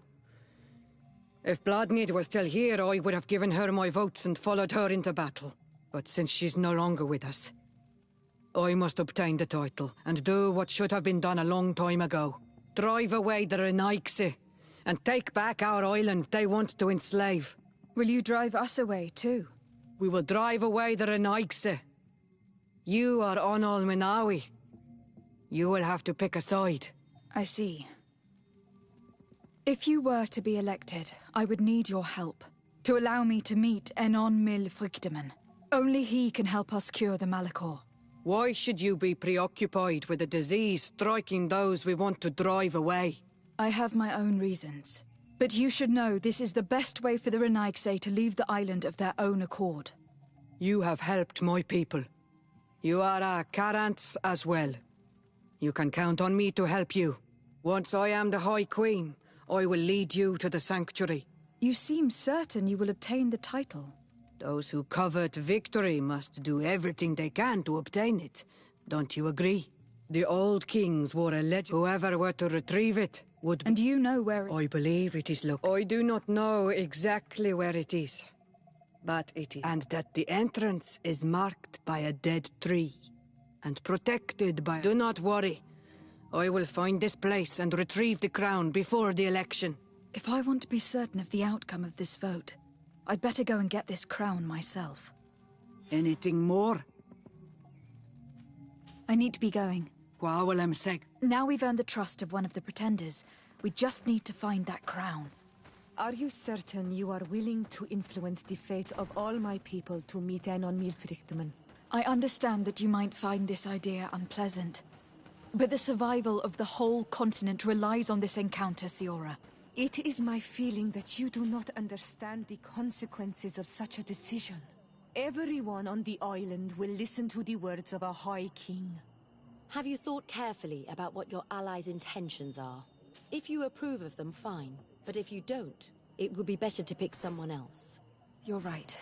If Bladnid was still here, I would have given her my votes and followed her into battle. But since she's no longer with us, I must obtain the title and do what should have been done a long time ago. Drive away the Renaigse and take back our island they want to enslave. Will you drive us away too? We will drive away the Renaigse. You are Onol Menawi. You will have to pick a side. I see. If you were to be elected, I would need your help to allow me to meet Enon Milfrichteman. Only he can help us cure the Malachor. Why should you be preoccupied with a disease striking those we want to drive away? I have my own reasons. But you should know this is the best way for the Renaigse to leave the island of their own accord. You have helped my people. You are our Karants as well. You can count on me to help you. Once I am the High Queen, I will lead you to the sanctuary. You seem certain you will obtain the title. Those who covet victory must do everything they can to obtain it. Don't you agree? The old kings wore a legend. Whoever were to retrieve it would... And you know where it... I believe it is located. I do not know exactly where it is, but it is. And that the entrance is marked by a dead tree and protected by... Do not worry. I will find this place and retrieve the crown before the election. If I want to be certain of the outcome of this vote, I'd better go and get this crown myself. Anything more? I need to be going. Seg. Now we've earned the trust of one of the pretenders. We just need to find that crown. Are you certain you are willing to influence the fate of all my people to meet Enon Milfrichtemann? I understand that you might find this idea unpleasant, but the survival of the whole continent relies on this encounter, Siora. It is my feeling that you do not understand the consequences of such a decision. Everyone on the island will listen to the words of a High King. Have you thought carefully about what your allies' intentions are? If you approve of them, fine. But if you don't, it would be better to pick someone else. You're right.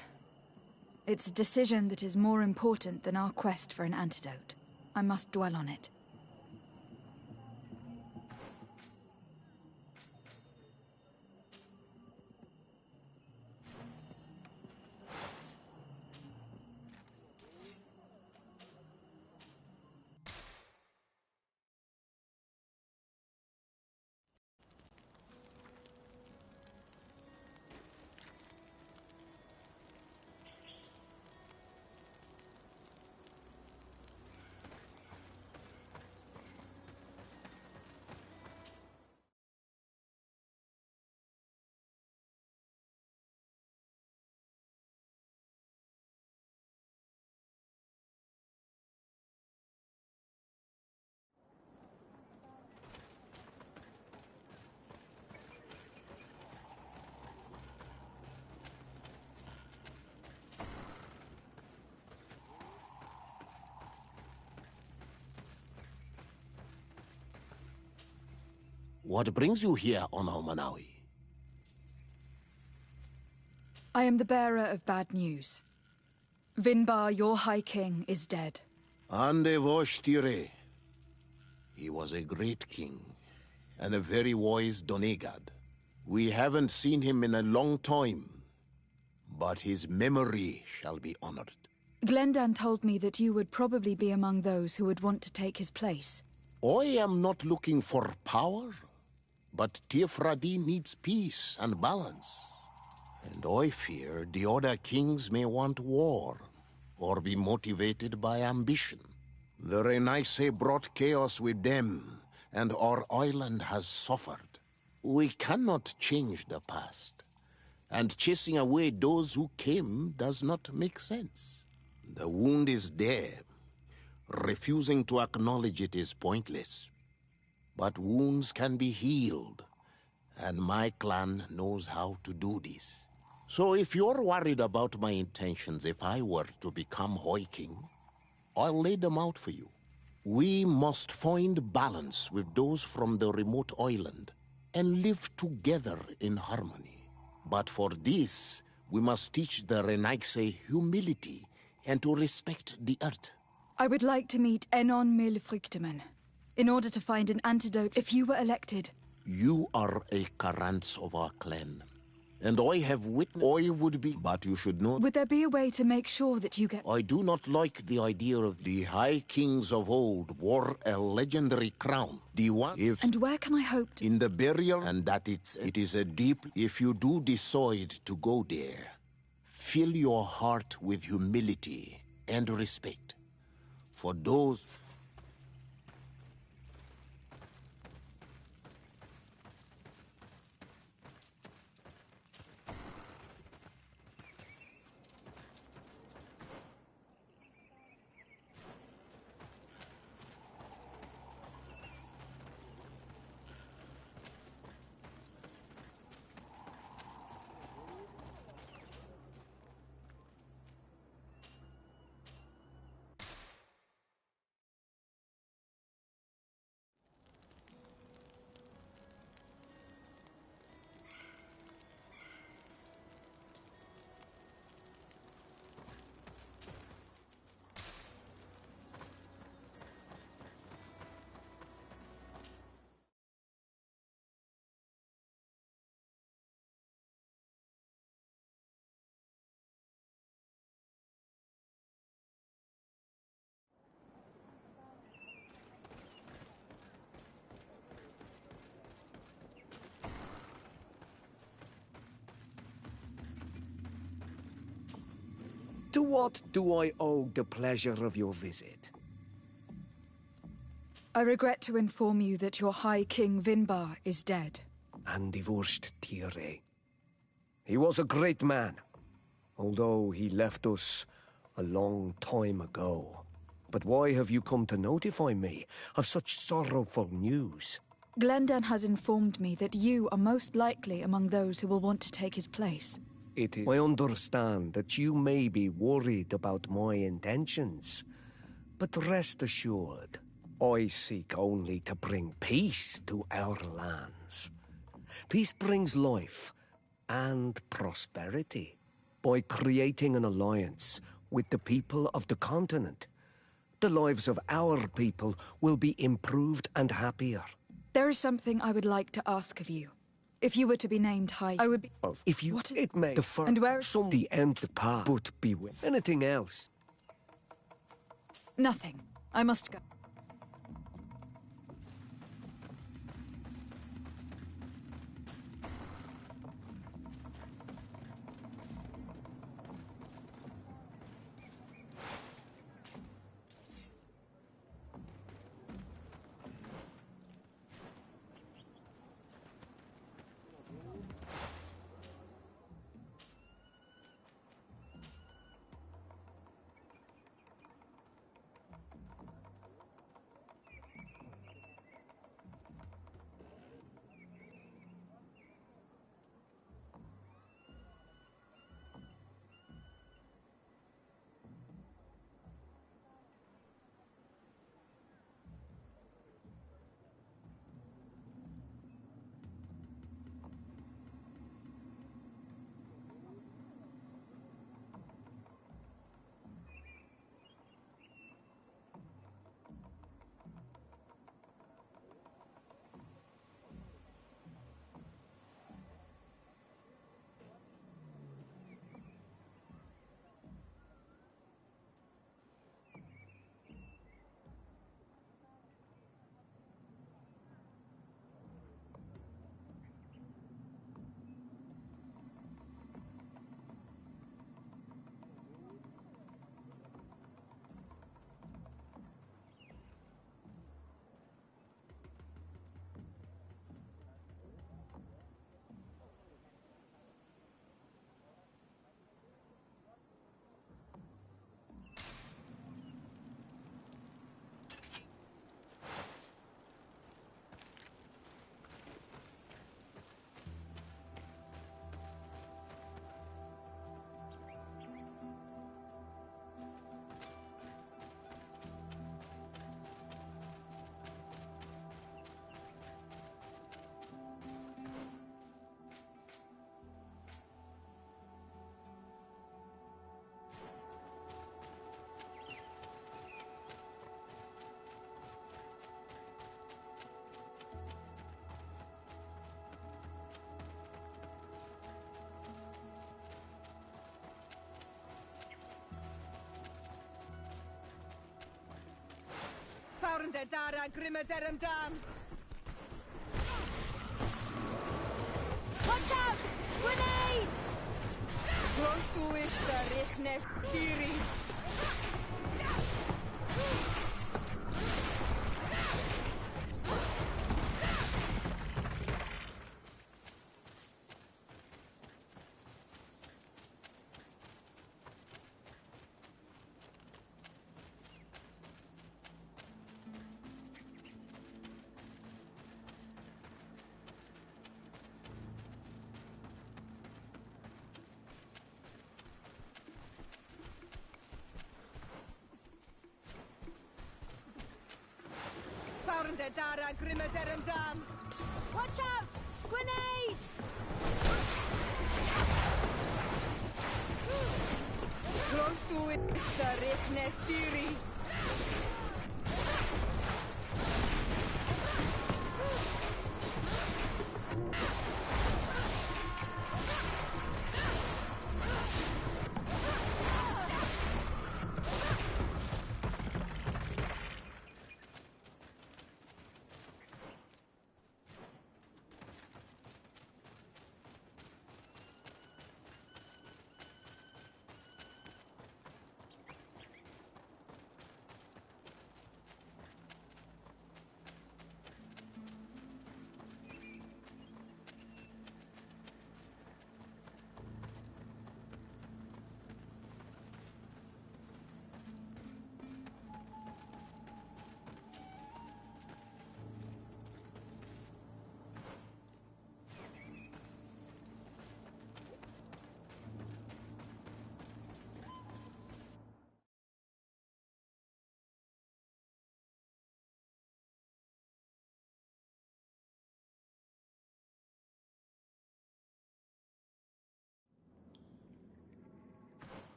It's a decision that is more important than our quest for an antidote. I must dwell on it. What brings you here on Almanawi? I am the bearer of bad news. Vinbar, your High King, is dead. Ande vosh tire. He was a great king, and a very wise Donegad. We haven't seen him in a long time, but his memory shall be honored. Glendan told me that you would probably be among those who would want to take his place. I am not looking for power, but Tirfradi needs peace and balance. And I fear the other kings may want war, or be motivated by ambition. The Renaise brought chaos with them, and our island has suffered. We cannot change the past, and chasing away those who came does not make sense. The wound is there. Refusing to acknowledge it is pointless. But wounds can be healed, and my clan knows how to do this. So if you're worried about my intentions if I were to become High King, I'll lay them out for you. We must find balance with those from the remote island and live together in harmony. But for this, we must teach the Renaise humility and to respect the earth. I would like to meet Enon Milfrichtemann in order to find an antidote if you were elected. You are a Karants of our clan, and I have witnessed I would be, but you should know. Would there be a way to make sure that you get... I do not like the idea of the High Kings of old wore a legendary crown. The one if... And where can I hope to... In the burial, and that it is a deep... If you do decide to go there, fill your heart with humility and respect for those To what do I owe the pleasure of your visit? I regret to inform you that your High King Vinbar is dead. And divorced Tire. He was a great man, although he left us a long time ago. But why have you come to notify me of such sorrowful news? Glendan has informed me that you are most likely among those who will want to take his place. I understand that you may be worried about my intentions, but rest assured, I seek only to bring peace to our lands. Peace brings life and prosperity by creating an alliance with the people of the continent. The lives of our people will be improved and happier. There is something I would like to ask of you. If you were to be named High, I would be... If you... What is... It may... The first... And where... Some... The end the path. But be with... Anything else? Nothing. I must go. Farnde dara grimmederem dam. Watch out! Grenade! Close to is richnes theory. Farnde dara grimmederem dam. Watch out! Grenade! Close to is richnes theory.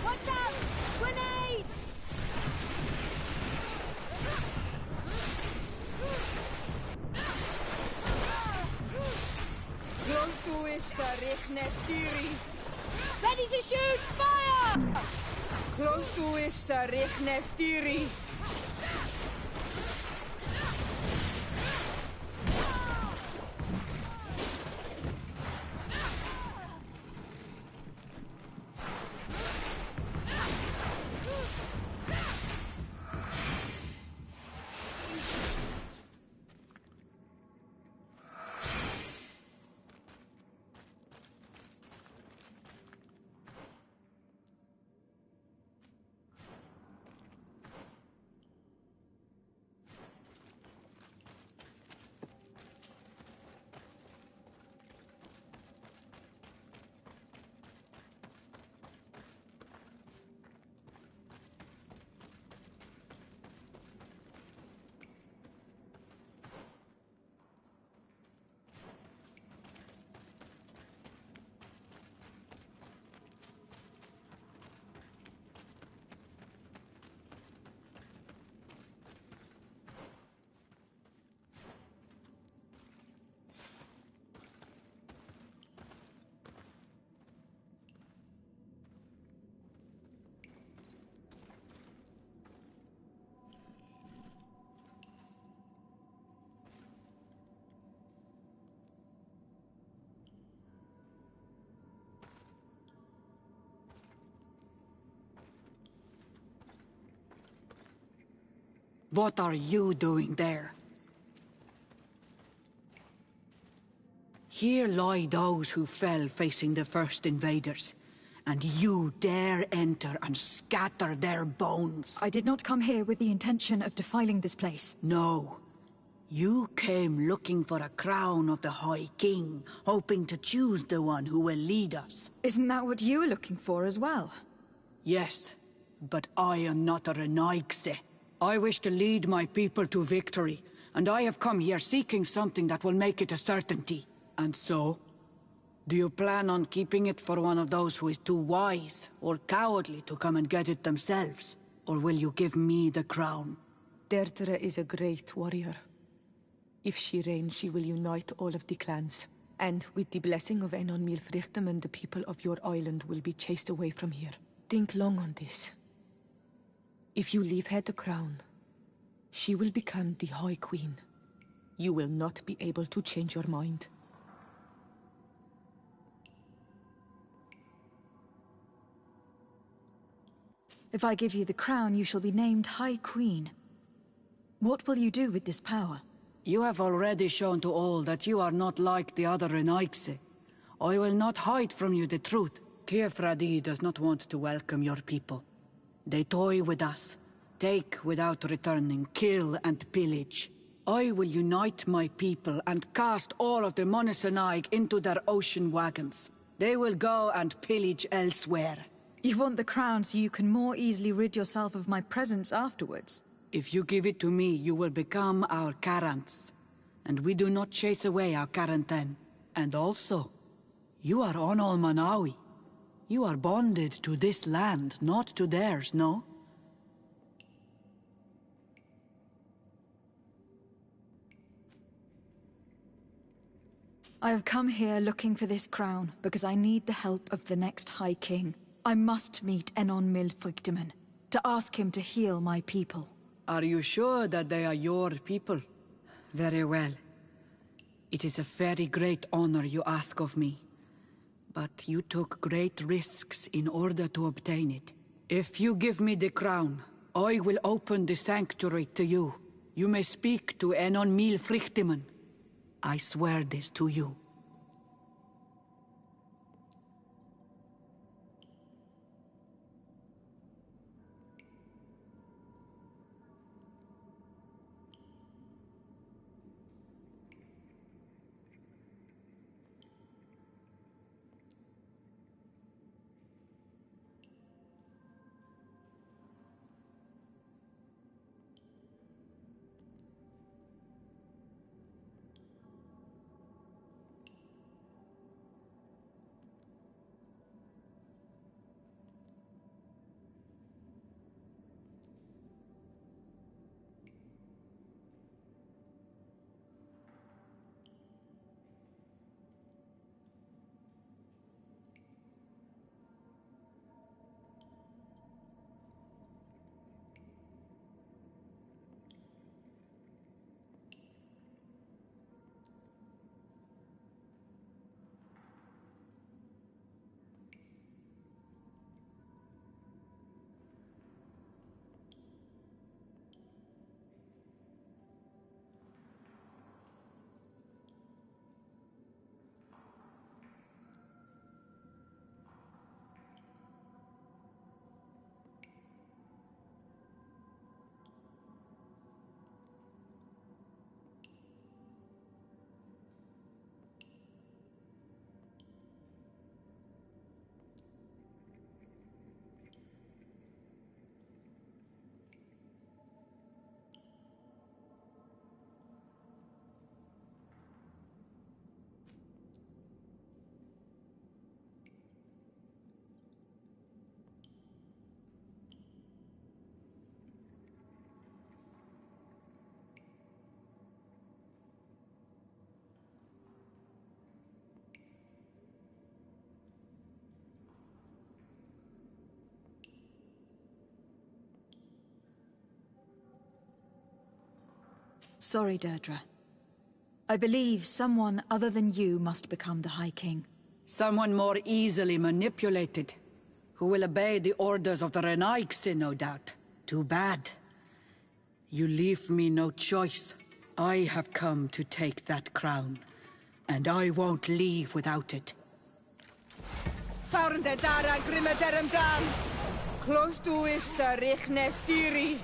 Watch out! Grenade! Close to issa Stiri. Ready to shoot! Fire! Close to issa Stiri. What are you doing there? Here lie those who fell facing the first invaders, and you dare enter and scatter their bones. I did not come here with the intention of defiling this place. No. You came looking for a crown of the High King, hoping to choose the one who will lead us. Isn't that what you were looking for as well? Yes, but I am not a Renaigse. I wish to lead my people to victory, and I have come here seeking something that will make it a certainty. And so, do you plan on keeping it for one of those who is too wise or cowardly to come and get it themselves? Or will you give me the crown? Dertere is a great warrior. If she reigns, she will unite all of the clans. And with the blessing of Enon Milfrichtem, the people of your island will be chased away from here. Think long on this. If you leave her the crown, she will become the High Queen. You will not be able to change your mind. If I give you the crown, you shall be named High Queen. What will you do with this power? You have already shown to all that you are not like the other Renaigse. I will not hide from you the truth. Teofradi does not want to welcome your people. They toy with us, take without returning, kill and pillage. I will unite my people and cast all of the Monesenaig into their ocean wagons. They will go and pillage elsewhere. You want the crown so you can more easily rid yourself of my presence afterwards? If you give it to me, you will become our Karants. And we do not chase away our Karanten. And also, you are on Olmanawi. You are bonded to this land, not to theirs, no? I have come here looking for this crown because I need the help of the next High King. I must meet Enon Milfrichtem to ask him to heal my people. Are you sure that they are your people? Very well. It is a very great honor you ask of me. But you took great risks in order to obtain it. If you give me the crown, I will open the sanctuary to you. You may speak to Enon Milfrichtem. I swear this to you. Sorry, Deirdre. I believe someone other than you must become the High King. Someone more easily manipulated, who will obey the orders of the Renaigse, no doubt. Too bad. You leave me no choice. I have come to take that crown, and I won't leave without it. Found the Dara Grimaderum Dam. Close to is Richnestiri.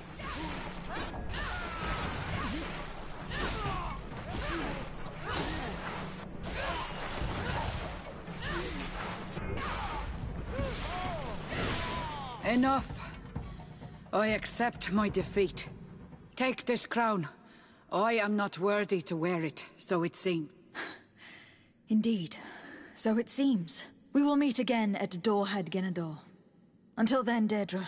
Enough. I accept my defeat. Take this crown. I am not worthy to wear it, so it seems. Indeed. So it seems. We will meet again at Dorhead Genador. Until then, Deirdre.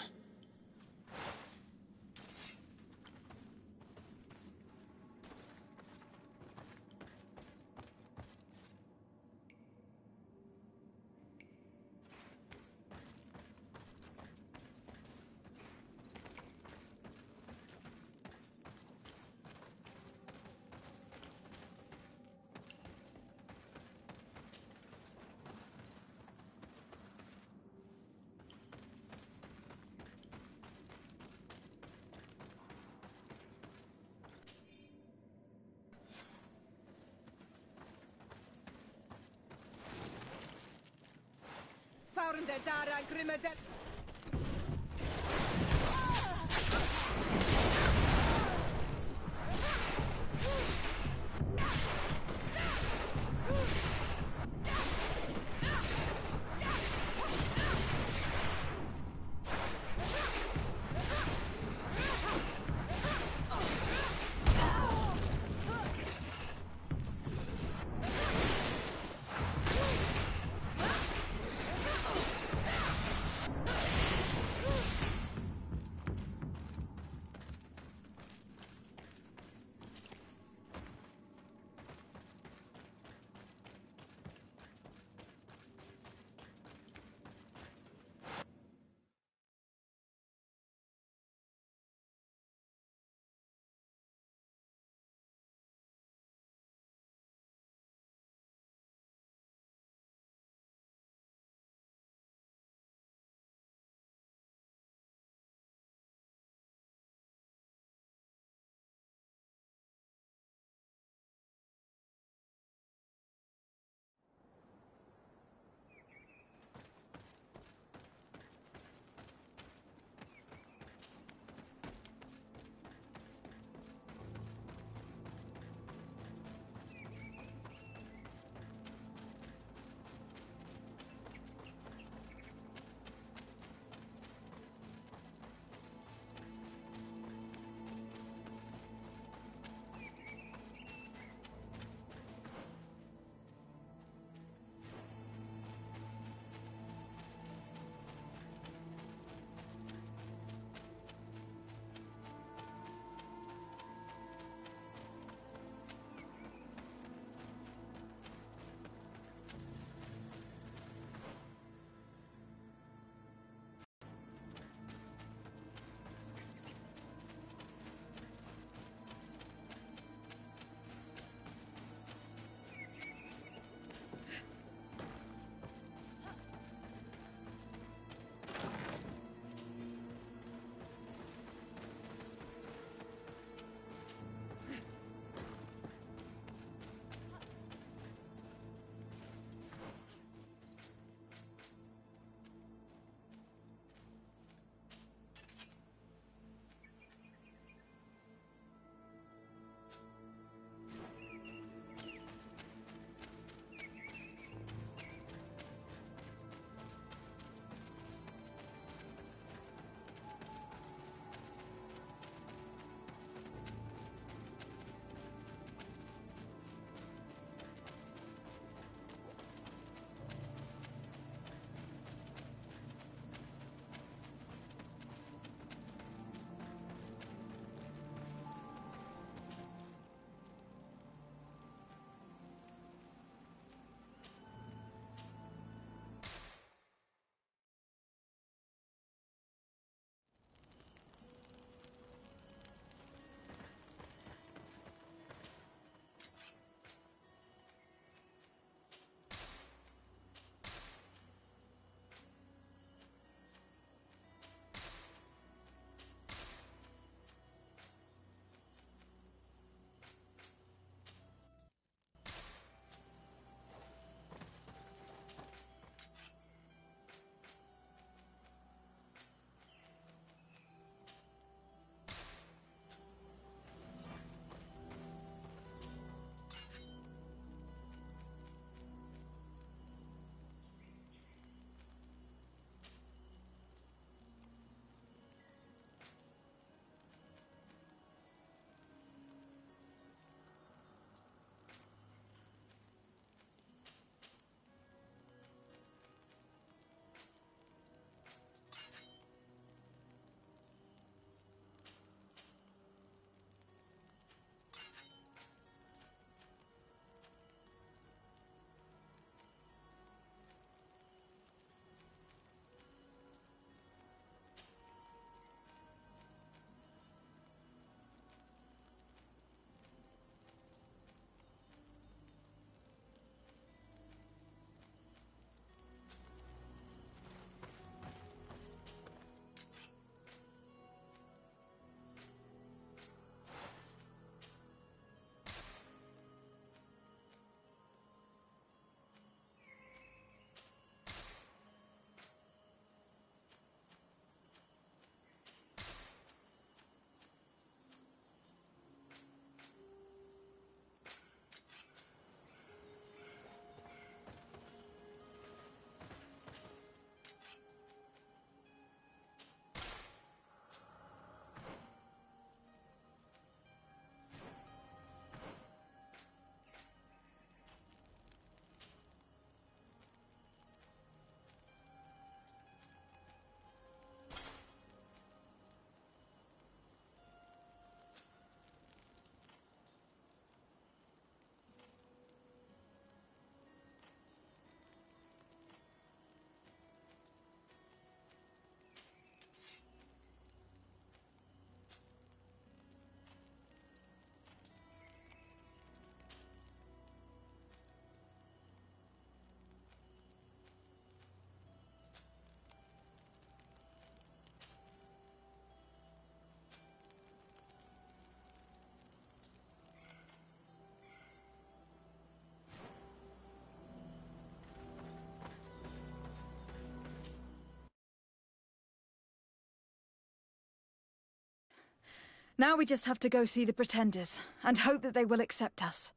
Found the Dara Grimaderum. Now we just have to go see the pretenders, and hope that they will accept us.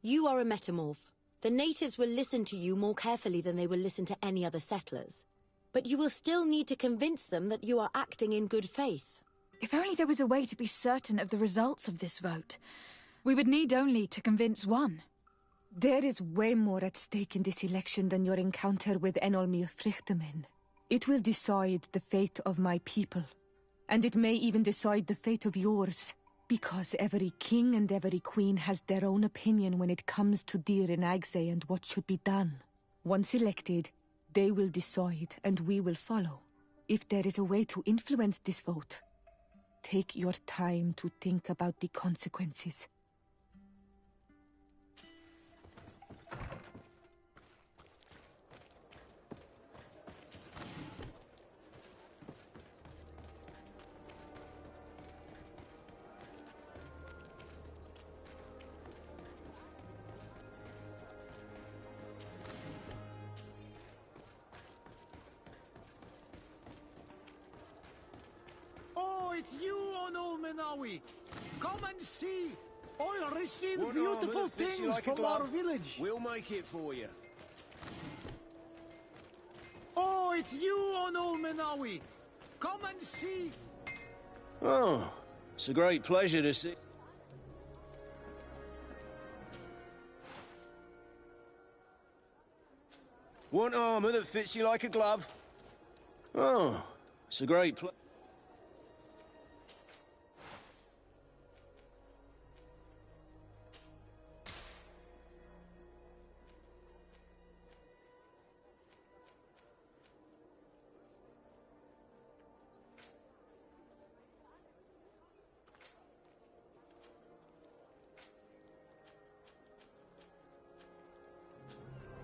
You are a metamorph. The natives will listen to you more carefully than they will listen to any other settlers. But you will still need to convince them that you are acting in good faith. If only there was a way to be certain of the results of this vote. We would need only to convince one. There is way more at stake in this election than your encounter with Enolmir Frichtermen. It will decide the fate of my people. And it may even decide the fate of yours. Because every king and every queen has their own opinion when it comes to Dir and Agse and what should be done. Once elected, they will decide and we will follow. If there is a way to influence this vote, take your time to think about the consequences. It's you on Olmenawi. Come and see. I received beautiful things from our village. We'll make it for you. Oh, it's you on Olmenawi. Come and see. Oh, it's a great pleasure to see. Want armor that fits you like a glove? Oh, it's a great pleasure.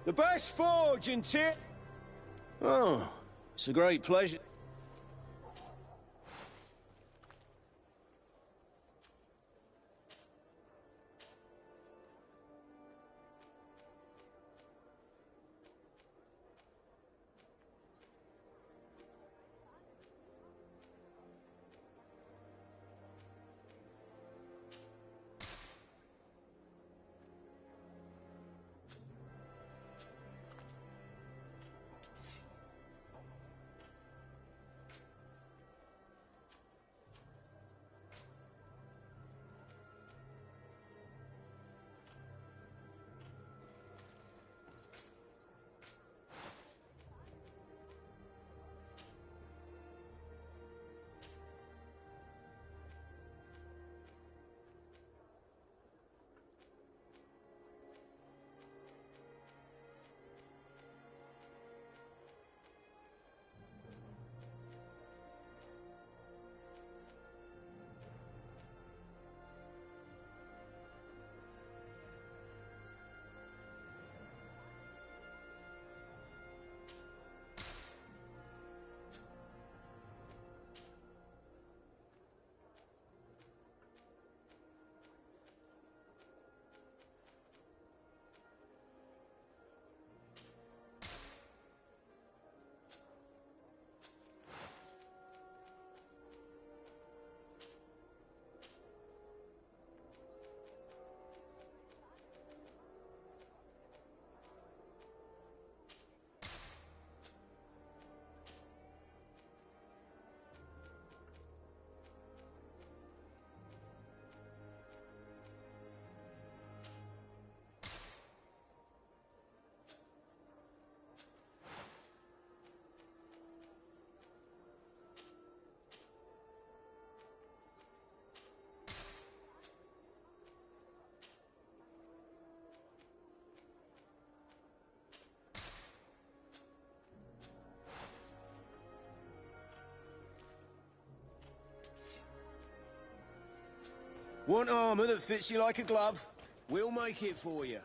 The best forge in Tyr. Oh, it's a great pleasure. Want armor that fits you like a glove? We'll make it for you.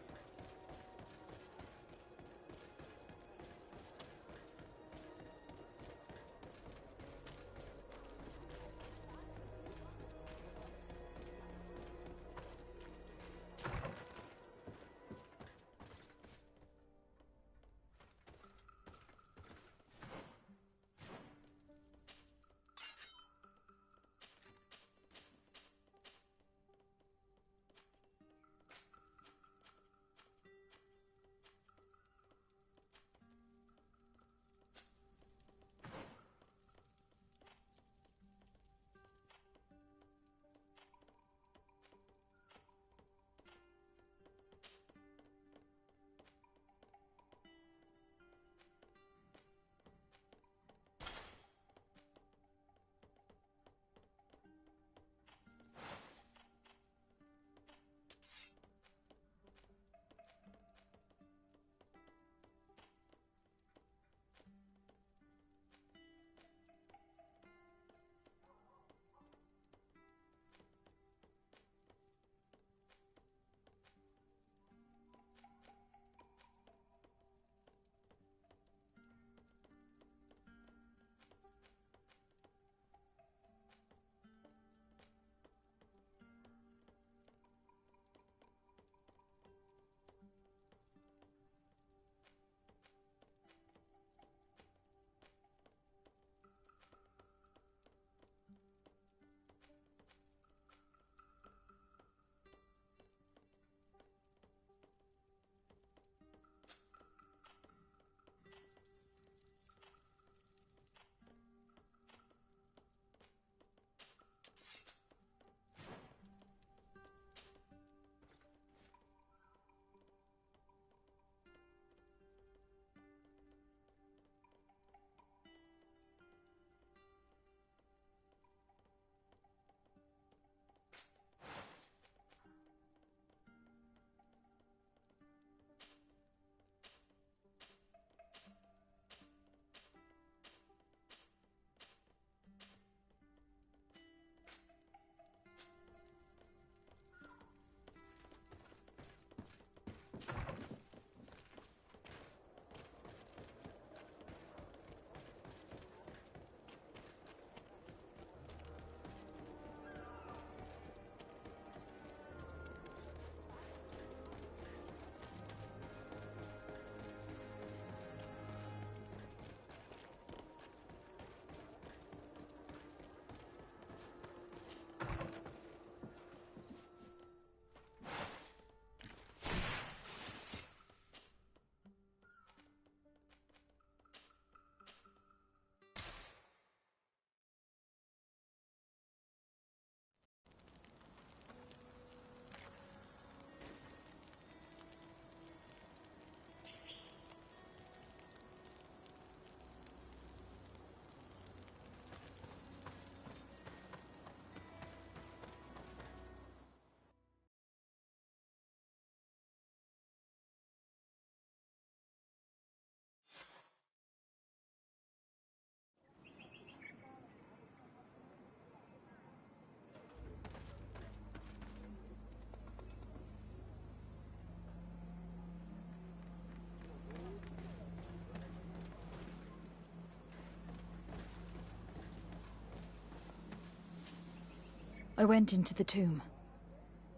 I went into the tomb.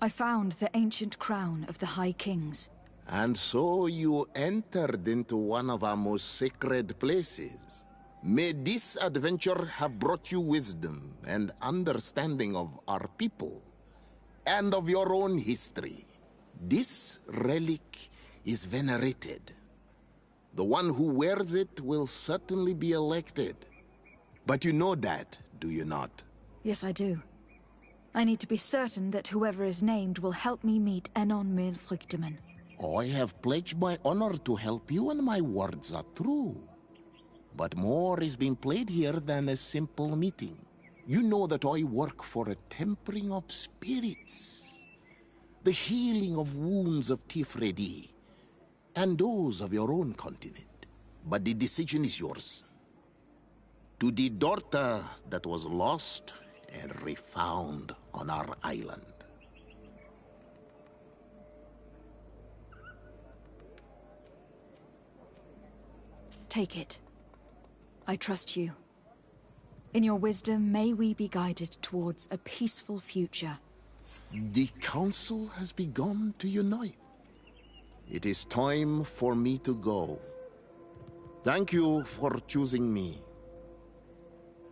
I found the ancient crown of the High Kings. And so you entered into one of our most sacred places. May this adventure have brought you wisdom and understanding of our people, and of your own history. This relic is venerated. The one who wears it will certainly be elected. But you know that, do you not? Yes, I do. I need to be certain that whoever is named will help me meet Enon Milfrichteman. I have pledged my honor to help you, and my words are true. But more is being played here than a simple meeting. You know that I work for a tempering of spirits, the healing of wounds of Tifredi, and those of your own continent. But the decision is yours. To the daughter that was lost and refound on our island. Take it. I trust you. In your wisdom, may we be guided towards a peaceful future. The council has begun to unite. It is time for me to go. Thank you for choosing me.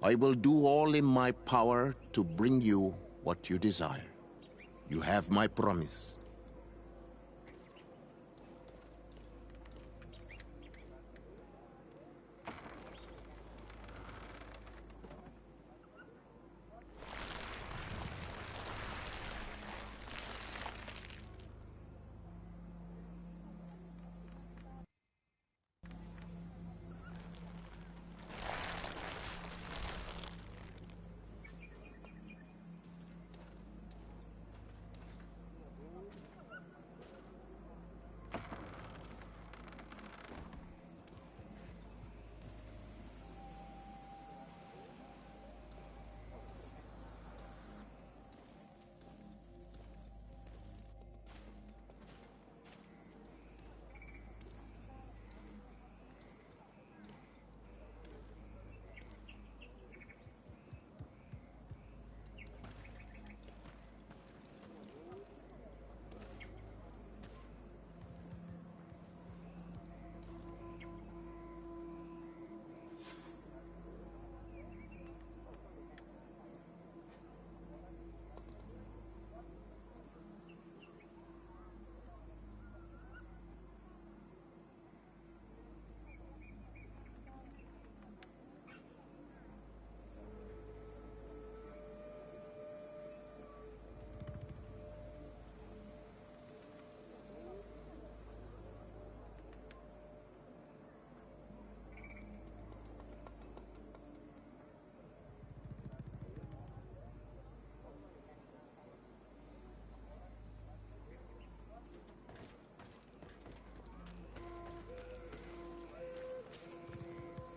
I will do all in my power to bring you what you desire. You have my promise.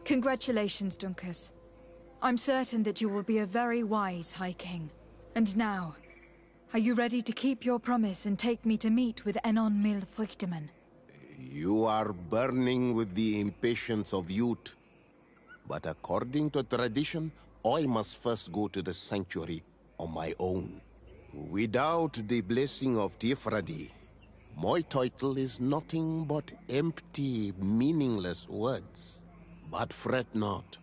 Congratulations, Dunkus. I'm certain that you will be a very wise High King. And now, are you ready to keep your promise and take me to meet with Enon Milfrichteman? You are burning with the impatience of youth. But according to tradition, I must first go to the sanctuary on my own. Without the blessing of Tifradi, my title is nothing but empty, meaningless words. But fret not.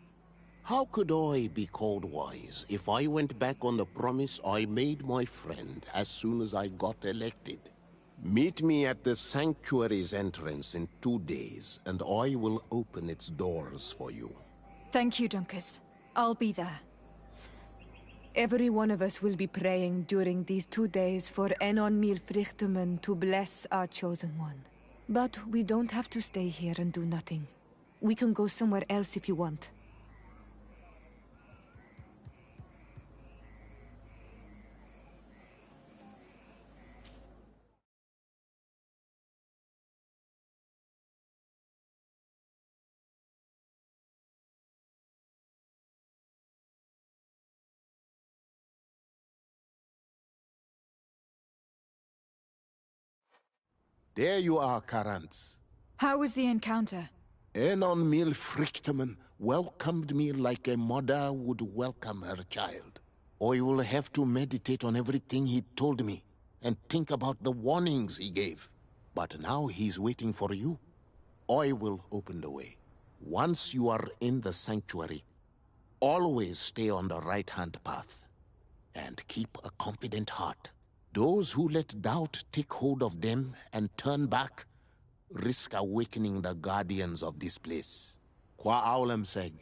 How could I be called wise if I went back on the promise I made my friend as soon as I got elected? Meet me at the sanctuary's entrance in 2 days, and I will open its doors for you. Thank you, Dunkus. I'll be there. Every one of us will be praying during these 2 days for Enon Milfrichteman to bless our chosen one. But we don't have to stay here and do nothing. We can go somewhere else if you want. There you are, Karantz. How was the encounter? Enon Milfrichteman welcomed me like a mother would welcome her child. I will have to meditate on everything he told me and think about the warnings he gave. But now he's waiting for you. I will open the way. Once you are in the sanctuary, always stay on the right-hand path and keep a confident heart. Those who let doubt take hold of them and turn back risk awakening the guardians of this place. Qua aulem seg.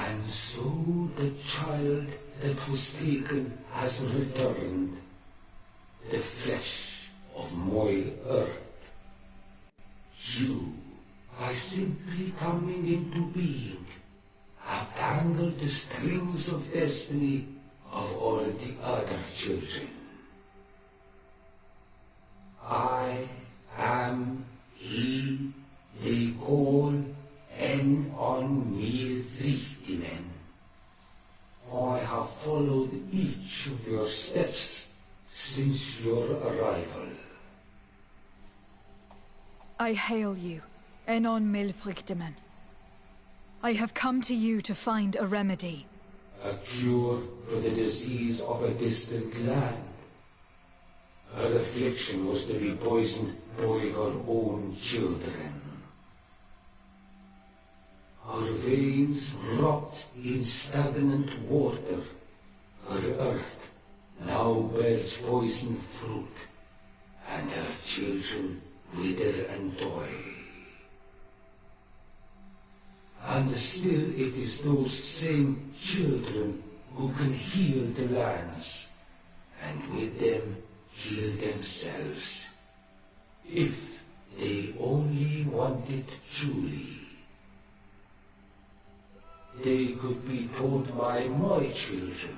And so the child that was taken has returned, the flesh of my earth. You, by simply coming into being, have tangled the strings of destiny of all the other children. I am he they call en onmil vliegtimen. I have followed each of your steps since your arrival. I hail you, Enon Milfrichteman. I have come to you to find a remedy. A cure for the disease of a distant land. Her affliction was to be poisoned by her own children. Her veins rot in stagnant water. Her earth now bears poison fruit, and her children wither and die. And still it is those same children who can heal the lands, and with them heal themselves, if they only want it truly. They could be taught by my children,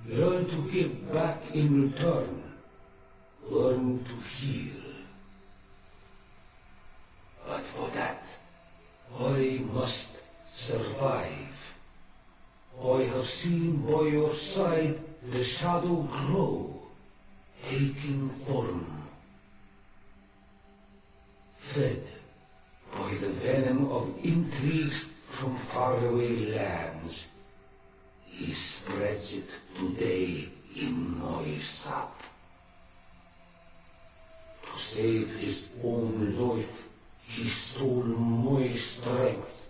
learn to give back in return, learn to heal. But for that, I must survive. I have seen by your side the shadow grow, taking form. Fed by the venom of intrigues from faraway lands, he spreads it today in my sap. To save his own life, he stole my strength,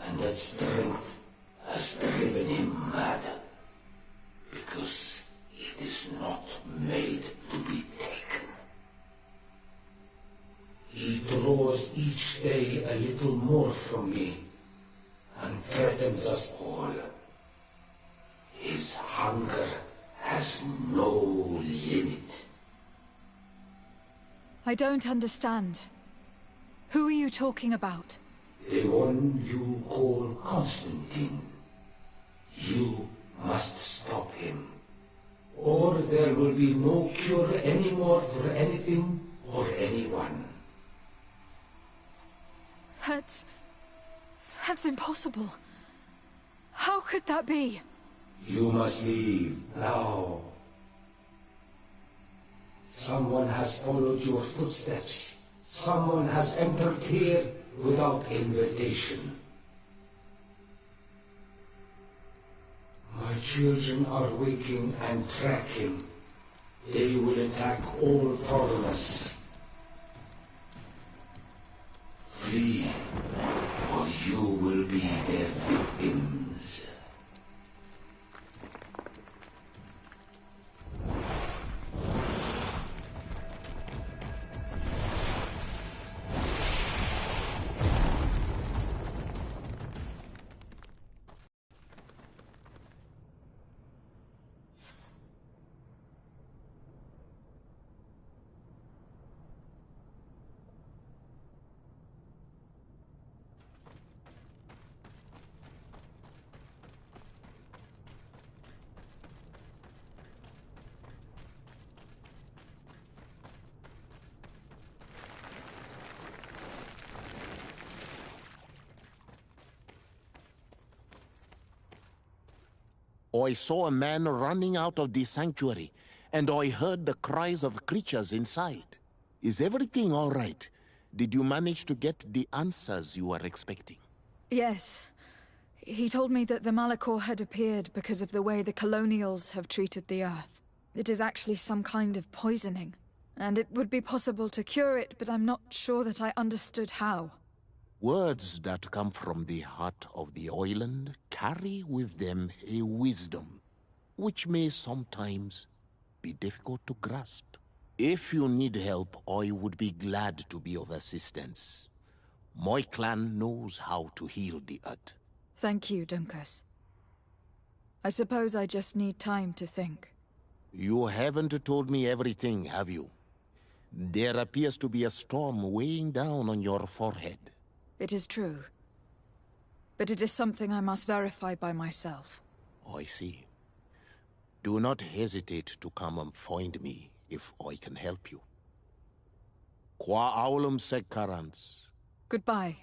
and that strength has driven him mad, because it is not made to be taken. He draws each day a little more from me, and threatens us all. His hunger has no limit. I don't understand. Who are you talking about? The one you call Constantine. You must stop him, or there will be no cure anymore for anything or anyone. That's impossible. How could that be? You must leave now. Someone has followed your footsteps. Someone has entered here without invitation. My children are waking and tracking. They will attack all foreigners. Flee, or you will be their victims. I saw a man running out of the sanctuary, and I heard the cries of creatures inside. Is everything all right? Did you manage to get the answers you were expecting? Yes. He told me that the Malachor had appeared because of the way the colonials have treated the Earth. It is actually some kind of poisoning, and it would be possible to cure it, but I'm not sure that I understood how. Words that come from the heart of the island carry with them a wisdom, which may sometimes be difficult to grasp. If you need help, I would be glad to be of assistance. My clan knows how to heal the earth. Thank you, Dunkus. I suppose I just need time to think. You haven't told me everything, have you? There appears to be a storm weighing down on your forehead. It is true. But it is something I must verify by myself. I see. Do not hesitate to come and find me if I can help you. Qua aulum secarans. Goodbye.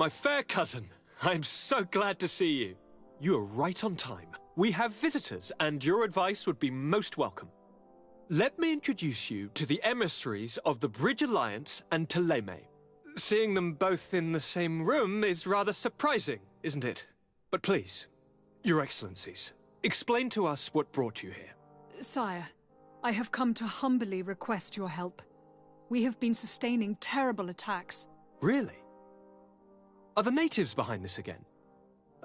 my fair cousin. I'm so glad to see you. You are right on time. We have visitors, and your advice would be most welcome. Let me introduce you to the emissaries of the Bridge Alliance and Teleme. Seeing them both in the same room is rather surprising, isn't it? But please, Your Excellencies, explain to us what brought you here. Sire, I have come to humbly request your help. We have been sustaining terrible attacks. Really? Are the natives behind this again?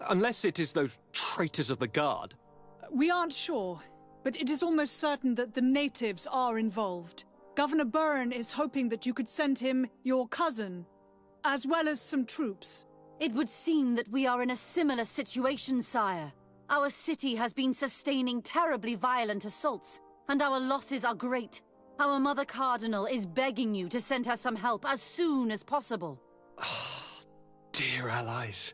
Unless it is those traitors of the Guard. We aren't sure, but it is almost certain that the natives are involved. Governor Byrne is hoping that you could send him your cousin, as well as some troops. It would seem that we are in a similar situation, sire. Our city has been sustaining terribly violent assaults, and our losses are great. Our Mother Cardinal is begging you to send her some help as soon as possible. Dear allies,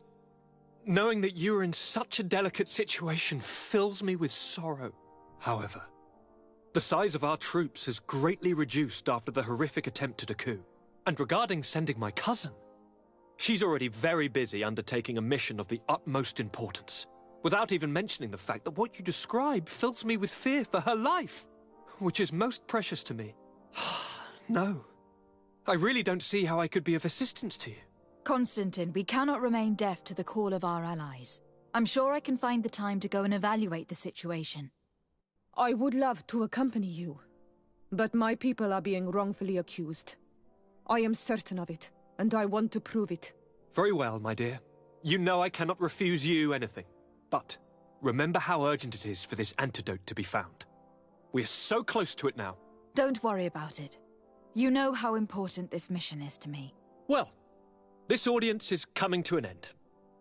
knowing that you are in such a delicate situation fills me with sorrow. However, the size of our troops has greatly reduced after the horrific attempt at a coup. And regarding sending my cousin, she's already very busy undertaking a mission of the utmost importance, without even mentioning the fact that what you describe fills me with fear for her life, which is most precious to me. No, I really don't see how I could be of assistance to you. Constantine, we cannot remain deaf to the call of our allies. I'm sure I can find the time to go and evaluate the situation. I would love to accompany you, but my people are being wrongfully accused. I am certain of it, and I want to prove it. Very well, my dear. You know I cannot refuse you anything. But remember how urgent it is for this antidote to be found. We're so close to it now. Don't worry about it. You know how important this mission is to me. Well, this audience is coming to an end.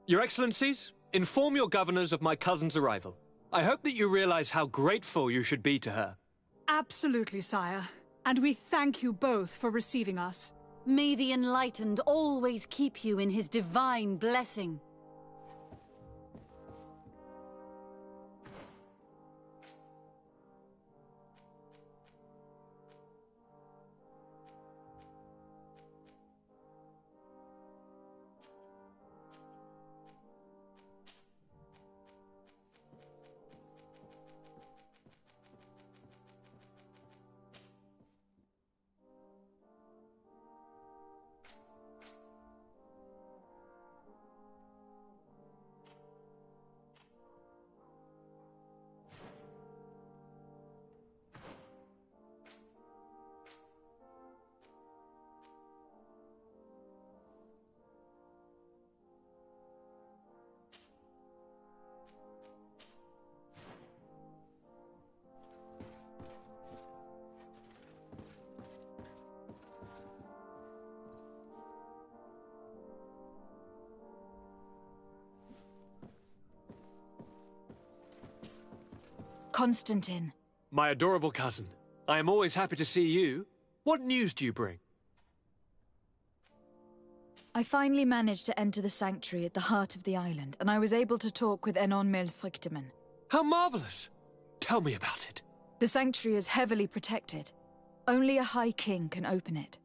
Your Excellencies, inform your governors of my cousin's arrival. I hope that you realize how grateful you should be to her. Absolutely, sire. And we thank you both for receiving us. May the Enlightened always keep you in his divine blessing. Constantine. My adorable cousin, I am always happy to see you. What news do you bring? I finally managed to enter the sanctuary at the heart of the island, and I was able to talk with Enon Melfrichteman. How marvelous! Tell me about it. The sanctuary is heavily protected. Only a High King can open it.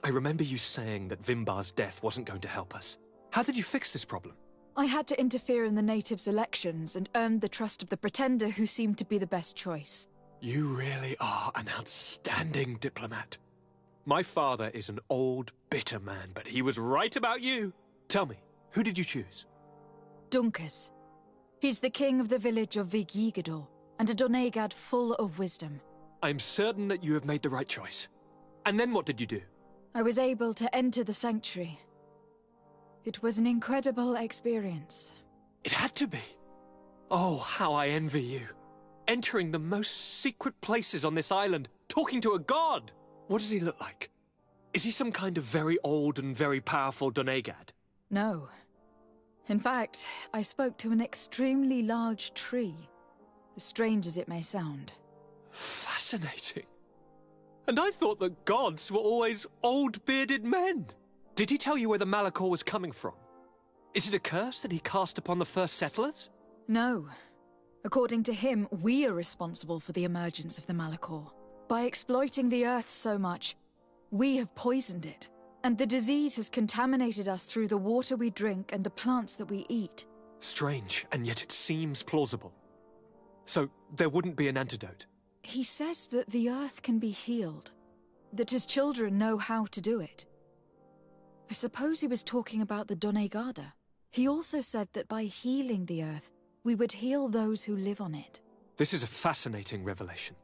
I remember you saying that Vimbar's death wasn't going to help us. How did you fix this problem? I had to interfere in the natives' elections and earned the trust of the pretender who seemed to be the best choice. You really are an outstanding diplomat. My father is an old, bitter man, but he was right about you. Tell me, who did you choose? Dunkus. He's the king of the village of Vigigador, and a Donegad full of wisdom. I'm certain that you have made the right choice. And then what did you do? I was able to enter the sanctuary. It was an incredible experience. It had to be. Oh, how I envy you. Entering the most secret places on this island, talking to a god. What does he look like? Is he some kind of very old and very powerful Donegad? No. In fact, I spoke to an extremely large tree, as strange as it may sound. Fascinating. And I thought that gods were always old, bearded men. Did he tell you where the Malachor was coming from? Is it a curse that he cast upon the first settlers? No. According to him, we are responsible for the emergence of the Malachor. By exploiting the Earth so much, we have poisoned it. And the disease has contaminated us through the water we drink and the plants that we eat. Strange, and yet it seems plausible. So, there wouldn't be an antidote? He says that the earth can be healed, that his children know how to do it. I suppose he was talking about the Donegada. He also said that by healing the earth, we would heal those who live on it. This is a fascinating revelation.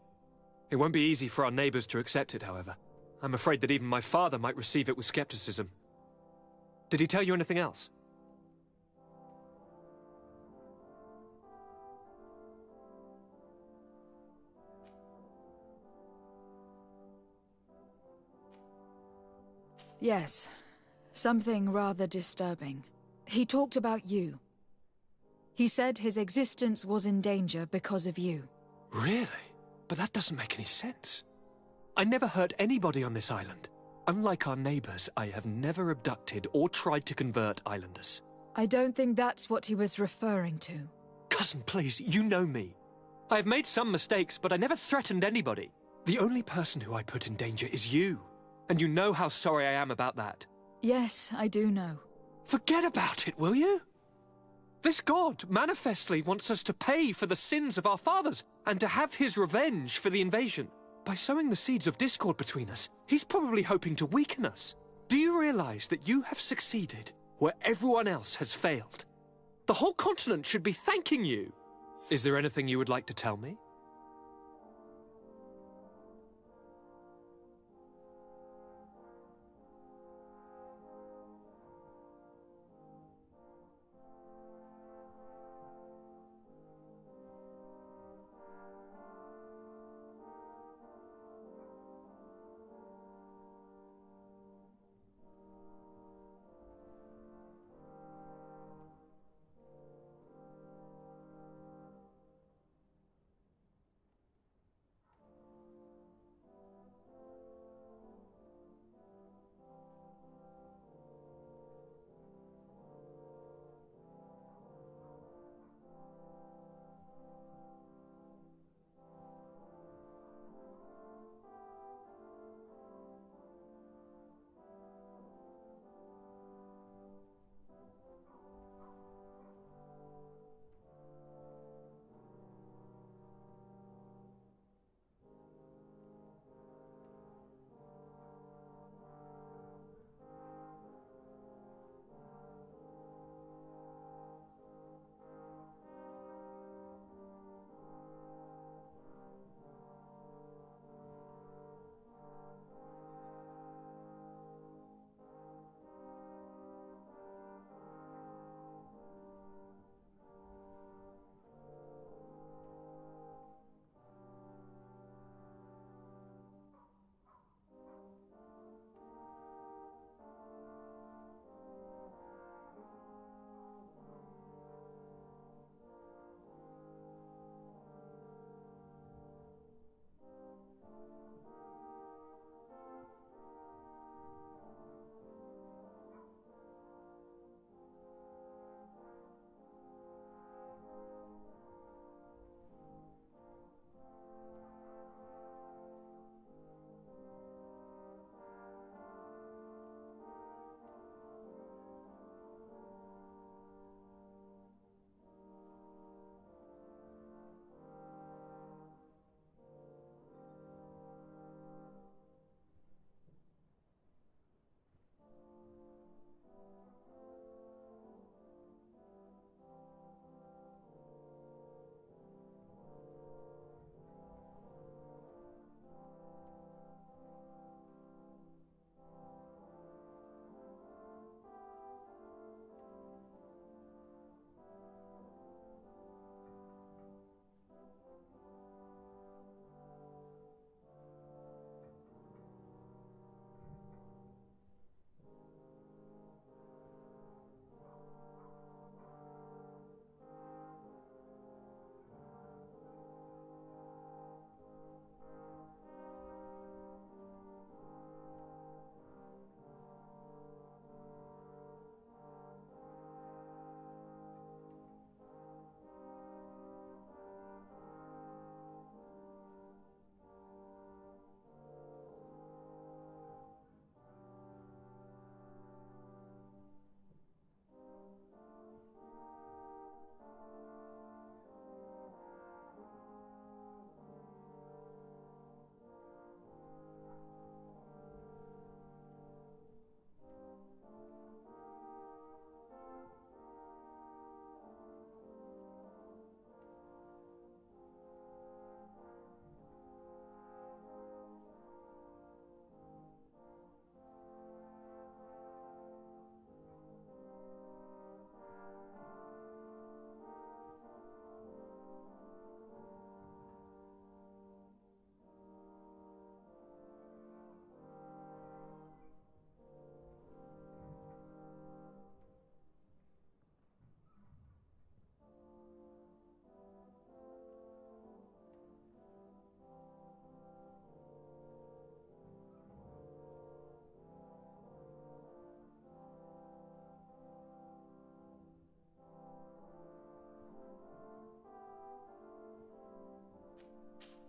It won't be easy for our neighbors to accept it, however. I'm afraid that even my father might receive it with skepticism. Did he tell you anything else? Yes, something rather disturbing. He talked about you. He said his existence was in danger because of you. Really? But that doesn't make any sense. I never hurt anybody on this island. Unlike our neighbors, I have never abducted or tried to convert islanders. I don't think that's what he was referring to. Cousin, please, you know me. I have made some mistakes, but I never threatened anybody. The only person who I put in danger is you. And you know how sorry I am about that. Yes, I do know. Forget about it, will you? This god manifestly wants us to pay for the sins of our fathers and to have his revenge for the invasion. By sowing the seeds of discord between us, he's probably hoping to weaken us. Do you realize that you have succeeded where everyone else has failed? The whole continent should be thanking you. Is there anything you would like to tell me?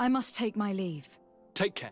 I must take my leave. Take care.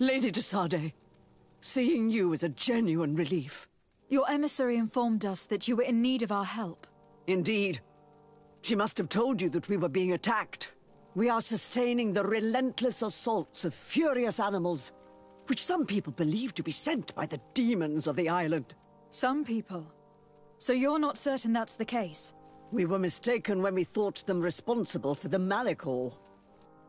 Lady de Sardet, seeing you is a genuine relief. Your emissary informed us that you were in need of our help. Indeed. She must have told you that we were being attacked. We are sustaining the relentless assaults of furious animals, which some people believe to be sent by the demons of the island. Some people? So you're not certain that's the case? We were mistaken when we thought them responsible for the Malicor.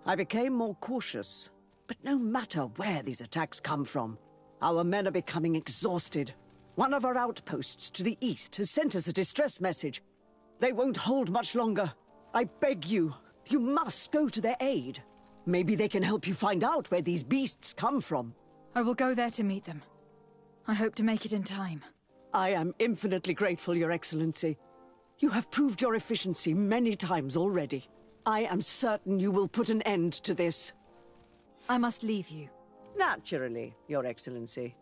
I became more cautious. But no matter where these attacks come from, our men are becoming exhausted. One of our outposts to the east has sent us a distress message. They won't hold much longer. I beg you, you must go to their aid. Maybe they can help you find out where these beasts come from. I will go there to meet them. I hope to make it in time. I am infinitely grateful, Your Excellency. You have proved your efficiency many times already. I am certain you will put an end to this. I must leave you. Naturally, Your Excellency.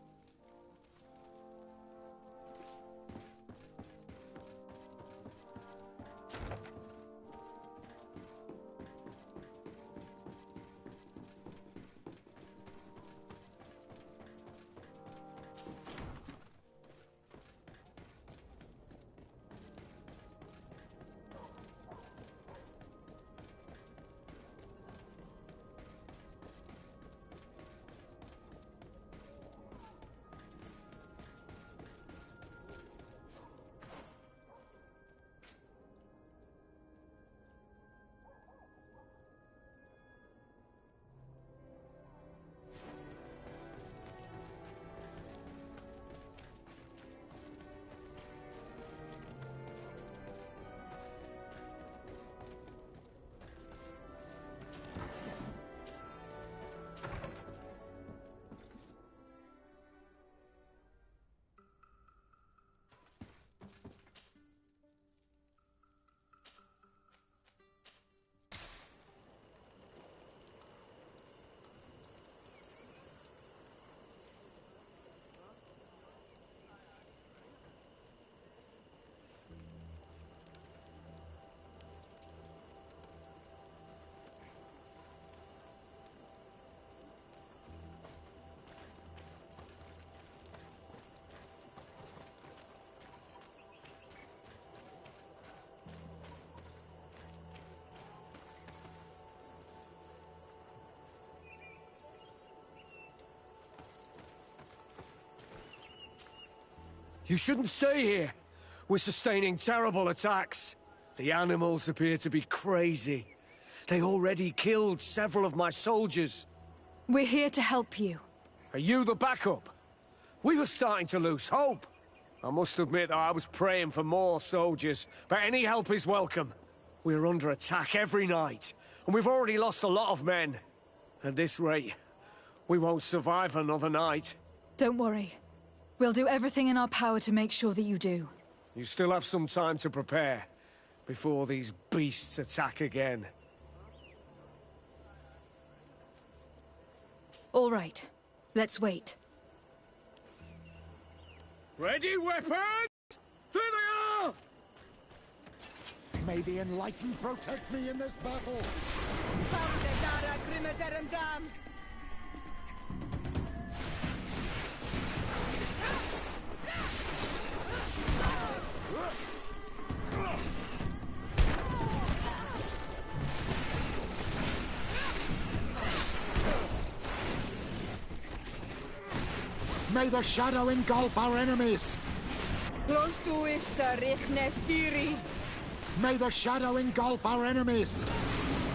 You shouldn't stay here. We're sustaining terrible attacks. The animals appear to be crazy. They already killed several of my soldiers. We're here to help you. Are you the backup? We were starting to lose hope. I must admit that I was praying for more soldiers, but any help is welcome. We're under attack every night, and we've already lost a lot of men. At this rate, we won't survive another night. Don't worry. We'll do everything in our power to make sure that you do. You still have some time to prepare, before these beasts attack again. All right. Let's wait. Ready, weapons? There they are! May the Enlightened protect me in this battle! May the shadow engulf our enemies! Close to is Richnestiri. May the shadow engulf our enemies!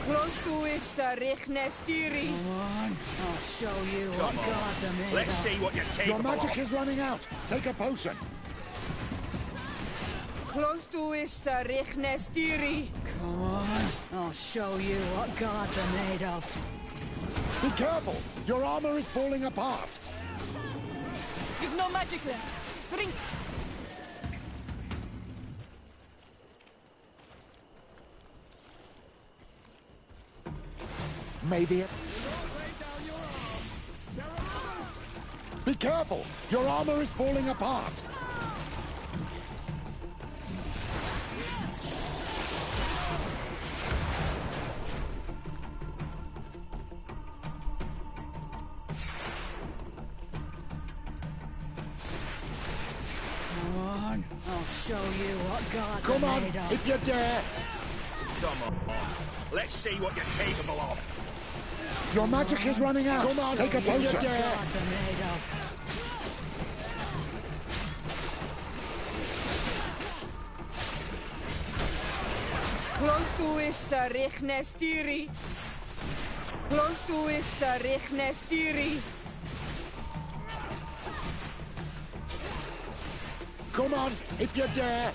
Close to is Richnestiri. Come on, I'll show you what God's made Let's of. see what you're capable Your magic of. is running out! Take a potion! Close to is Richnestiri. Come on, I'll show you what God's made of. Be careful! Your armor is falling apart! You've no magic left. Drink. May the... Be careful! Your armor is falling apart! Come on, I'll show you what God's Come on, made of. if you dare! Come on. Let's see what you're capable of. Your magic is running out! Come on, take a potion! God's made of. Close to is Richnestiri. Close to is Richnestiri. Come on, if you dare!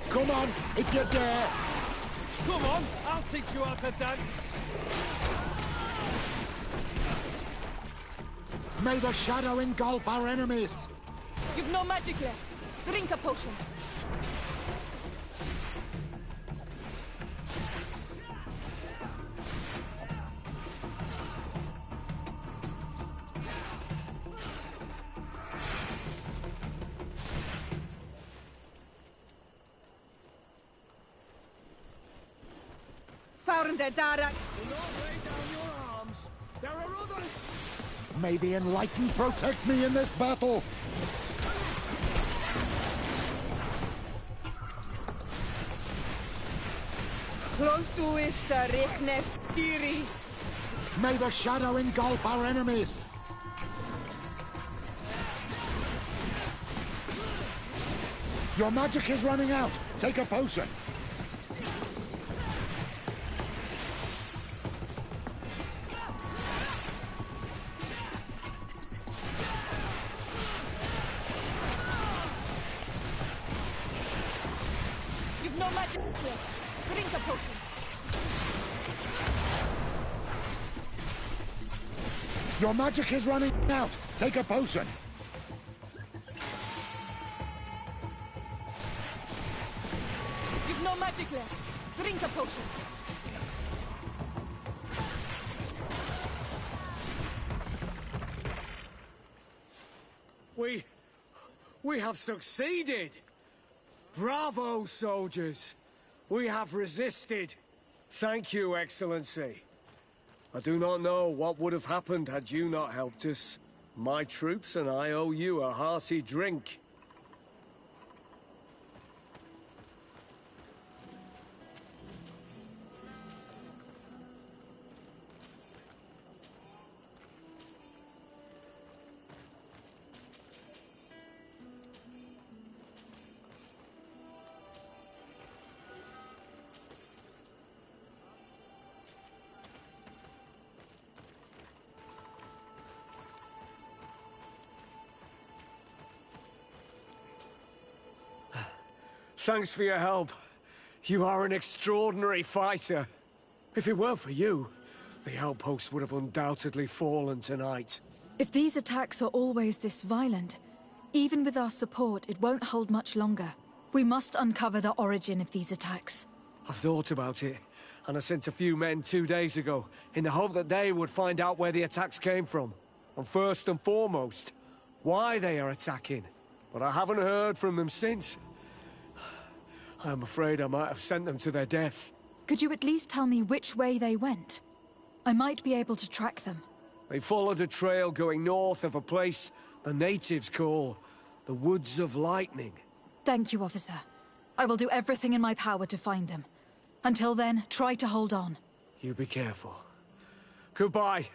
Come on, if you dare! Come on, I'll teach you how to dance. May the shadow engulf our enemies! You've no magic left. Drink a potion. Found the Dara. Do not lay down your arms. There are others. May the Enlightened protect me in this battle! Close to is Richnestiri. May the shadow engulf our enemies! Your magic is running out! Take a potion! You've no magic left. Drink a potion. Your magic is running out! Take a potion! You've no magic left. Drink a potion. We have succeeded! Bravo, soldiers! We have resisted. Thank you, Excellency. I do not know what would have happened had you not helped us. My troops and I owe you a hearty drink. Thanks for your help. You are an extraordinary fighter. If it weren't for you, the outpost would have undoubtedly fallen tonight. If these attacks are always this violent, even with our support, it won't hold much longer. We must uncover the origin of these attacks. I've thought about it, and I sent a few men 2 days ago in the hope that they would find out where the attacks came from. And first and foremost, why they are attacking. But I haven't heard from them since. I'm afraid I might have sent them to their death. Could you at least tell me which way they went? I might be able to track them. They followed a trail going north of a place the natives call the Woods of Lightning. Thank you, officer. I will do everything in my power to find them. Until then, try to hold on. You be careful. Goodbye.